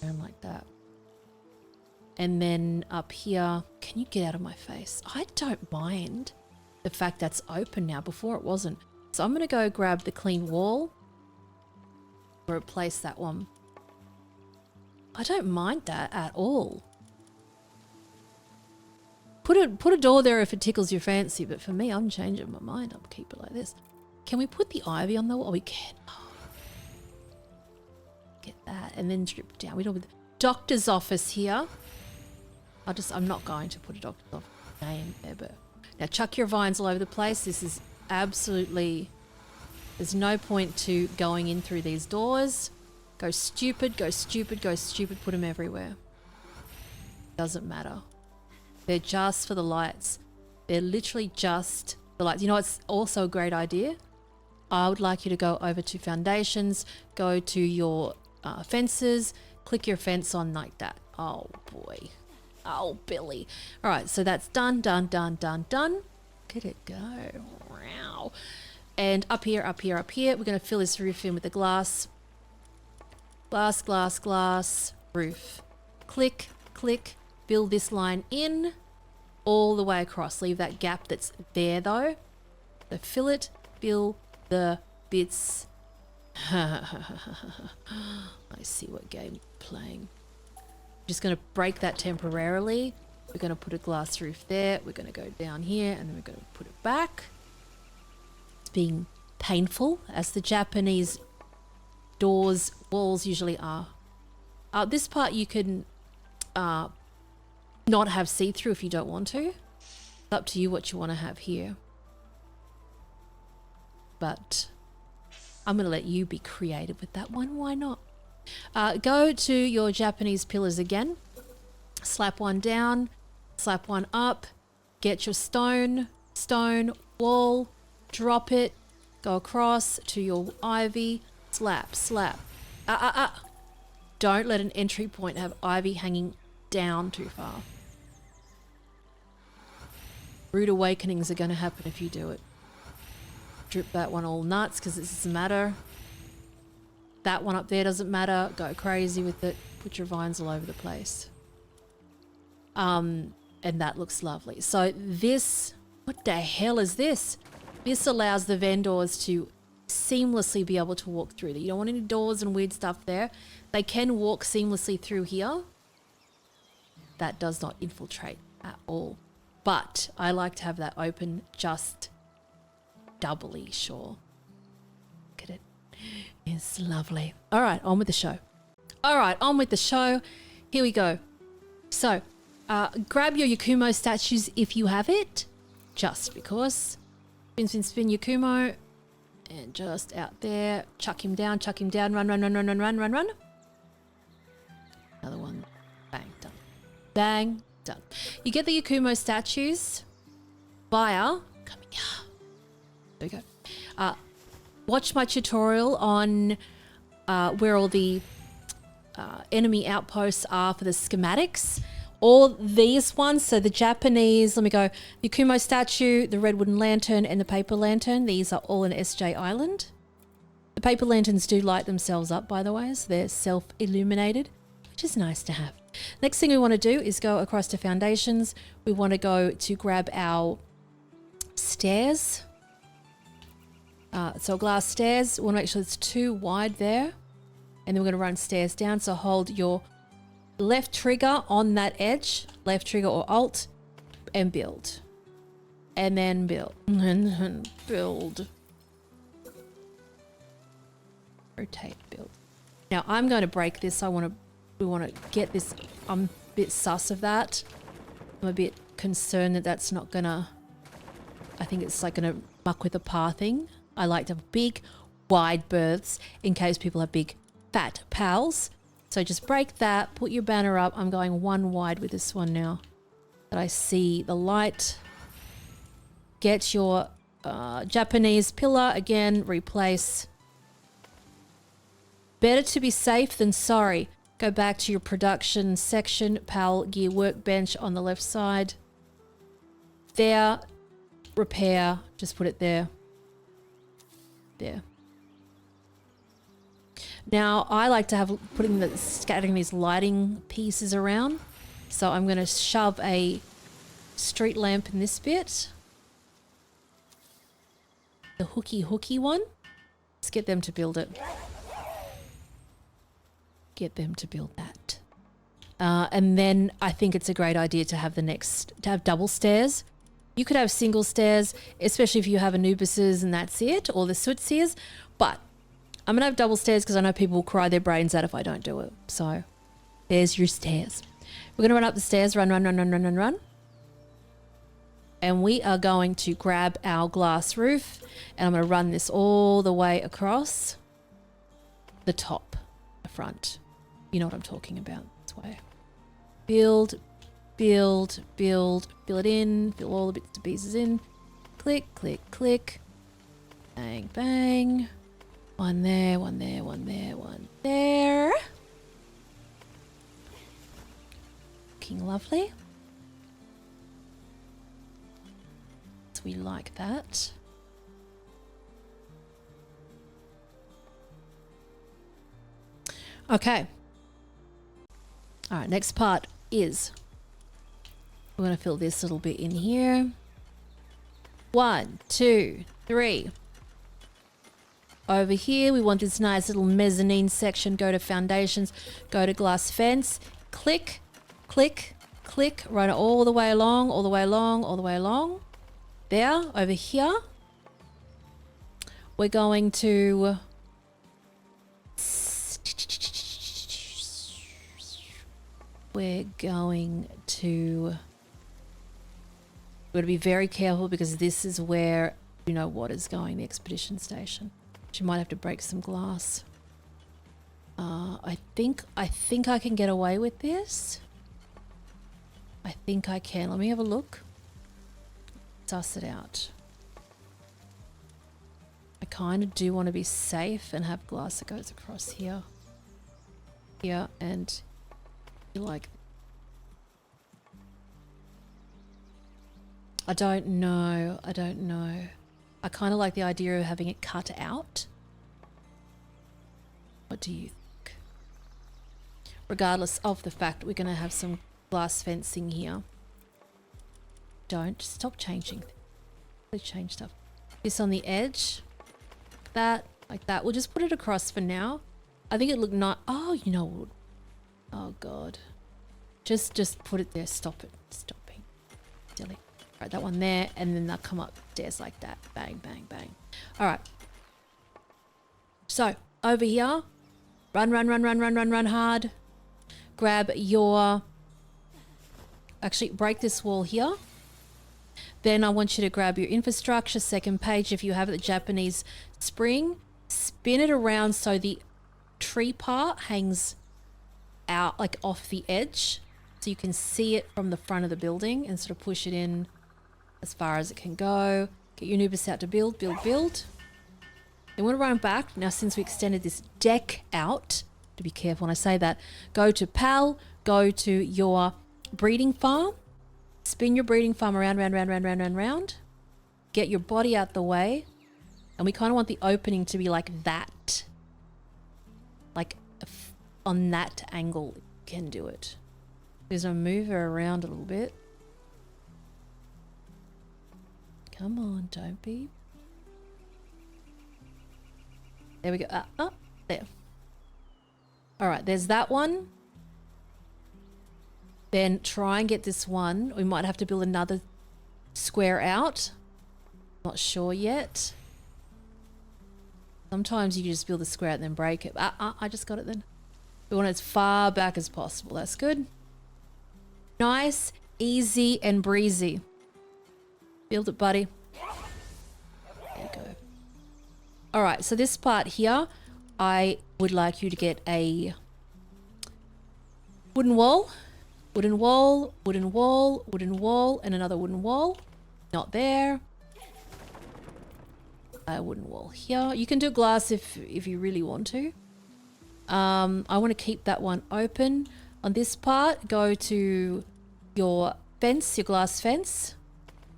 And like that. And then up here, can you get out of my face? I don't mind the fact that's open now. Before it wasn't. So I'm going to go grab the clean wall. Replace that one. I don't mind that at all. Put a door there if it tickles your fancy, but for me, I'm changing my mind. I'll keep it like this. Can we put the ivy on the wall? Oh, we can. Oh. Get that and then strip down. We don't have the doctor's office here. I'm not going to put a doctor's office name there, but now chuck your vines all over the place. This is absolutely, there's no point to going in through these doors. Go stupid, go stupid, go stupid, put them everywhere. Doesn't matter. They're just for the lights. They're literally just the lights. You know what's also a great idea? I would like you to go over to foundations, go to your fences, click your fence on like that. Oh boy. Oh, Billy. All right, so that's done. Look at it go. Wow. And up here, we're going to fill this roof in with the glass. Glass, roof. Click, fill this line in all the way across. Leave that gap that's there though. So fill the bits. I see what game you're playing. Just going to break that temporarily. We're going to put a glass roof there. We're going to go down here and then we're going to put it back. It's being painful as the Japanese walls usually are. This part you can not have see-through if you don't want to. It's up to you what you want to have here. But I'm going to let you be creative with that one. Why not? Go to your Japanese pillars again. Slap one down. Slap one up. Get your stone, wall. Drop it. Go across to your ivy. Slap. Don't let an entry point have ivy hanging down too far. Rude awakenings are going to happen if you do it. Drip that one all nuts because it doesn't matter. That one up there doesn't matter. Go crazy with it. Put your vines all over the place. And that looks lovely. So this, what the hell is this? This allows the vendors to seamlessly be able to walk through. You don't want any doors and weird stuff there. They can walk seamlessly through here. That does not infiltrate at all. But I like to have that open just doubly sure. Look at it. It's lovely. All right, on with the show. Here we go. So, grab your Yakumo statues if you have it. Just because. Spin Yakumo. And just out there. Chuck him down. Run. Another one. Bang, done. You get the Yakumo statues via... Come here. There we go. Watch my tutorial on where all the enemy outposts are for the schematics. All these ones, so the Japanese, let me go, Yakumo statue, the red wooden lantern, and the paper lantern. These are all in SJ Island. The paper lanterns do light themselves up, by the way, so they're self-illuminated, which is nice to have. Next thing we want to do is go across to foundations. We want to go to grab our stairs. So glass stairs, we want to make sure it's too wide there. And then we're going to run stairs down. So hold your left trigger on that edge, left trigger or alt, and build. And then build. And build. rotate, build. Now I'm going to break this. We want to get this. I'm a bit sus of that. I'm a bit concerned that that's not gonna, I think it's like gonna muck with the pathing. I like to have big, wide berths in case people have big, fat pals. So just break that, put your banner up. I'm going one wide with this one now. That I see the light. Get your Japanese pillar, again, replace. Better to be safe than sorry. Go back to your production section, PAL gear workbench on the left side. There, repair, just put it there. There. Now, I like to have scattering these lighting pieces around. So I'm going to shove a street lamp in this bit. The hooky one. Let's get them to build it. Get them to build that. And then I think it's a great idea to have double stairs. You could have single stairs, especially if you have Anubises and that's it, or the Sootsiers. But I'm going to have double stairs because I know people will cry their brains out if I don't do it. So there's your stairs. We're going to run up the stairs, run. And we are going to grab our glass roof and I'm going to run this all the way across the top, the front. You know what I'm talking about. This way. Build it in, fill all the bits and pieces in. Click. Bang, bang. One there. Looking lovely. So we like that. Okay. All right, next part is we're going to fill this little bit in here. 1, 2, 3. Over here, we want this nice little mezzanine section. Go to foundations, go to glass fence, click, run it all the way along. There, over here, we're going to be very careful because this is where water's going, the expedition station. You might have to break some glass. I think I can get away with this. I think I can. Let me have a look. Suss it out. I kind of do want to be safe and have glass that goes across here. Here and like. I don't know. I kind of like the idea of having it cut out. What do you think? Regardless of the fact that we're going to have some glass fencing here. Don't stop changing. Let's change stuff. This on the edge. That, like that. We'll just put it across for now. I think it looked nice. Oh, you know what? Oh, God. Just put it there. Stop it. Stop being silly. Right, that one there, and then they'll come up stairs like that. Bang, bang, bang. All right. So, over here, run hard. Grab your... Actually, break this wall here. Then I want you to grab your infrastructure, second page. If you have the Japanese spring, spin it around so the tree part hangs out, like off the edge. So you can see it from the front of the building and sort of push it in as far as it can go. Get your Anubis out to build. Then we'll run back. Now, since we extended this deck out, to be careful when I say that, go to PAL, go to your breeding farm, spin your breeding farm round. Get your body out the way. And we kind of want the opening to be like that. Like on that angle, you can do it. There's a move her around a little bit. Come on, don't be. There we go. There. All right, there's that one. Then try and get this one. We might have to build another square out. Not sure yet. Sometimes you just build the square out and then break it. I just got it then. We want it as far back as possible. That's good. Nice, easy, and breezy. Build it, buddy. There you go. All right, so this part here, I would like you to get a wooden wall, wooden wall, wooden wall, wooden wall, and another wooden wall. Not there. A wooden wall here. You can do glass if you really want to. I want to keep that one open. On this part, go to your fence, your glass fence,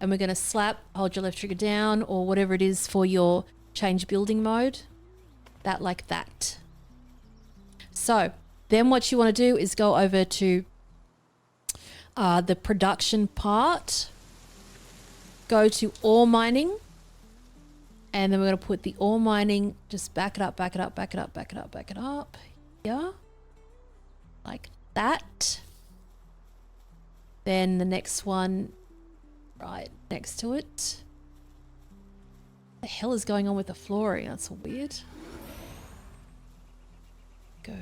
and we're going to slap, hold your left trigger down, or whatever it is for your change building mode. That like that. So then what you want to do is go over to the production part. Go to ore mining. And then we're going to put the ore mining, just back it up, back it up, back it up, back it up, back it up. Yeah. Like that. Then the next one right next to it. What the hell is going on with the flooring? That's weird. Go.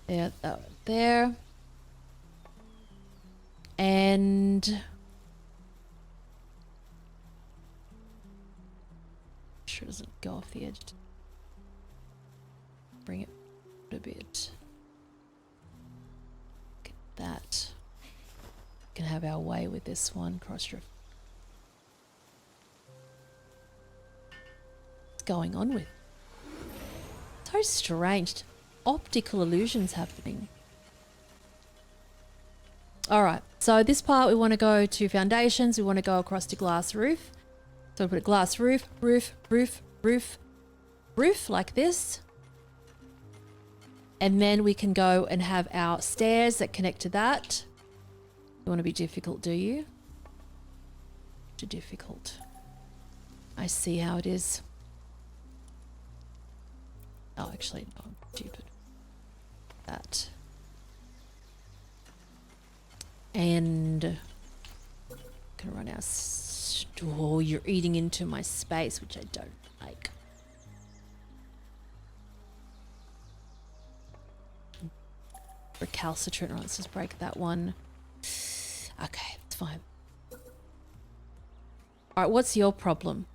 There, that one there. And sure it doesn't go off the edge. Bring it a bit. Get that. We can have our way with this one. Cross strip. What's going on with? So strange. Optical illusions happening. All right. So this part we want to go to foundations. We want to go across to glass roof. So we put a glass roof, roof, roof, roof, roof like this. And then we can go and have our stairs that connect to that. You want to be difficult, do you? Too difficult. I see how it is. Oh, actually, no, I'm stupid. That. And gonna run our store. You're eating into my space, which I don't like. Recalcitrant. Right, let's just break that one. Okay, it's fine. Alright, what's your problem?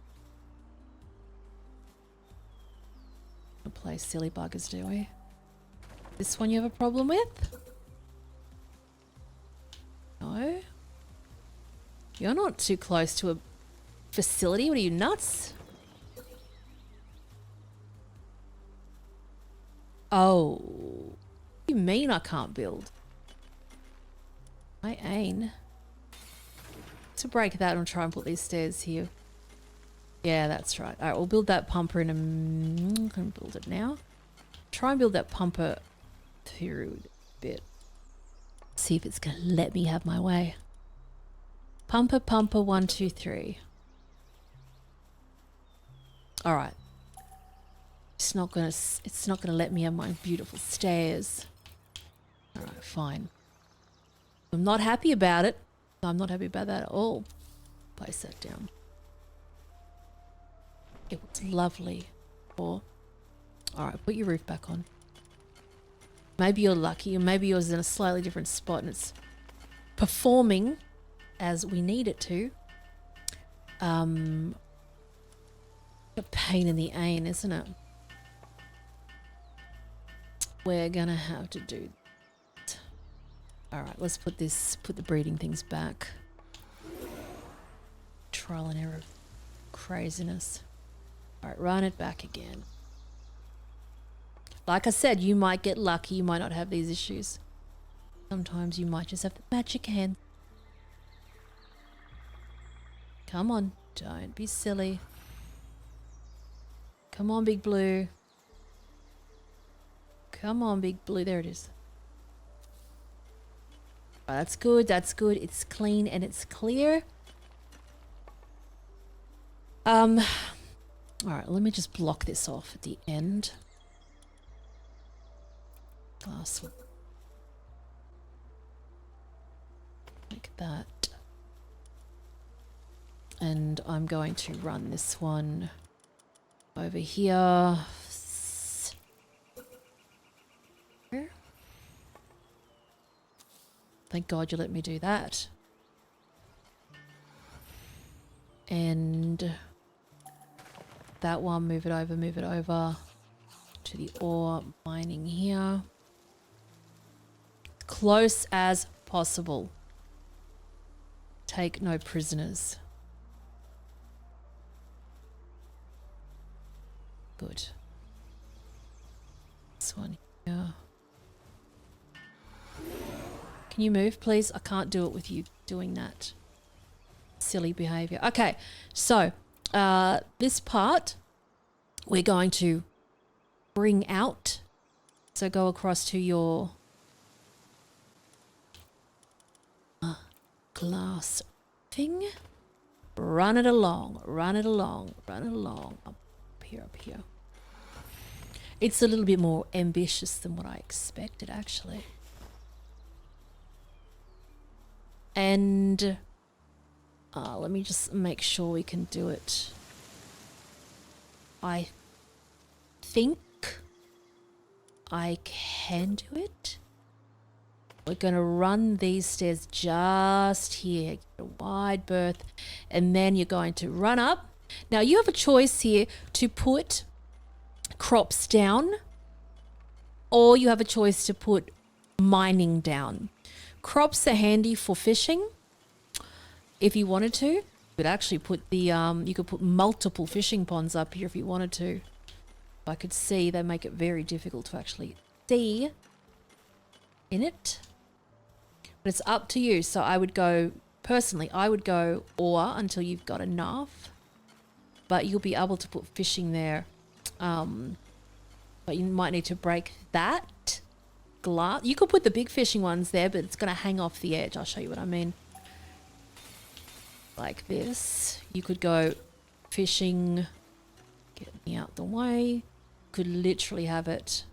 We'll play silly buggers, do we? This one you have a problem with? No? You're not too close to a facility. What are you, nuts? Oh. What do you mean I can't build? I ain't. To break that and try and put these stairs here. Yeah, that's right. Alright, we'll build that pumper in a... I'm going to build it now. Try and build that pumper through a bit. See if it's going to let me have my way. Pumper, pumper, 1, 2, 3. All right. It's not gonna let me have my beautiful stairs. All right, fine. I'm not happy about it. I'm not happy about that at all. Place that down. It was lovely. All right, put your roof back on. Maybe you're lucky, or maybe yours is in a slightly different spot and it's performing as we need it to. A pain in the ain, isn't it? We're gonna have to do that. Alright, let's put the breeding things back. Trial and error. Craziness. Alright, run it back again. Like I said, you might get lucky, you might not have these issues. Sometimes you might just have the magic hand. Come on, don't be silly. Come on, Big Blue. Come on, Big Blue. There it is. Oh, that's good, that's good. It's clean and it's clear. Alright, let me just block this off at the end. Glass. Like that. And I'm going to run this one over here. Thank God you let me do that. And that one, move it over to the ore mining here. Close as possible. Take no prisoners. Good. This one here. Can you move, please? I can't do it with you doing that. Silly behavior. Okay, so this part we're going to bring out. So go across to your glass thing. Run it along, run it along, run it along. Up here. It's a little bit more ambitious than what I expected, actually. And let me just make sure we can do it. I think I can do it. We're going to run these stairs just here. Get a wide berth. And then you're going to run up. Now you have a choice here to put crops down, or you have a choice to put mining down. Crops are handy for fishing. If you wanted to, you could actually put the you could put multiple fishing ponds up here if you wanted to. I could see they make it very difficult to actually see in it. But it's up to you. So I would go, personally, I would go ore until you've got enough. But you'll be able to put fishing there. But you might need to break that glass. You could put the big fishing ones there, but it's going to hang off the edge. I'll show you what I mean. Like this. You could go fishing. Get me out the way. Could literally have it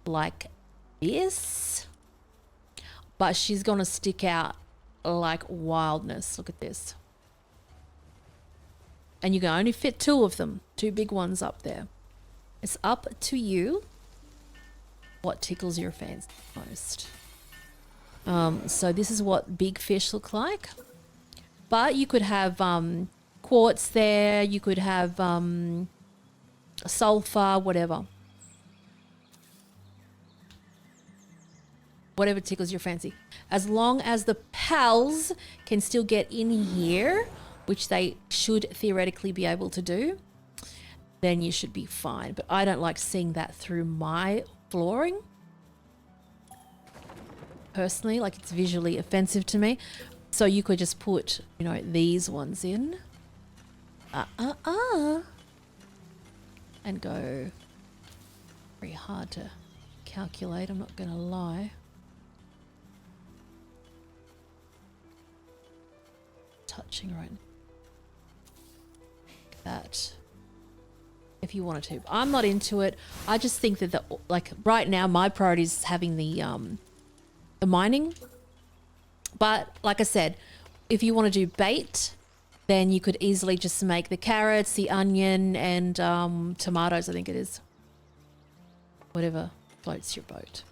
like this. But she's going to stick out like wildness. Look at this. And you can only fit two of them. Two big ones up there. It's up to you what tickles your fancy most. So this is what big fish look like. But you could have quartz there. You could have sulfur, whatever. Whatever tickles your fancy. As long as the pals can still get in here, which they should theoretically be able to do, then you should be fine. But I don't like seeing that through my flooring. Personally, like it's visually offensive to me. So you could just put, you know, these ones in. And go. Very hard to calculate, I'm not going to lie. Touching right now. That. If you wanted to. I'm not into it. I just think that like right now my priority is having the mining. But like I said, if you want to do bait, then you could easily just make the carrots, the onion, and tomatoes, I think it is. Whatever floats your boat.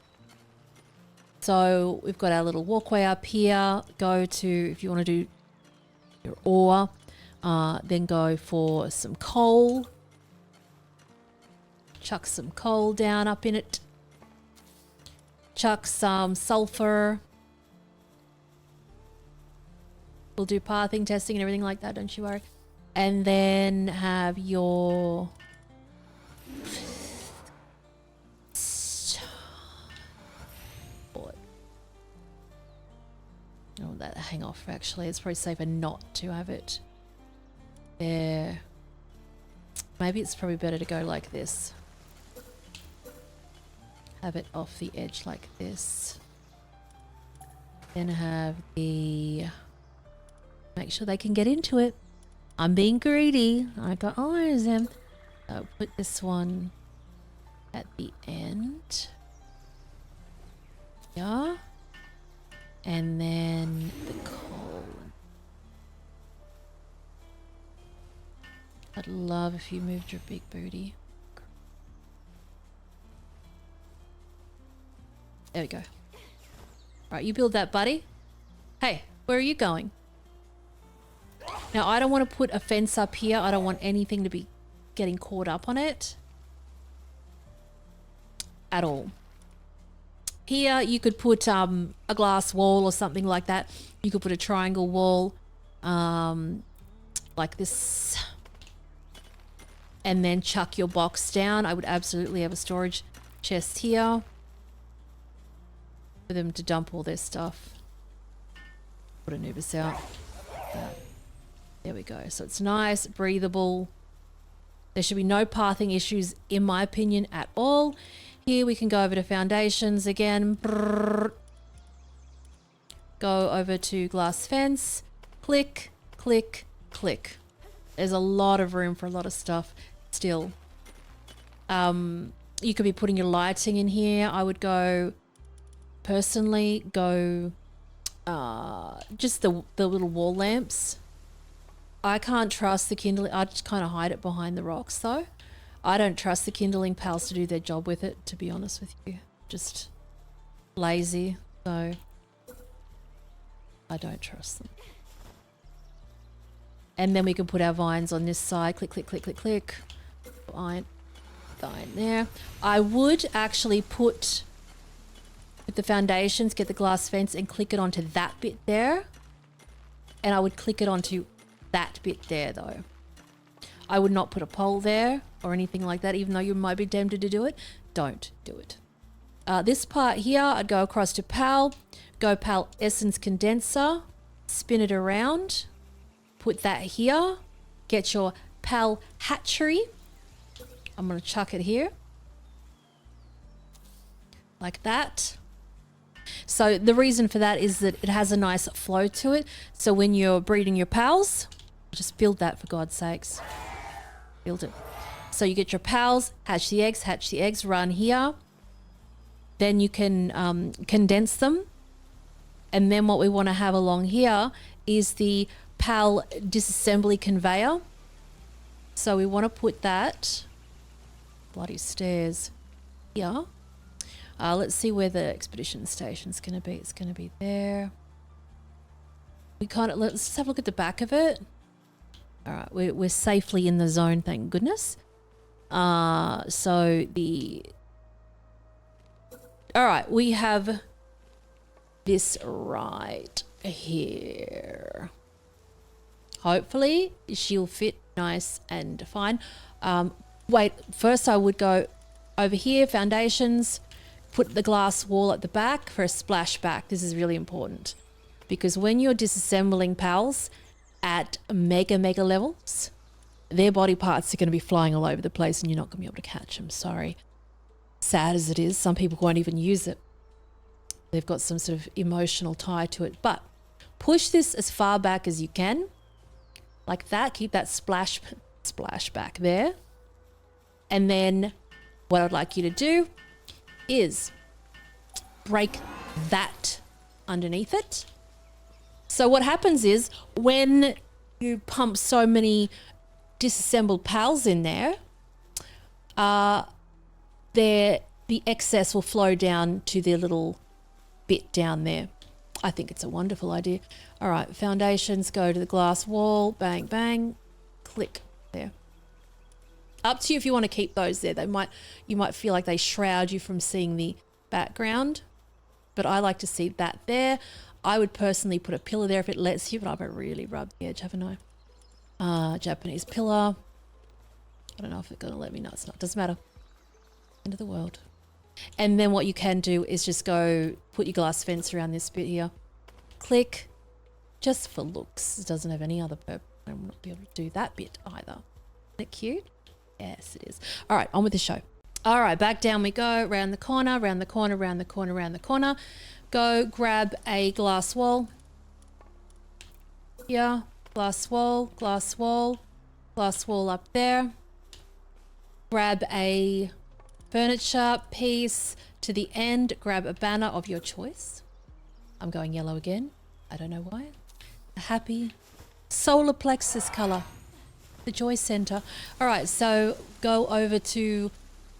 So we've got our little walkway up here. Go to, if you want to do your ore, then go for some coal. Chuck some coal down up in it. Chuck some sulfur. We'll do pathing, testing, and everything like that, don't you worry. And then have your... Oh, that hang off actually. It's probably safer not to have it there. Maybe it's probably better to go like this. Have it off the edge like this. Then have the... Make sure they can get into it. I'm being greedy. I got eyes in. So put this one at the end. Yeah. And then the coal. I'd love if you moved your big booty. There we go. Right, you build that, buddy. Hey, where are you going? Now, I don't want to put a fence up here. I don't want anything to be getting caught up on it. At all. Here, you could put a glass wall or something like that. You could put a triangle wall like this. And then chuck your box down. I would absolutely have a storage chest here for them to dump all their stuff. Put Anubis out. There we go. So it's nice, breathable. There should be no pathing issues, in my opinion, at all. Here we can go over to foundations again. Brrr. Go over to glass fence. Click, click, click. There's a lot of room for a lot of stuff still. You could be putting your lighting in here. I would go, personally, go just the little wall lamps. I can't trust the kindling. I just kind of hide it behind the rocks though. I don't trust the kindling pals to do their job with it, to be honest with you. Just lazy, so I don't trust them. And then we can put our vines on this side. Click, click, click, click, click. Vine there. I would actually put with the foundations, get the glass fence and click it onto that bit there. And I would click it onto that bit there though. I would not put a pole there or anything like that, even though you might be tempted to do it. Don't do it. This part here, I'd go across to PAL, go PAL Essence Condenser, spin it around, put that here, get your PAL Hatchery. I'm going to chuck it here. Like that. So the reason for that is that it has a nice flow to it. So when you're breeding your pals, just build that for God's sakes. Build it. So you get your pals, hatch the eggs, run here. Then you can condense them. And then what we want to have along here is the PAL disassembly conveyor. So we want to put that, bloody stairs, here. Let's see where the expedition station's going to be. It's going to be there. Let's just have a look at the back of it. All right, we're safely in the zone, thank goodness. All right, we have this right here. Hopefully she'll fit nice and fine. Wait, first I would go over here, foundations, put the glass wall at the back for a splashback. This is really important because when you're disassembling pals at mega levels, their body parts are going to be flying all over the place and you're not going to be able to catch them. Sorry. Sad as it is, some people won't even use it. They've got some sort of emotional tie to it. But push this as far back as you can. Like that. Keep that splash back there. And then what I'd like you to do is break that underneath it. So what happens is when you pump so many disassembled pals in there, the excess will flow down to the little bit down there. I think it's a wonderful idea. All right, foundations go to the glass wall, bang, bang, click there. Up to you if you want to keep those there. You might feel like they shroud you from seeing the background, but I like to see that there. I would personally put a pillar there if it lets you, but I've really rubbed the edge, haven't I? Japanese pillar. I don't know if it's going to let me. No, it's not. Doesn't matter. End of the world. And then what you can do is just go put your glass fence around this bit here. Click. Just for looks. It doesn't have any other purpose. I will not be able to do that bit either. Isn't it cute? Yes, it is. All right, on with the show. All right, back down we go. Round the corner, round the corner, round the corner, round the corner. Go grab a glass wall. Here. Glass wall, glass wall, glass wall up there. Grab a furniture piece to the end. Grab a banner of your choice. I'm going yellow again. I don't know why. A happy solar plexus color. the Joy Center. All right, so go over to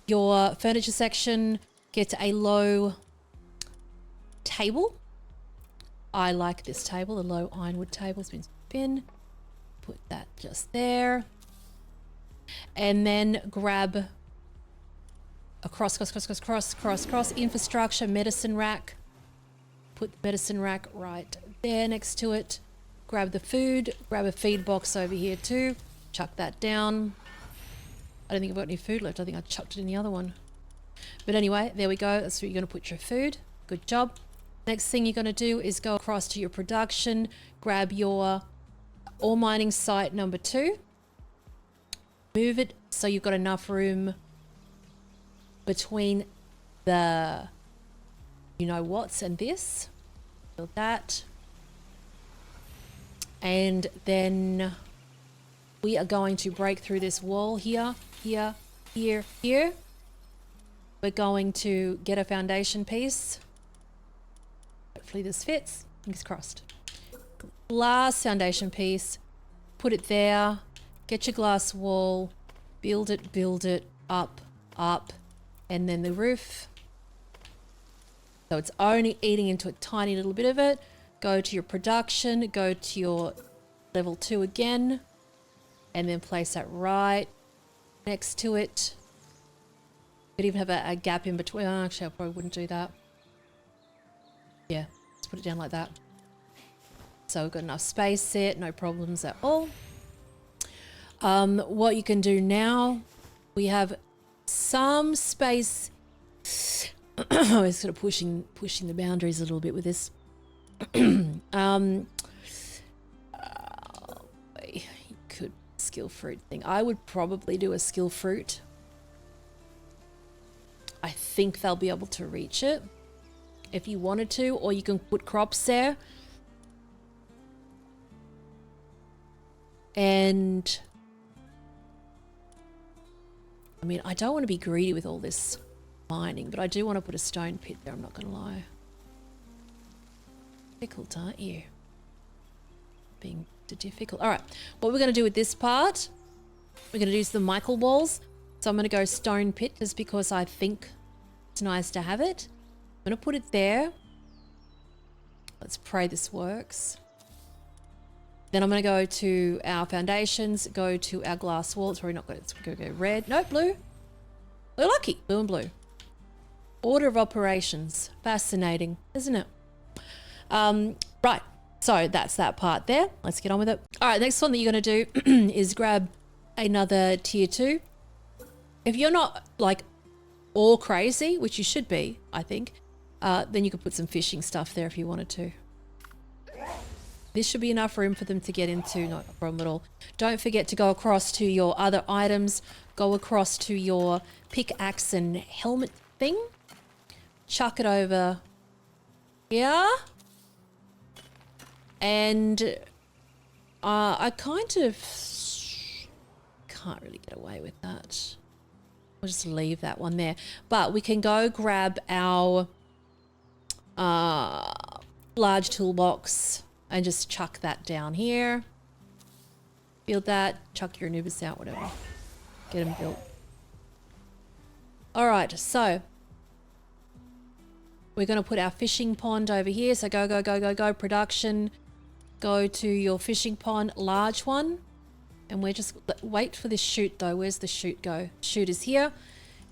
your furniture section, get a low table. I like this table, the low ironwood table. It's been spin. Put that just there. And then grab a cross, infrastructure, medicine rack. Put the medicine rack right there next to it. Grab the food, grab a feed box over here too. Chuck that down. I don't think I've got any food left. I think I chucked it in the other one. But anyway, there we go. That's where you're going to put your food. Good job. Next thing you're going to do is go across to your production, grab your ore mining site number 2. Move it so you've got enough room between the you know what's and this. Build that. And then we are going to break through this wall here, here, here, here. We're going to get a foundation piece. Hopefully this fits. Fingers crossed. Glass foundation piece. Put it there. Get your glass wall. Build it up, up. And then the roof. So it's only eating into a tiny little bit of it. Go to your production. Go to your level 2 again. And then place that right next to it. Could even have a gap in between. Oh, actually, I probably wouldn't do that. Yeah, let's put it down like that. So we've got enough space there, no problems at all. What you can do now, we have some space. We're sort of pushing the boundaries a little bit with this. You could skill fruit thing. I would probably do a skill fruit. I think they'll be able to reach it if you wanted to, or you can put crops there. And I mean, I don't want to be greedy with all this mining, but I do want to put a stone pit there, I'm not going to lie. Difficult, aren't you? Being difficult. All right, what we're going to do with this part, we're going to use the Michael walls. So I'm going to go stone pit just because I think it's nice to have it. I'm going to put it there. Let's pray this works. Then I'm going to go to our foundations, go to our glass wall. It's probably not good. It's going to go red. No, blue. We're lucky. Blue and blue. Order of operations. Fascinating, isn't it? Right. So that's that part there. Let's get on with it. All right. Next one that you're going to do is grab another tier 2. If you're not like all crazy, which you should be, I think, then you could put some fishing stuff there if you wanted to. This should be enough room for them to get into, not a problem at all. Don't forget to go across to your other items. Go across to your pickaxe and helmet thing. Chuck it over here. And I kind of can't really get away with that. We'll just leave that one there. But we can go grab our large toolbox and just chuck that down here. Build that, chuck your Anubis out, whatever. Get them built. All right, so we're going to put our fishing pond over here. So go, production. Go to your fishing pond, large one. And we're just, wait for this chute though. Where's the chute go? Chute is here.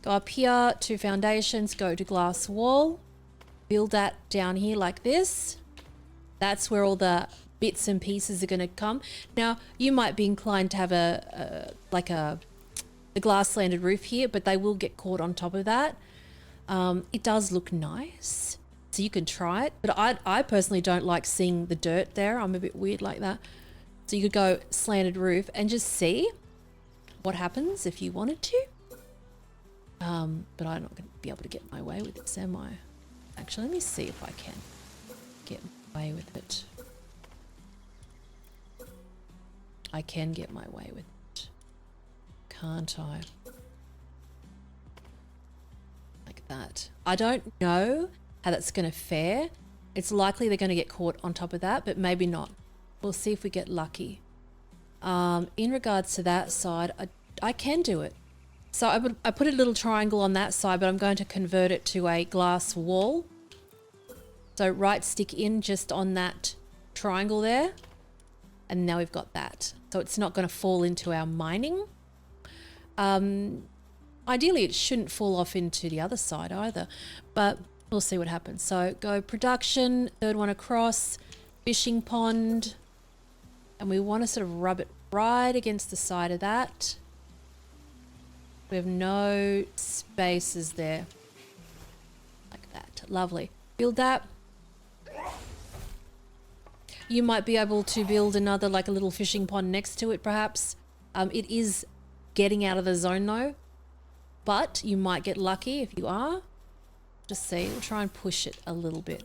Go up here to foundations, go to glass wall. Build that down here like this. That's where all the bits and pieces are going to come. Now, you might be inclined to have a glass slanted roof here, but they will get caught on top of that. It does look nice, so you can try it. But I personally don't like seeing the dirt there. I'm a bit weird like that. So you could go slanted roof and just see what happens if you wanted to. But I'm not going to be able to get my way with this, am I? Actually, let me see if I can get my way with it. I can get my way with it, can't I? Like that. I don't know how that's going to fare. It's likely they're going to get caught on top of that, but maybe not. We'll see if we get lucky. In regards to that side, I can do it. So I put a little triangle on that side, but I'm going to convert it to a glass wall. So right stick in just on that triangle there. And now we've got that. So it's not going to fall into our mining. Ideally, it shouldn't fall off into the other side either, but we'll see what happens. So go production, third one across, fishing pond, and we want to sort of rub it right against the side of that. We have no spaces there. Like that. Lovely. Build that. You might be able to build another, like a little fishing pond next to it, perhaps. It is getting out of the zone though, but you might get lucky if you are. Just see, we'll try and push it a little bit.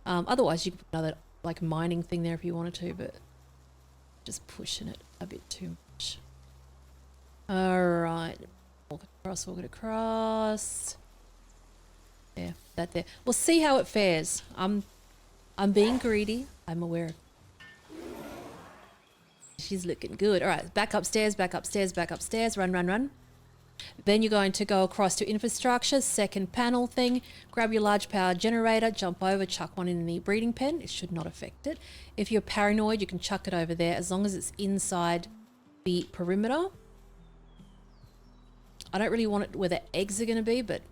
Otherwise, you could put another like mining thing there if you wanted to, but just pushing it a bit too much. All right, walk it across. Yeah, that there. We'll see how it fares. I'm being greedy. I'm aware. She's looking good. All right, back upstairs, back upstairs, back upstairs. Run, run, run. Then you're going to go across to infrastructure, second panel thing, grab your large power generator, jump over, chuck one in the breeding pen. It should not affect it. If you're paranoid, you can chuck it over there as long as it's inside the perimeter. I don't really want it where the eggs are going to be, but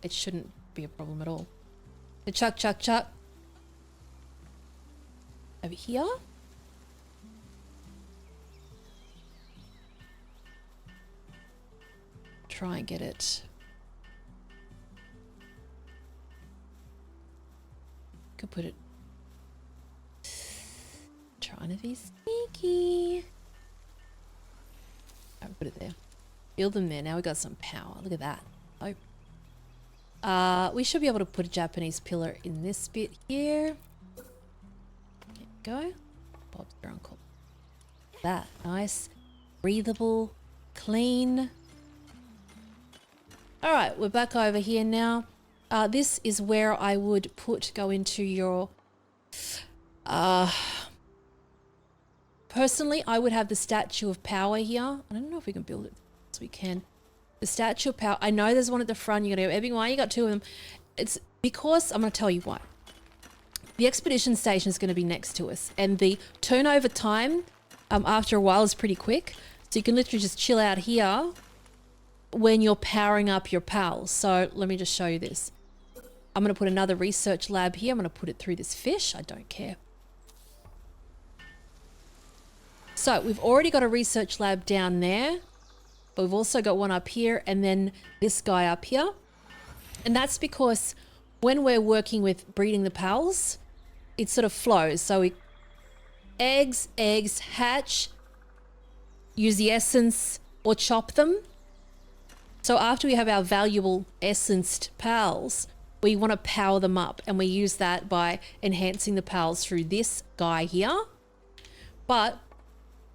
it shouldn't be a problem at all. So chuck, chuck, chuck. Over here. Try and get it. Could put it. Trying to be sneaky. I'll put it there. Build them there. Now we got some power. Look at that. Oh. We should be able to put a Japanese pillar in this bit here. There you go. Bob's your uncle. That nice, breathable, clean. All right, we're back over here now. This is where I would go into your, personally, I would have the Statue of Power here. I don't know if we can build it, so we can. The Statue of Power, I know there's one at the front, you're gonna go, Ebbing, why you got two of them? It's because, I'm gonna tell you why. The expedition station is gonna be next to us, and the turnover time, after a while is pretty quick. So you can literally just chill out here when you're powering up your pals. So let me just show you this. I'm going to put another research lab here. I'm going to put it through this fish. I don't care. So we've already got a research lab down there, but we've also got one up here and then this guy up here. And that's because when we're working with breeding the pals, it sort of flows. So we eggs hatch, use the essence or chop them. So after we have our valuable essenced pals, we want to power them up, and we use that by enhancing the pals through this guy here. But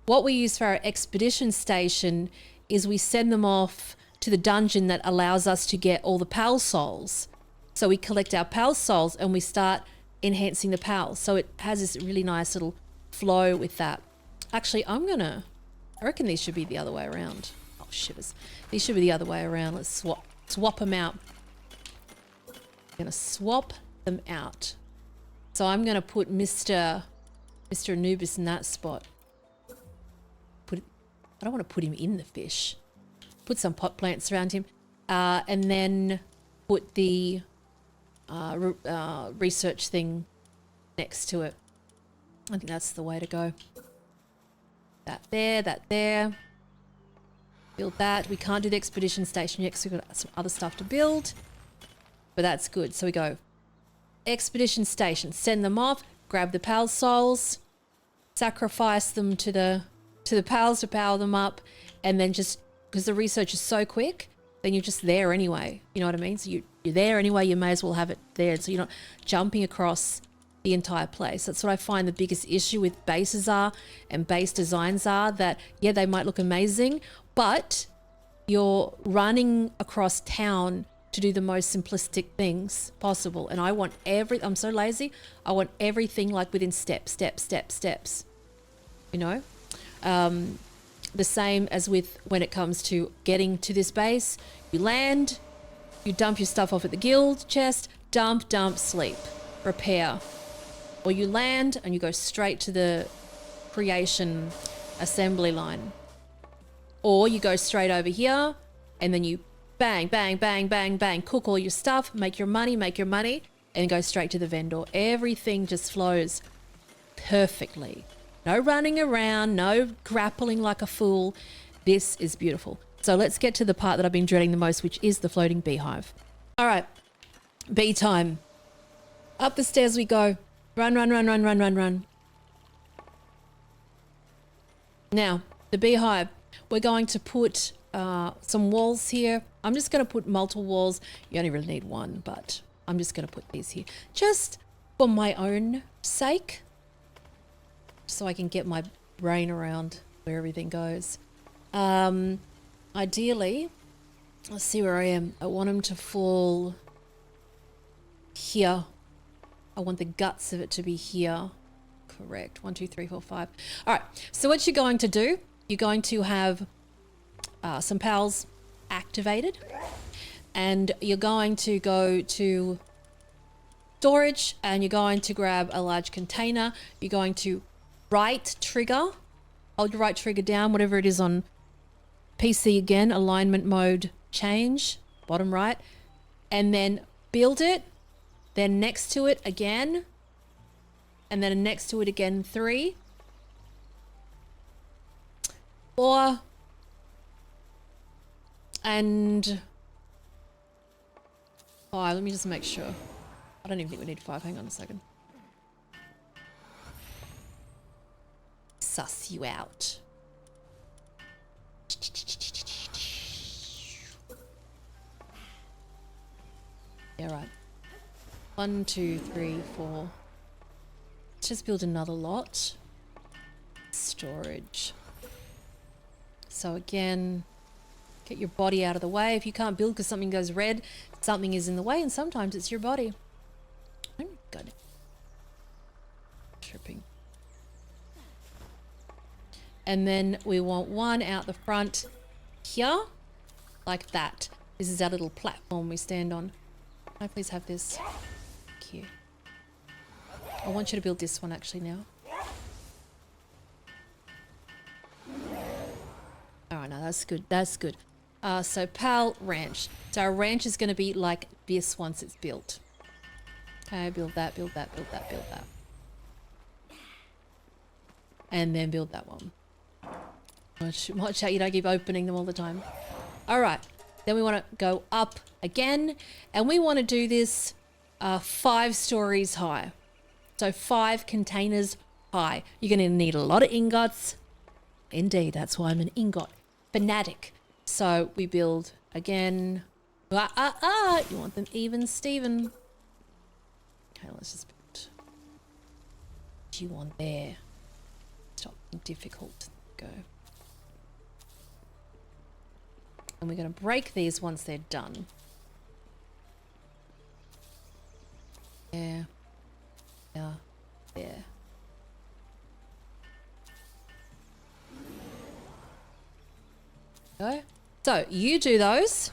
what we use for our expedition station is we send them off to the dungeon that allows us to get all the pal souls. So we collect our pal souls and we start enhancing the pals. So it has this really nice little flow with that. Actually, I reckon these should be the other way around. Oh, shivers. These should be the other way around. Let's swap them out. I'm going to swap them out. So I'm going to put Mr. Anubis in that spot. I don't want to put him in the fish. Put some pot plants around him. And then put the research thing next to it. I think that's the way to go. That there. Build that. We can't do the expedition station yet because we've got some other stuff to build. But that's good. So we go expedition station, send them off, grab the pal souls, sacrifice them to the pals to power them up, and then just because the research is so quick, then you're just there anyway. You know what I mean? So you're there anyway, you may as well have it there. So you're not jumping across the entire place. That's what I find the biggest issue with bases are and base designs are, that yeah, they might look amazing, but you're running across town to do the most simplistic things possible. And I want I'm so lazy. I want everything like within steps. You know? The same as with when it comes to getting to this base. You land, you dump your stuff off at the guild chest, dump, sleep, repair. Or you land and you go straight to the creation assembly line. Or you go straight over here and then you bang, cook all your stuff, make your money, and go straight to the vendor. Everything just flows perfectly. No running around, no grappling like a fool. This is beautiful. So let's get to the part that I've been dreading the most, which is the floating beehive. All right, bee time. Up the stairs we go. Run. Now, the beehive, we're going to put some walls here. I'm just going to put multiple walls. You only really need one, but I'm just going to put these here. Just for my own sake. So I can get my brain around where everything goes. Ideally, let's see where I am. I want them to fall here. I want the guts of it to be here. Correct. 1, 2, 3, 4, 5. All right. So what you're going to do, you're going to have some pals activated, and you're going to go to storage, and you're going to grab a large container. You're going to right trigger, hold your right trigger down, whatever it is on PC again, alignment mode change, bottom right, and then build it, then next to it again, and then next to it again 3, 4, and 5. Let me just make sure. I don't even think we need 5. Hang on a second. Suss you out. Yeah, right. 1, 2, 3, 4. Let's just build another lot. Storage. So again, get your body out of the way. If you can't build because something goes red, something is in the way, and sometimes it's your body. Oh, got it. Tripping. And then we want one out the front here, like that. This is our little platform we stand on. Can I please have this? Thank you. I want you to build this one actually now. All right, no, that's good. That's good. So Pal Ranch. So our ranch is going to be like this once it's built. Okay, build that. And then build that one. Watch out you don't keep opening them all the time. All right, then we want to go up again, and we want to do this 5 stories high. So 5 containers high. You're going to need a lot of ingots. Indeed, that's why I'm an ingot fanatic. So we build again. You want them even, Steven. Okay, let's just build. What do you want there? Stop being difficult. Go. And we're going to break these once they're done. There. Yeah. There. Go. So you do those.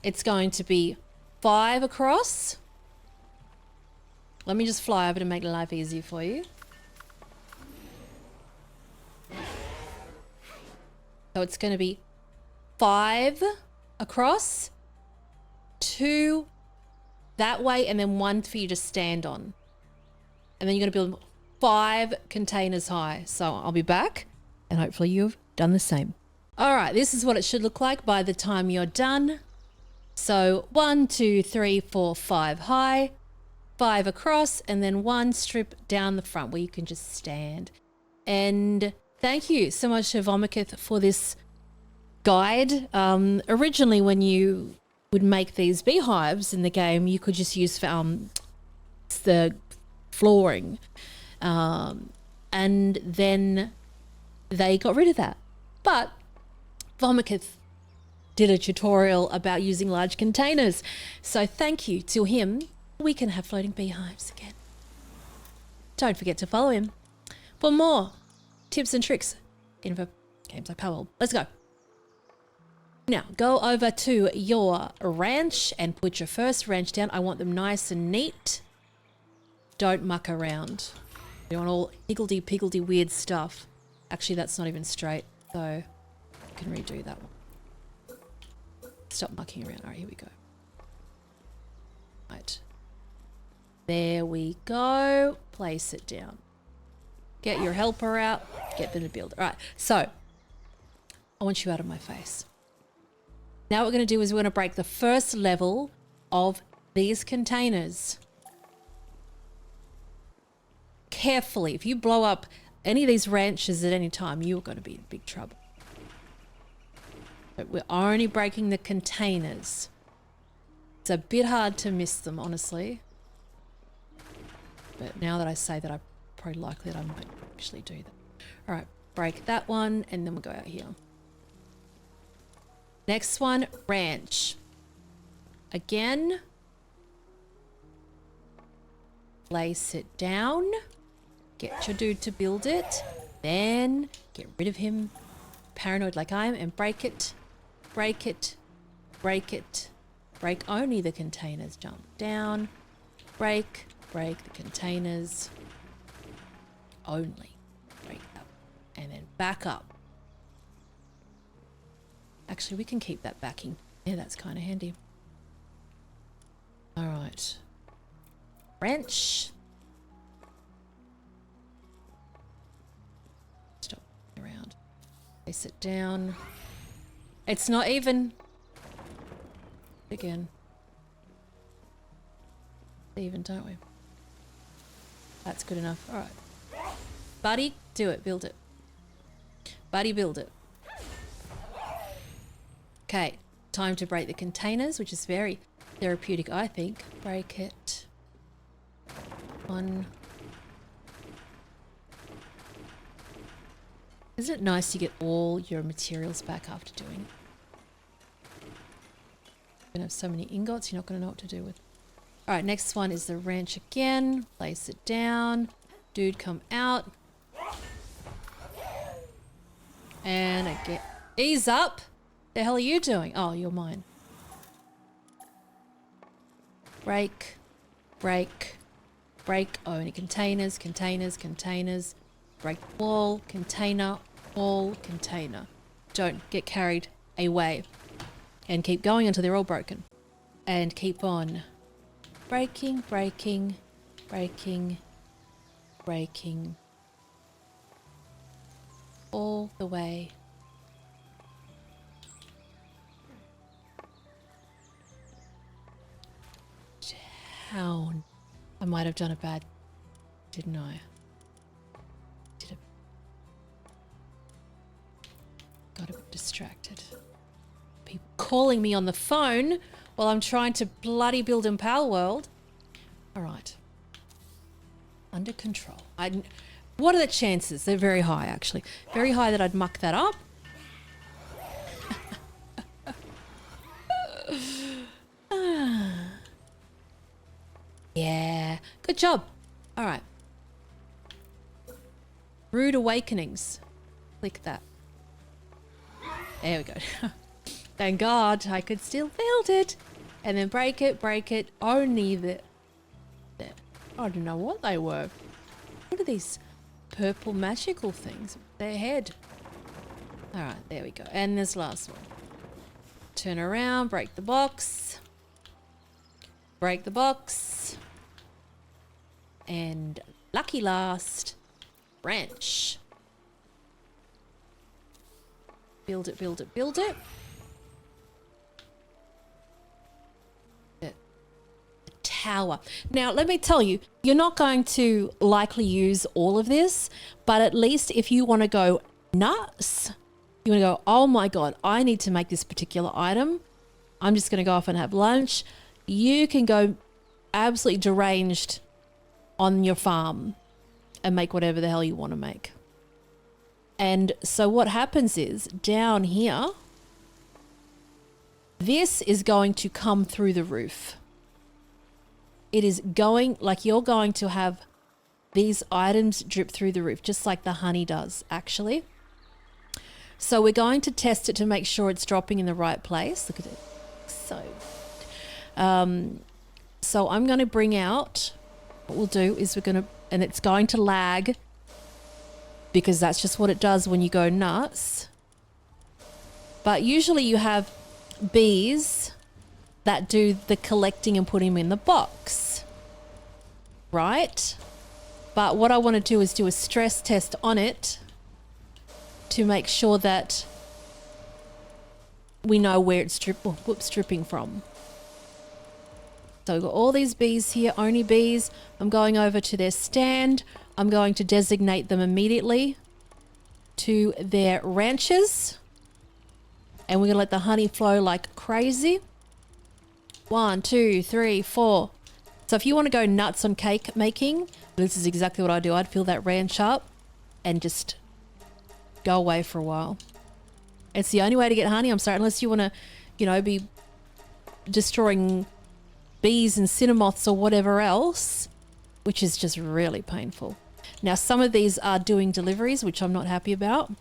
It's going to be 5 across. Let me just fly over to make life easier for you. So it's going to be 5 across, 2 that way, and then 1 for you to stand on. And then you're going to build 5 containers high. So I'll be back, and hopefully you've done the same. All right, this is what it should look like by the time you're done. So 1, 2, 3, 4, 5 high, 5 across, and then 1 strip down the front where you can just stand. And thank you so much to Vomikith for this guide. Originally, when you would make these beehives in the game, you could just use the flooring, and then they got rid of that. But Vomikith did a tutorial about using large containers, so thank you to him. We can have floating beehives again. Don't forget to follow him for more tips and tricks Info games like Palworld. Let's go. Now, go over to your ranch and put your first ranch down. I want them nice and neat. Don't muck around. You want all higgledy-piggledy weird stuff. Actually, that's not even straight, so I can redo that one. Stop mucking around. All right, here we go. Right. There we go. Place it down. Get your helper out. Get them to build it. All right, so I want you out of my face. Now what we're going to do is we're going to break the first level of these containers. Carefully. If you blow up any of these ranches at any time, you're going to be in big trouble. But we're only breaking the containers. It's a bit hard to miss them, honestly. But now that I say that, I'm probably likely that I might actually do that. All right, break that one, and then we'll go out here. Next one, ranch. Again. Place it down. Get your dude to build it. Then get rid of him, paranoid like I am, and break it. Break it. Break it. Break only the containers. Jump down. Break. Break the containers. Only. Break up. And then back up. Actually, we can keep that backing. Yeah, that's kind of handy. All right. Wrench. Stop around. Place it down. It's not even. Again. Even, don't we? That's good enough. All right. Buddy, do it. Build it. Buddy, build it. Okay, time to break the containers, which is very therapeutic, I think. Break it. One. Isn't it nice to get all your materials back after doing it? You're gonna have so many ingots, you're not gonna know what to do with. All right, next one is the wrench again. Place it down. Dude, come out. And again, ease up. The hell are you doing? Oh, you're mine. Break, break, break. Oh, any containers, containers, containers. Break wall, container, wall, container. Don't get carried away. And keep going until they're all broken. And keep on breaking, breaking, breaking, breaking. All the way. Down. I might have done a bad, didn't I? Did it? Got a bit distracted. People calling me on the phone while I'm trying to bloody build in Palworld. All right. Under control. What are the chances? They're very high, actually. Very high that I'd muck that up. Yeah, good job. All right. Rude Awakenings. Click that. There we go. Thank God I could still build it. And then break it, break it. Only the... I don't know what they were. What are these purple magical things? Their head. All right, there we go. And this last one. Turn around, break the box. Break the box. And lucky last, branch. Build it, build it, build it. The tower. Now, let me tell you, you're not going to likely use all of this, but at least if you want to go nuts, you want to go, oh my God, I need to make this particular item. I'm just going to go off and have lunch. You can go absolutely deranged on your farm and make whatever the hell you want to make. And so what happens is down here, this is going to come through the roof. It is going, like you're going to have these items drip through the roof, just like the honey does, actually. So we're going to test it to make sure it's dropping in the right place. Look at it. So I'm going to bring out, what we'll do is we're going to, and it's going to lag because that's just what it does when you go nuts. But usually you have bees that do the collecting and putting them in the box, right? But what I want to do is do a stress test on it to make sure that we know where it's dripping from. So we've got all these bees here, only bees. I'm going over to their stand. I'm going to designate them immediately to their ranches. And we're going to let the honey flow like crazy. 1, 2, 3, 4. So if you want to go nuts on cake making, this is exactly what I do. I'd fill that ranch up and just go away for a while. It's the only way to get honey. I'm sorry, unless you want to, you know, be destroying bees and cinnamoths or whatever else, which is just really painful. Now, some of these are doing deliveries, which I'm not happy about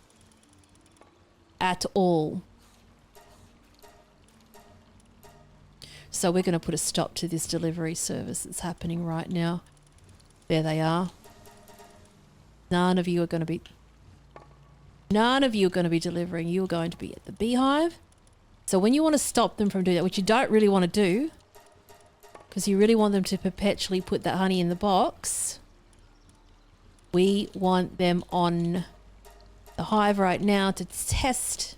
at all. So we're going to put a stop to this delivery service that's happening right now. There they are. None of you are going to be delivering. You are going to be at the beehive. So when you want to stop them from doing that, which you don't really want to do, because you really want them to perpetually put that honey in the box, we want them on the hive right now to test.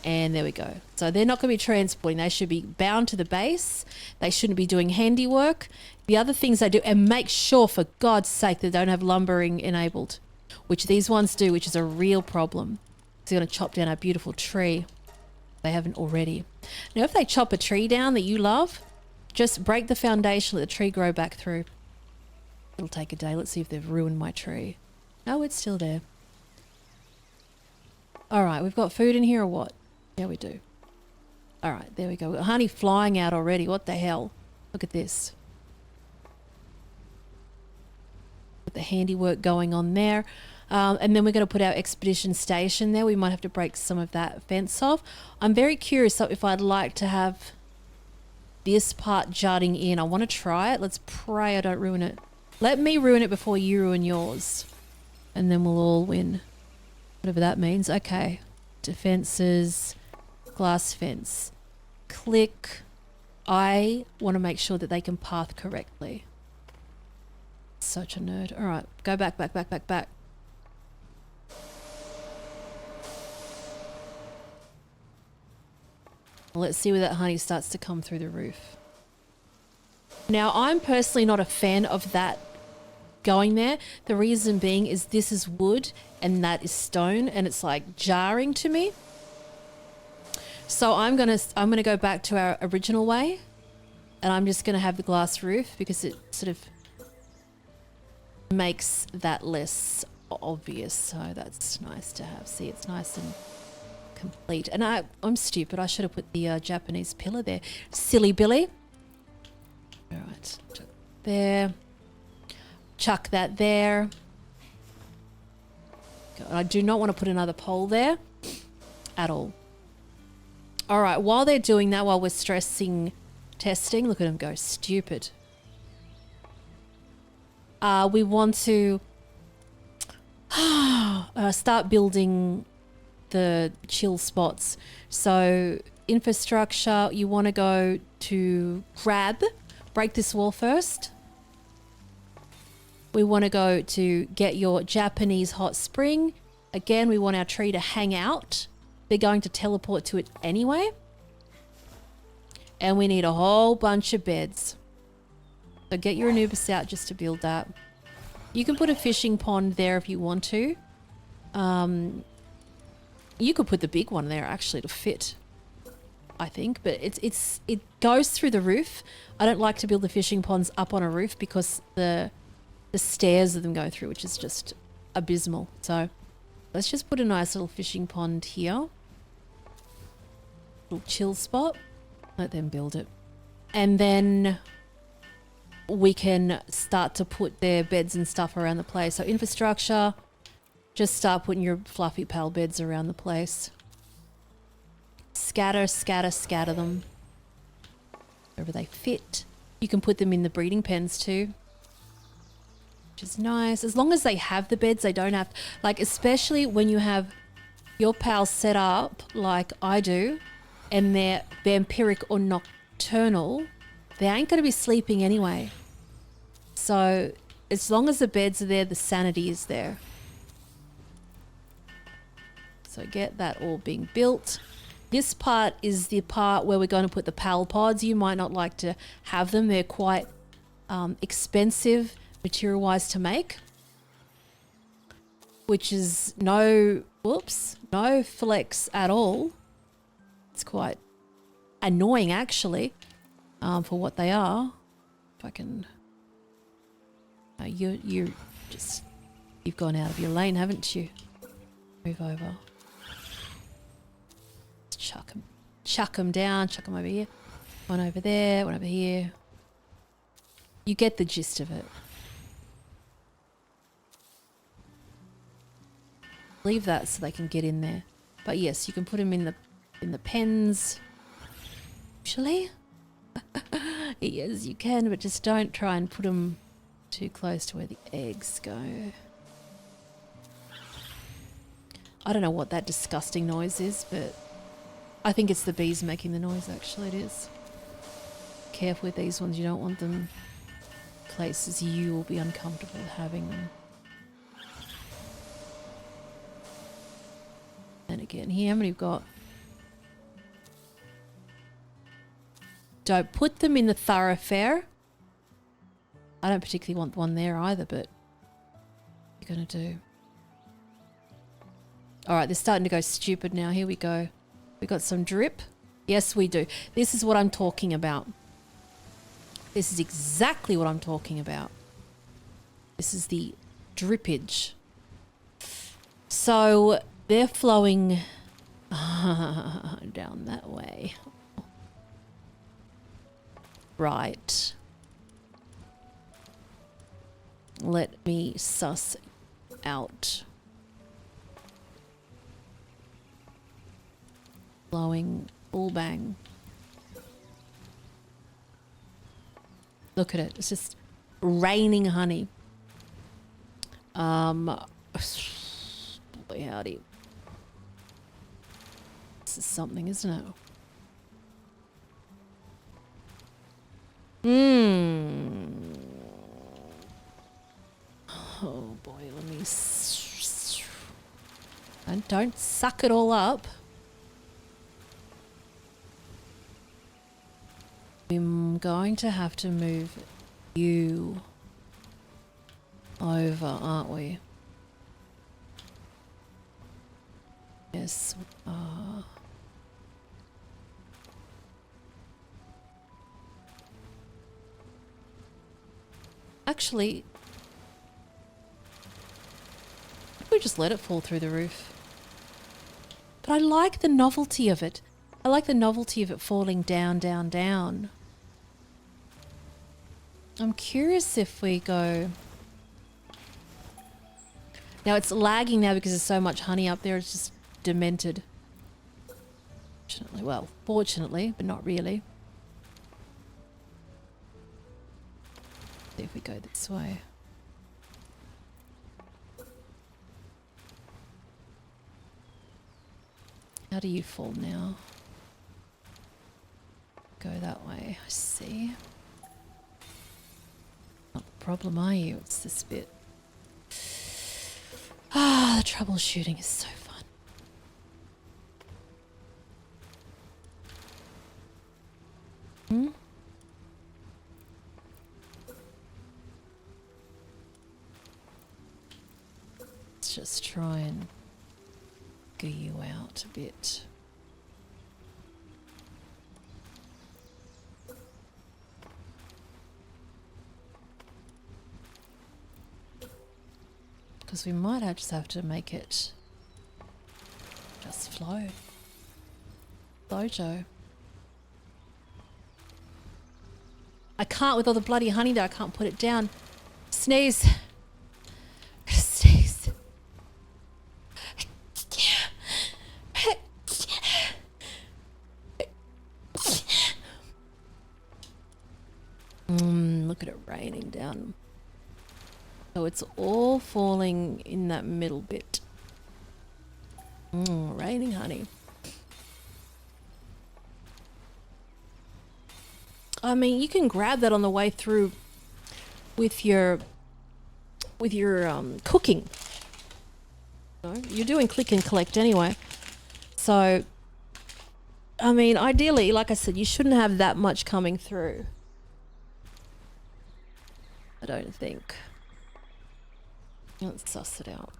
And there we go. So they're not going to be transporting. They should be bound to the base. They shouldn't be doing handiwork. The other things they do, and make sure, for God's sake, they don't have lumbering enabled, which these ones do, which is a real problem. So they're going to chop down our beautiful tree. They haven't already. Now, if they chop a tree down that you love, just break the foundation, let the tree grow back through. It'll take a day. Let's see if they've ruined my tree. No, it's still there. All right, we've got food in here or what? Yeah, we do. All right, there we go. We've got honey flying out already. What the hell? Look at this. With the handiwork going on there. And then we're going to put our expedition station there. We might have to break some of that fence off. I'm very curious if I'd like to have this part jutting in. I want to try it. Let's pray I don't ruin it. Let me ruin it before you ruin yours. And then we'll all win. Whatever that means. Okay. Defenses. Glass fence. Click. I want to make sure that they can path correctly. Such a nerd. All right. Go back. Let's see where that honey starts to come through the roof. Now, I'm personally not a fan of that going there. The reason being is this is wood and that is stone, and it's like jarring to me. So I'm gonna go back to our original way, and I'm just gonna have the glass roof because it sort of makes that less obvious. So that's nice to have. See, it's nice and complete. And I'm stupid. I should have put the Japanese pillar there. Silly Billy. All right, there. Chuck that there. I do not want to put another pole there at all. All right, while they're doing that, while we're stressing testing, look at them go stupid. We want to start building the chill spots. So infrastructure, you want to go to break this wall first. We want to go to get your Japanese hot spring. Again, we want our tree to hang out. They're going to teleport to it anyway. And we need a whole bunch of beds. So get your Anubis out just to build that. You can put a fishing pond there if you want to. You could put the big one there actually to fit, I think. But it goes through the roof. I don't like to build the fishing ponds up on a roof because the stairs of them go through, which is just abysmal. So let's just put a nice little fishing pond here. Little chill spot. Let them build it. And then we can start to put their beds and stuff around the place. So infrastructure, Just start putting your fluffy pal beds around the place. Scatter, scatter, scatter them. Wherever they fit. You can put them in the breeding pens too. Which is nice. As long as they have the beds, they don't have... Like, especially when you have your pals set up like I do, and they're vampiric or nocturnal, they ain't going to be sleeping anyway. So, as long as the beds are there, the sanity is there. So get that all being built. This part is the part where we're going to put the pal pods. You might not like to have them. They're quite expensive material-wise to make. Which is no flex at all. It's quite annoying actually for what they are. If I can... you've gone out of your lane, haven't you? Move over. Chuck them down, chuck them over here. One over there, one over here. You get the gist of it. Leave that so they can get in there. But yes, you can put them in the pens. Actually, yes, you can, but just don't try and put them too close to where the eggs go. I don't know what that disgusting noise is, but I think it's the bees making the noise, actually. It is. Careful with these ones. You don't want them places you will be uncomfortable having them. And again, here, how many we've got? Don't put them in the thoroughfare. I don't particularly want one there either, but what are you going to do? All right, they're starting to go stupid now. Here we go. We got some drip. Yes, we do. This is what I'm talking about. This is exactly what I'm talking about. This is the drippage. So they're flowing down that way. Right. Let me suss out. Flowing full bang. Look at it. It's just raining honey. Boy, howdy. This is something, isn't it? Oh boy, let me... And don't suck it all up. I'm going to have to move you over, aren't we? Yes, we are. Actually, we just let it fall through the roof. But I like the novelty of it. I like the novelty of it falling down, down, down. I'm curious if we go... Now it's lagging now because there's so much honey up there. It's just demented. Fortunately, well, fortunately, but not really. See if we go this way. How do you fall now? Go that way, I see. Not the problem, are you? It's this bit. Ah, the troubleshooting is so fun. Let's just try and go you out a bit. Because we might just have to make it just flow. Flojo. I can't with all the bloody honey there. I can't put it down. Sneeze. Sneeze. So it's all falling in that middle bit. Raining honey. I mean, you can grab that on the way through with your cooking. No, you're doing click and collect anyway. So, I mean, ideally, like I said, you shouldn't have that much coming through. I don't think. Let's suss it out.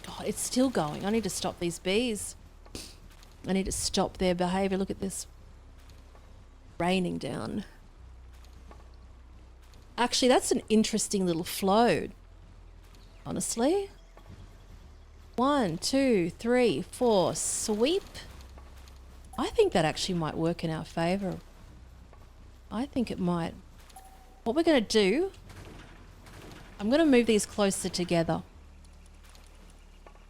God, it's still going. I need to stop these bees. I need to stop their behavior. Look at this. Raining down. Actually, that's an interesting little flow. Honestly. 1, 2, 3, 4. Sweep. I think that actually might work in our favor. I think it might. What we're going to do, I'm going to move these closer together,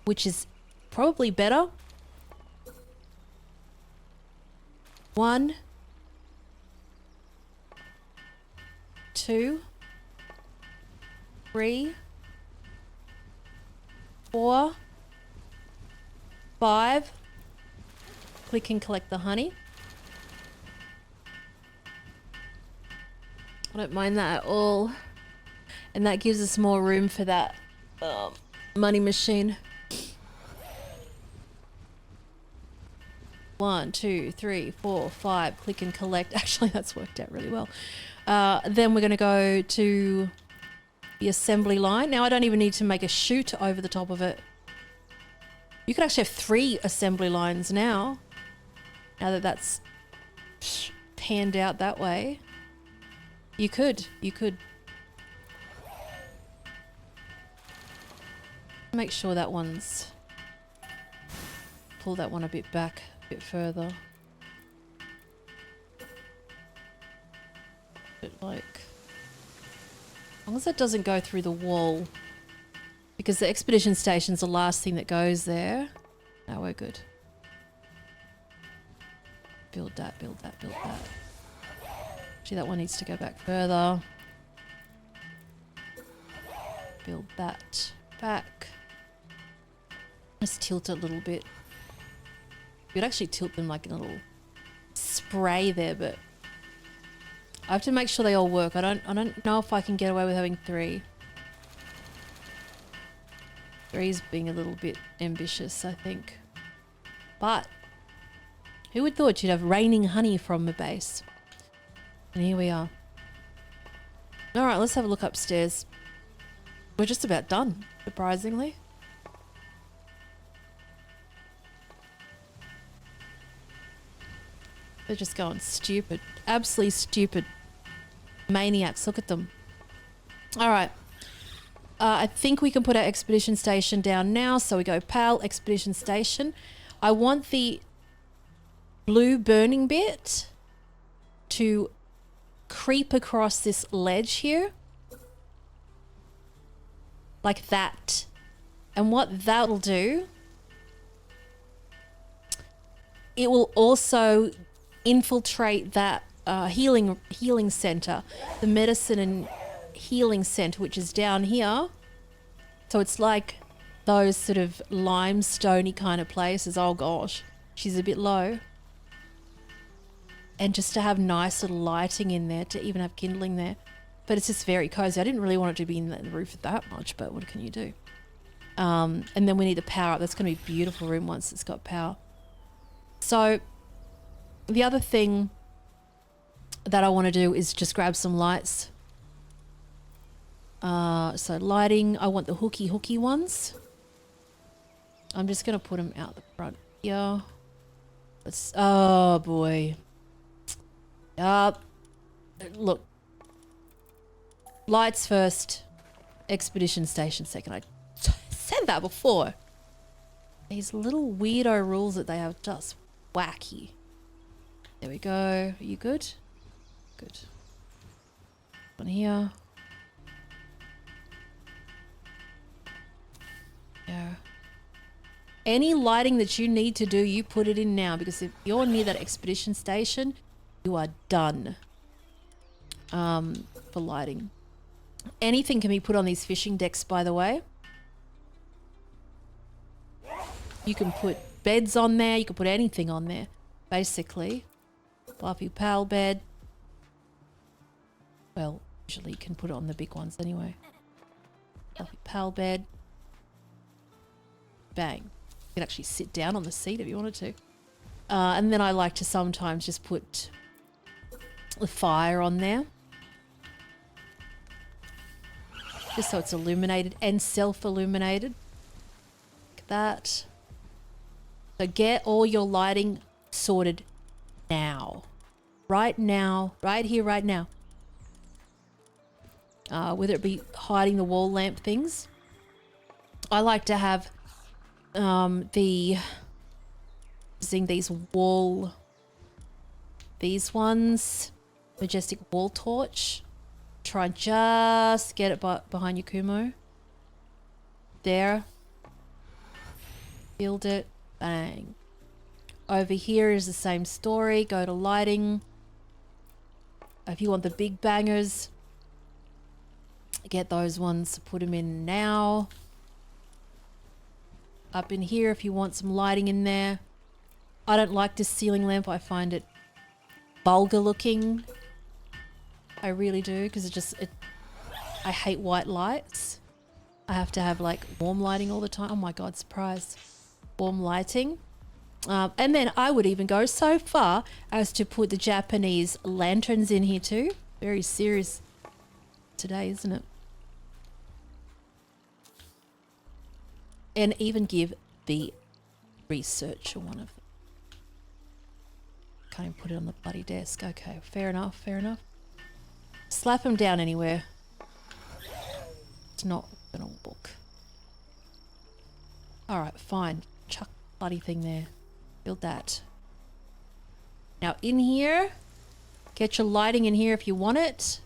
which is probably better. 1, 2, 3, 4, 5. Click and collect the honey. I don't mind that at all. And that gives us more room for that money machine. 1, 2, 3, 4, 5. Click and collect. Actually, that's worked out really well. Then we're going to go to the assembly line. Now, I don't even need to make a chute over the top of it. You could actually have 3 assembly lines now. Now that that's panned out that way. You could. Make sure that one's... Pull that one a bit back, a bit further. But like... As long as it doesn't go through the wall. Because the expedition station's the last thing that goes there. No, we're good. Build that, build that, build that. Actually, that one needs to go back further. Build that back. Just tilt it a little bit. You'd actually tilt them like a little spray there, but I have to make sure they all work. I don't know if I can get away with having 3. 3's being a little bit ambitious, I think. But who would thought you'd have raining honey from the base? And here we are. All right, let's have a look upstairs. We're just about done, surprisingly. They're just going stupid. Absolutely stupid. Maniacs, look at them. All right. I think we can put our expedition station down now. So we go PAL, expedition station. I want the blue burning bit to creep across this ledge here. Like that. And what that'll do, it will also infiltrate that healing center, the medicine and healing center, which is down here. So it's like those sort of limestoney kind of places. Oh gosh, she's a bit low. And just to have nice little lighting in there, to even have kindling there. But it's just very cozy. I didn't really want it to be in the roof that much, but what can you do? And then we need the power up. That's going to be a beautiful room once it's got power. So the other thing that I want to do is just grab some lights. So lighting, I want the hooky ones. I'm just going to put them out the front here. Let's, oh boy. Look. Lights first, expedition station second. I said that before. These little weirdo rules that they have, just wacky. There we go. Are you good? Good. One here. Yeah. Any lighting that you need to do, you put it in now, because if you're near that expedition station, you are done. for lighting. Anything can be put on these fishing decks, by the way. You can put beds on there. You can put anything on there, basically. Fluffy pal bed. Well, usually you can put it on the big ones anyway. Fluffy pal bed. Bang. You can actually sit down on the seat if you wanted to. And then I like to sometimes just put the fire on there. Just so it's illuminated and self-illuminated. Like that. So get all your lighting sorted now. Right now. Right here, right now. Whether it be hiding the wall lamp things. I like to have using these ones, majestic wall torch. Try and just get it behind your Kumo. There. Build it. Bang. Over here is the same story. Go to lighting. If you want the big bangers, get those ones. Put them in now. Up in here if you want some lighting in there. I don't like this ceiling lamp. I find it vulgar looking. I really do, because I hate white lights. I have to have like warm lighting all the time. Oh my God, surprise. Warm lighting. And then I would even go so far as to put the Japanese lanterns in here too. Very serious today, isn't it? And even give the researcher one of them. Can't even put it on the bloody desk. Okay, fair enough, fair enough. Slap them down anywhere. It's not gonna work. Alright, fine. Chuck the bloody thing there. Build that. Now in here, get your lighting in here if you want it.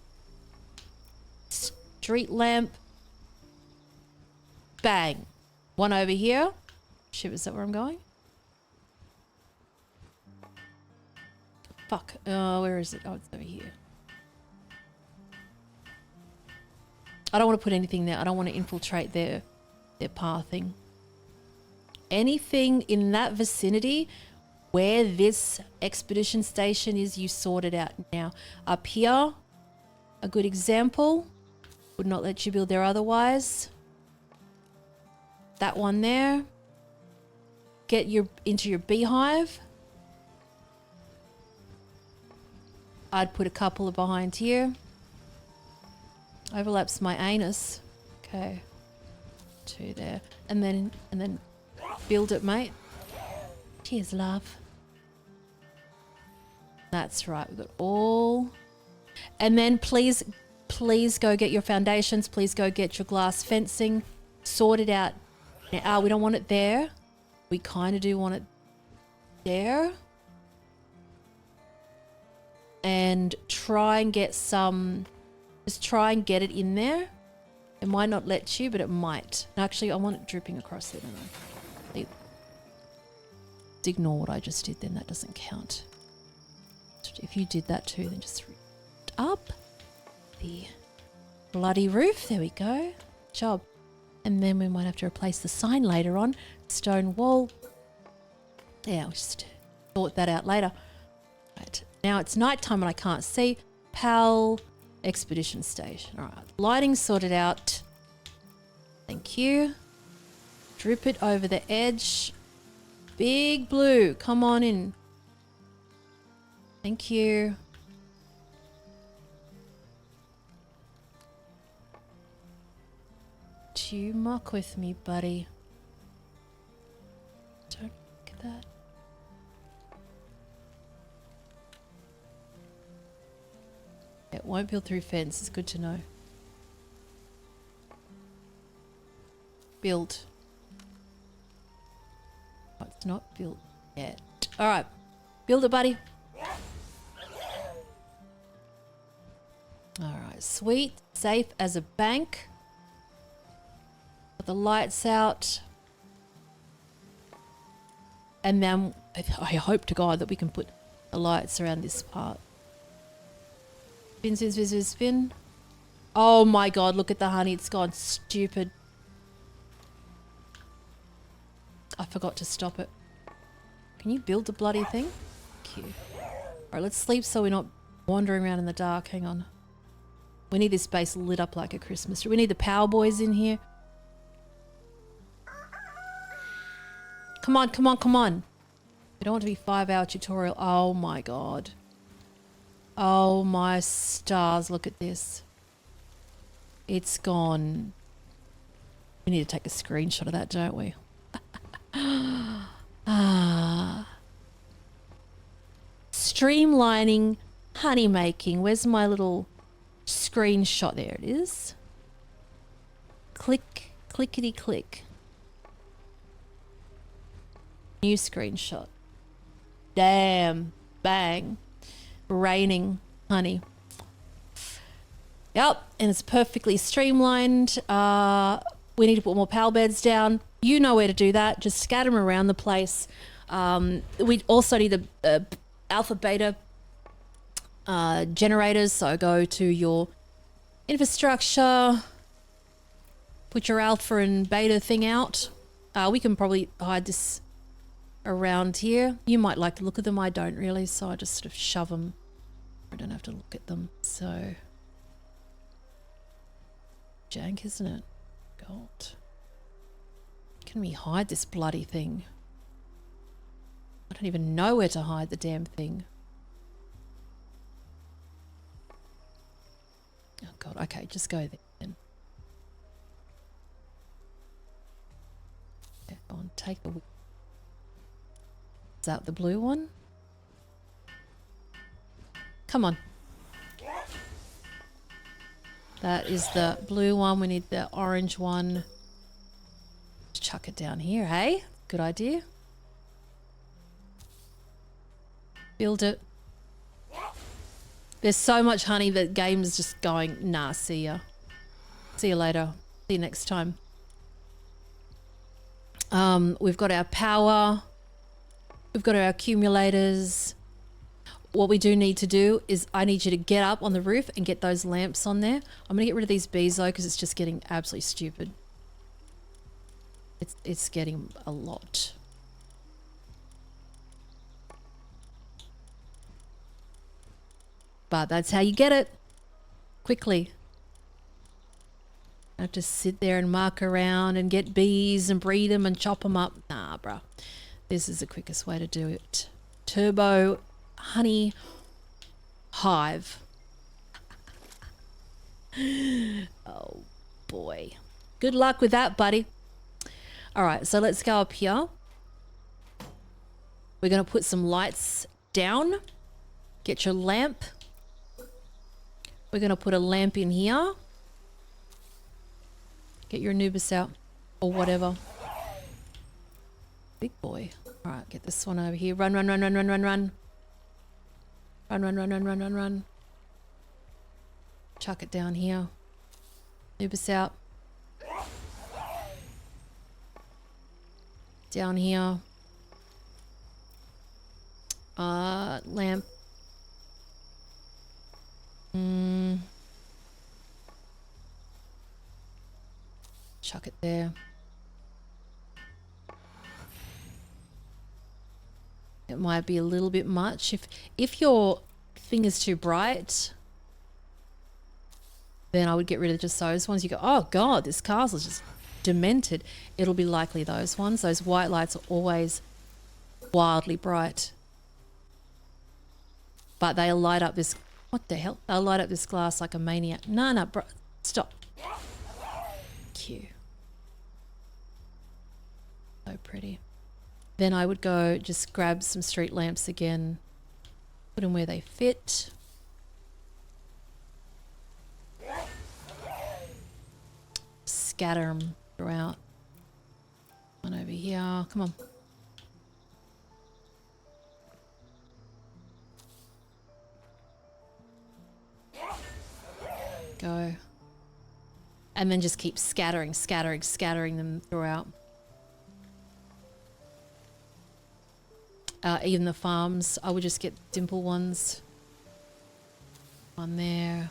Street lamp. Bang. One over here. Shit, is that where I'm going? Fuck. Where is it? Oh, it's over here. I don't want to put anything there. I don't want to infiltrate their pathing. Anything in that vicinity where this expedition station is, you sort it out now. Up here, a good example. Would not let you build there otherwise. That one there. Get into your beehive. I'd put a couple of behind here. Overlaps my anus. Okay. 2 there. And then build it, mate. Cheers, love. That's right. We've got all. And then please go get your foundations. Please go get your glass fencing. Sort it out. Now, we don't want it there. We kind of do want it there. And try and get some... Just try and get it in there. It might not let you, but it might. Actually, I want it dripping across there, don't I? Ignore what I just did then. That doesn't count. If you did that too, then just up the bloody roof. There we go. Job. And then we might have to replace the sign later on. Stone wall. Yeah, we'll just sort that out later. Right. Now it's nighttime and I can't see. PAL expedition station. All right. Lighting sorted out. Thank you. Drip it over the edge. Big blue. Come on in. Thank you. Do you muck with me, buddy? Don't look at that. It won't build through fence. It's good to know. Build. Oh, it's not built yet. All right. Build it, buddy. All right. Sweet. Safe as a bank. Put the lights out. And then I hope to God that we can put the lights around this part. Spin, spin, spin, spin, spin. Oh my god, look at the honey. It's gone stupid. I forgot to stop it. Can you build the bloody thing? Cute. Alright, let's sleep so we're not wandering around in the dark. Hang on. We need this base lit up like a Christmas tree. We need the power boys in here. Come on, come on, come on. We don't want to be 5-hour tutorial. Oh my god. Oh my stars, look at this. It's gone. We need to take a screenshot of that, don't we? Streamlining honey making. Where's my little screenshot? There it is. Click, clickety click. New screenshot. Damn. Bang. Raining honey. Yep, and it's perfectly streamlined. We need to put more power beds down. You know where to do that. Just scatter them around the place. We also need the alpha beta generators. So go to your infrastructure, put your alpha and beta thing out. We can probably hide this around here. You might like the look of them. I don't really, so I just sort of shove them. I don't have to look at them. So jank, isn't it? God. Can we hide this bloody thing? I don't even know where to hide the damn thing. Oh god, okay, just go there then. Okay, go on, take the... Is that the blue one? Come on. That is the blue one. We need the orange one. Chuck it down here, hey? Good idea. Build it. There's so much honey that game's just going, nah, see ya. See you later. See you next time. We've got our power. We've got our accumulators. What we do need to do is I need you to get up on the roof and get those lamps on there. I'm going to get rid of these bees though because it's just getting absolutely stupid. It's getting a lot. But that's how you get it. Quickly. I have to sit there and mark around and get bees and breed them and chop them up. Nah, bruh. This is the quickest way to do it. Turbo honey hive. Oh boy. Good luck with that, buddy. All right, so let's go up here. We're going to put some lights down. Get your lamp. We're going to put a lamp in here. Get your Anubis out or whatever. Big boy. All right, get this one over here. Run, run, run, run, run, run, run. Run, run, run, run, run, run, run. Chuck it down here. Anubis out. Down here. Lamp. Chuck it there. It might be a little bit much. If your thing is too bright, then I would get rid of just those ones. You go, oh god, this castle's just demented. It'll be likely those ones. Those white lights are always wildly bright. But they'll light up this... What the hell? They'll light up this glass like a maniac. No, no, bro. Stop. Cute. So pretty. Then I would go just grab some street lamps again. Put them where they fit. Scatter them throughout. One over here. Come on. Go. And then just keep scattering them throughout. Even the farms, I would just get dimple ones. One there.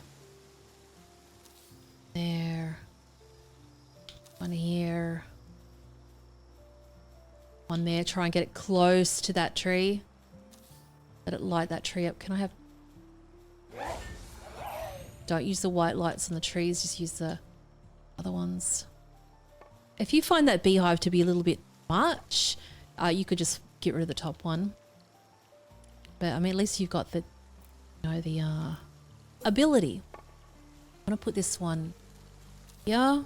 There. One here. One there. Try and get it close to that tree. Let it light that tree up. Can I have... Don't use the white lights on the trees. Just use the other ones. If you find that beehive to be a little bit much, you could just get rid of the top one. But I mean, at least you've got the, you know, the ability. I'm gonna put this one here.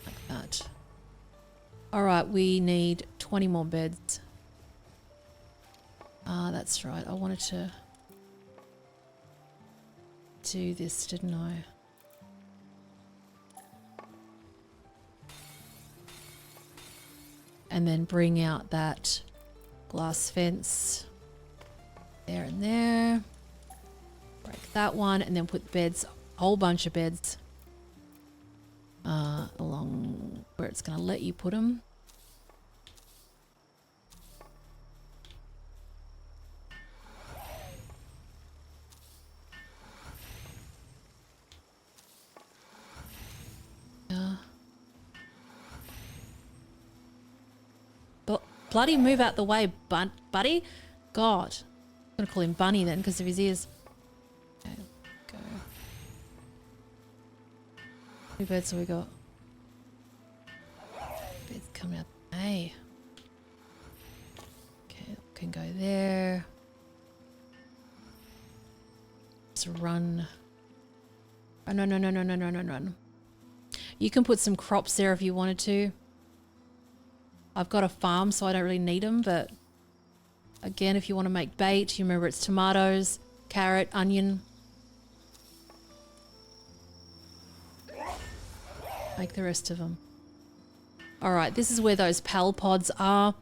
Like that. All right, we need 20 more beds. That's right. I wanted to do this, didn't I? And then bring out that glass fence there and there. Break that one and then put beds, a whole bunch of beds along where it's going to let you put them. Bloody move out the way, buddy. God. I'm going to call him Bunny then because of his ears. Okay, go. How many birds have we got? Birds coming out. Hey. Okay, can go there. Just run. Oh, no, no, no, no, no, no, no, run. You can put some crops there if you wanted to. I've got a farm, so I don't really need them, but again, if you want to make bait, you remember it's tomatoes, carrot, onion. Make the rest of them. All right, this is where those PAL pods are,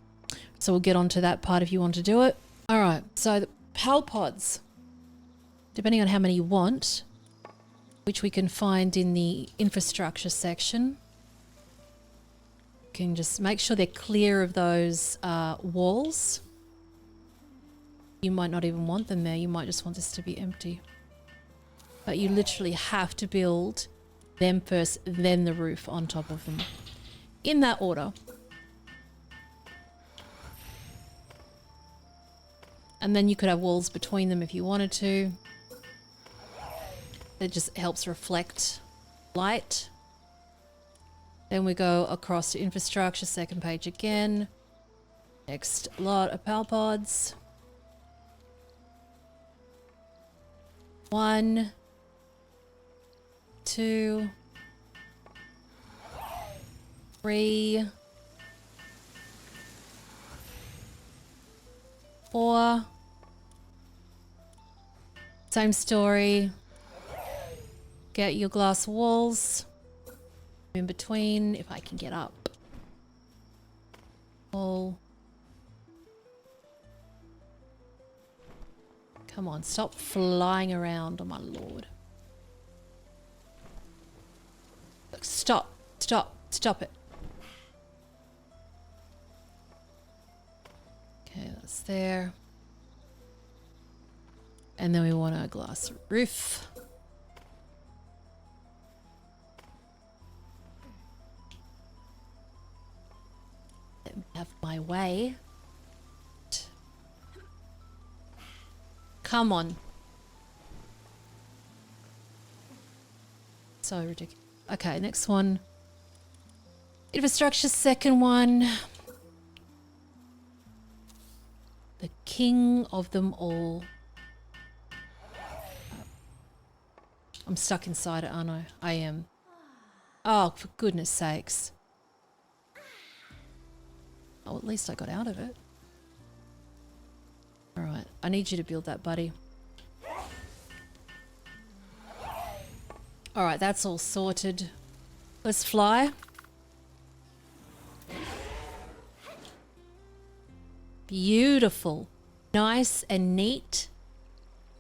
so we'll get onto that part if you want to do it. All right, so the PAL pods, depending on how many you want, which we can find in the infrastructure section. Can just make sure they're clear of those walls. You might not even want them there. You might just want this to be empty. But you literally have to build them first, then the roof on top of them. In that order. And then you could have walls between them if you wanted to. It just helps reflect light. Then we go across to infrastructure, second page again. Next lot of PAL pods. 1, 2, 3, 4. Same story. Get your glass walls. In between, if I can get up. All. Come on, stop flying around, oh my lord. Look, stop, stop, stop it. Okay, that's there. And then we want a glass roof. Let me have my way. Come on. So ridiculous. Okay, next one. Infrastructure, second one. The king of them all. I'm stuck inside it, aren't I? I am. Oh, for goodness sakes. Oh, at least I got out of it. All right, I need you to build that, buddy. All right, that's all sorted. Let's fly. Beautiful. Nice and neat.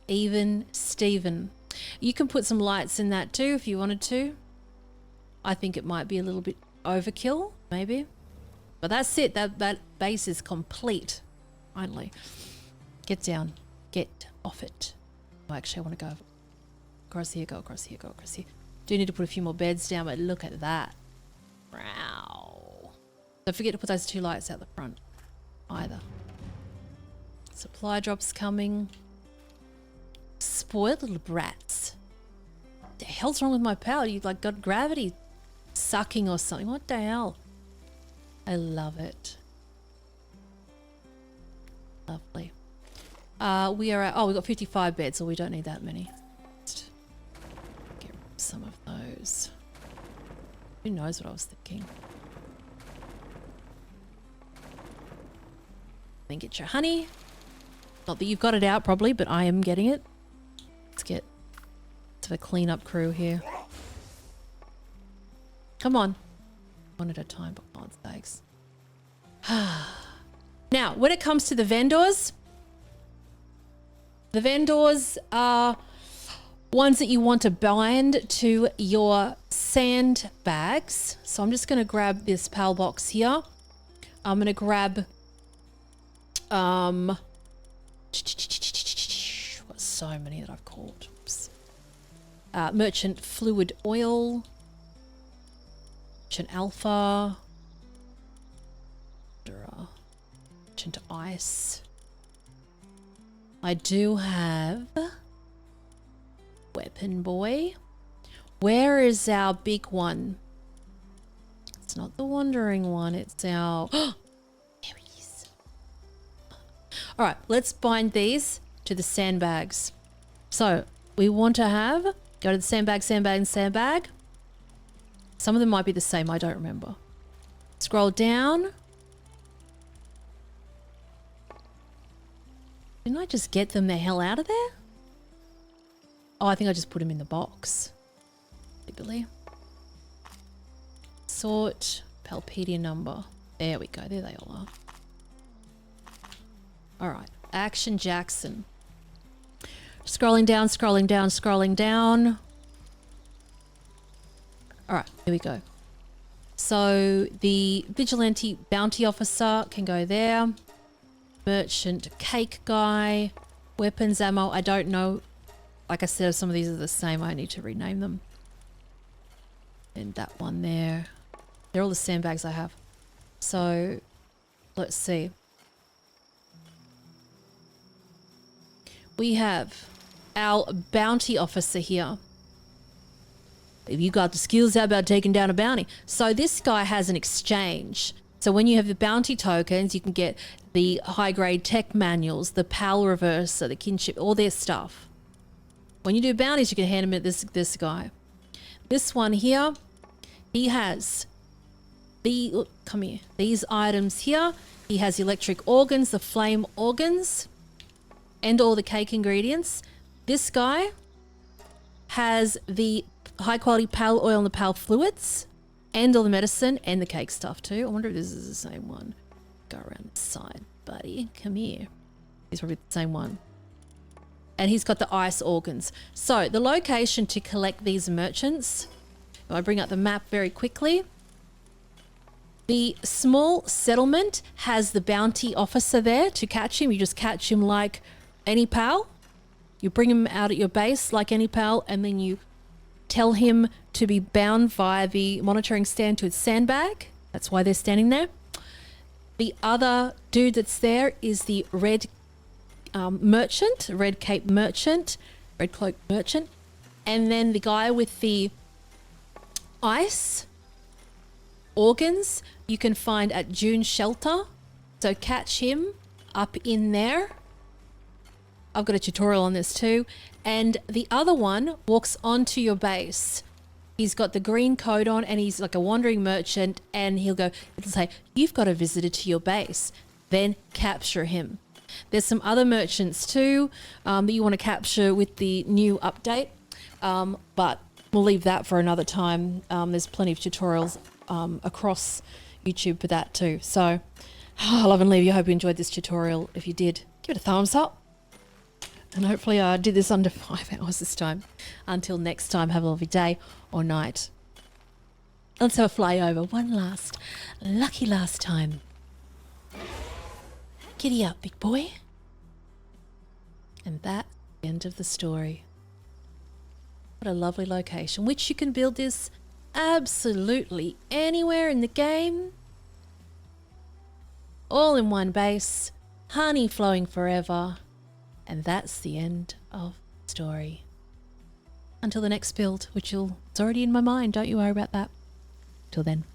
Even Steven. You can put some lights in that too if you wanted to. I think it might be a little bit overkill, maybe. But that's it. That base is complete. Finally. Get down. Get off it. Oh, actually, I want to go across here, go across here, go across here. Do need to put a few more beds down, but look at that. Wow. Don't forget to put those 2 lights out the front either. Supply drops coming. Spoiled little brats. What the hell's wrong with my power? You like got gravity sucking or something. What the hell? I love it. Lovely. We are at, oh, we've got 55 beds, so we don't need that many. Just get some of those. Who knows what I was thinking? Then get your honey. Not that you've got it out probably, but I am getting it. Let's get to the cleanup crew here. Come on. One at a time, but God's sakes. Now, when it comes to the vendors are ones that you want to bind to your sandbags. So I'm just going to grab this PAL box here. I'm going to grab got so many that I've called. Oops. Merchant fluid oil, merchant alpha, merchant ice. I do have weapon boy. Where is our big one? It's not the wandering one, it's our there he is. All right, let's bind these to the sandbags. So we want to have, go to the sandbag, sandbag, sandbag. Some of them might be the same, I don't remember. Scroll down. Didn't I just get them the hell out of there? Oh, I think I just put them in the box. Legally. Sort, Palpedia number. There we go, there they all are. All right, Action Jackson. Scrolling down, scrolling down, scrolling down. All right, here we go. So the Vigilante Bounty Officer can go there. Merchant Cake Guy. Weapons ammo, I don't know. Like I said, some of these are the same. I need to rename them. And that one there. They're all the sandbags I have. So, let's see. We have our bounty officer here. If you got the skills, how about taking down a bounty? So this guy has an exchange. So when you have the bounty tokens, you can get the high-grade tech manuals, the PAL reverser, the kinship, all their stuff. When you do bounties, you can hand them to this guy. This one here, he has come here. These items here. He has electric organs, the flame organs, and all the cake ingredients. This guy has the high quality PAL oil and the PAL fluids, and all the medicine and the cake stuff too. I wonder if this is the same one. Go around the side, buddy. Come here. He's probably the same one. And he's got the ice organs. So the location to collect these merchants, if I bring up the map very quickly, the small settlement has the bounty officer there to catch him. You just catch him like any PAL. You bring him out at your base like any PAL, and then you tell him to be bound via the monitoring stand to its sandbag. That's why they're standing there. The other dude that's there is the red merchant, red cape merchant, red cloak merchant. And then the guy with the ice organs you can find at June Shelter. So catch him up in there. I've got a tutorial on this too. And the other one walks onto your base. He's got the green coat on and he's like a wandering merchant, and it'll say, you've got a visitor to your base. Then capture him. There's some other merchants too that you want to capture with the new update. But we'll leave that for another time. There's plenty of tutorials across YouTube for that too. So I love and leave you. I hope you enjoyed this tutorial. If you did, give it a thumbs up. And hopefully I did this under 5 hours this time. Until next time, have a lovely day or night. Let's have a flyover. One last, lucky last time. Giddy up, big boy. And that's the end of the story. What a lovely location, which you can build this absolutely anywhere in the game. All in one base, honey flowing forever. And that's the end of the story. Until the next build, which it's already in my mind, don't you worry about that. Till then.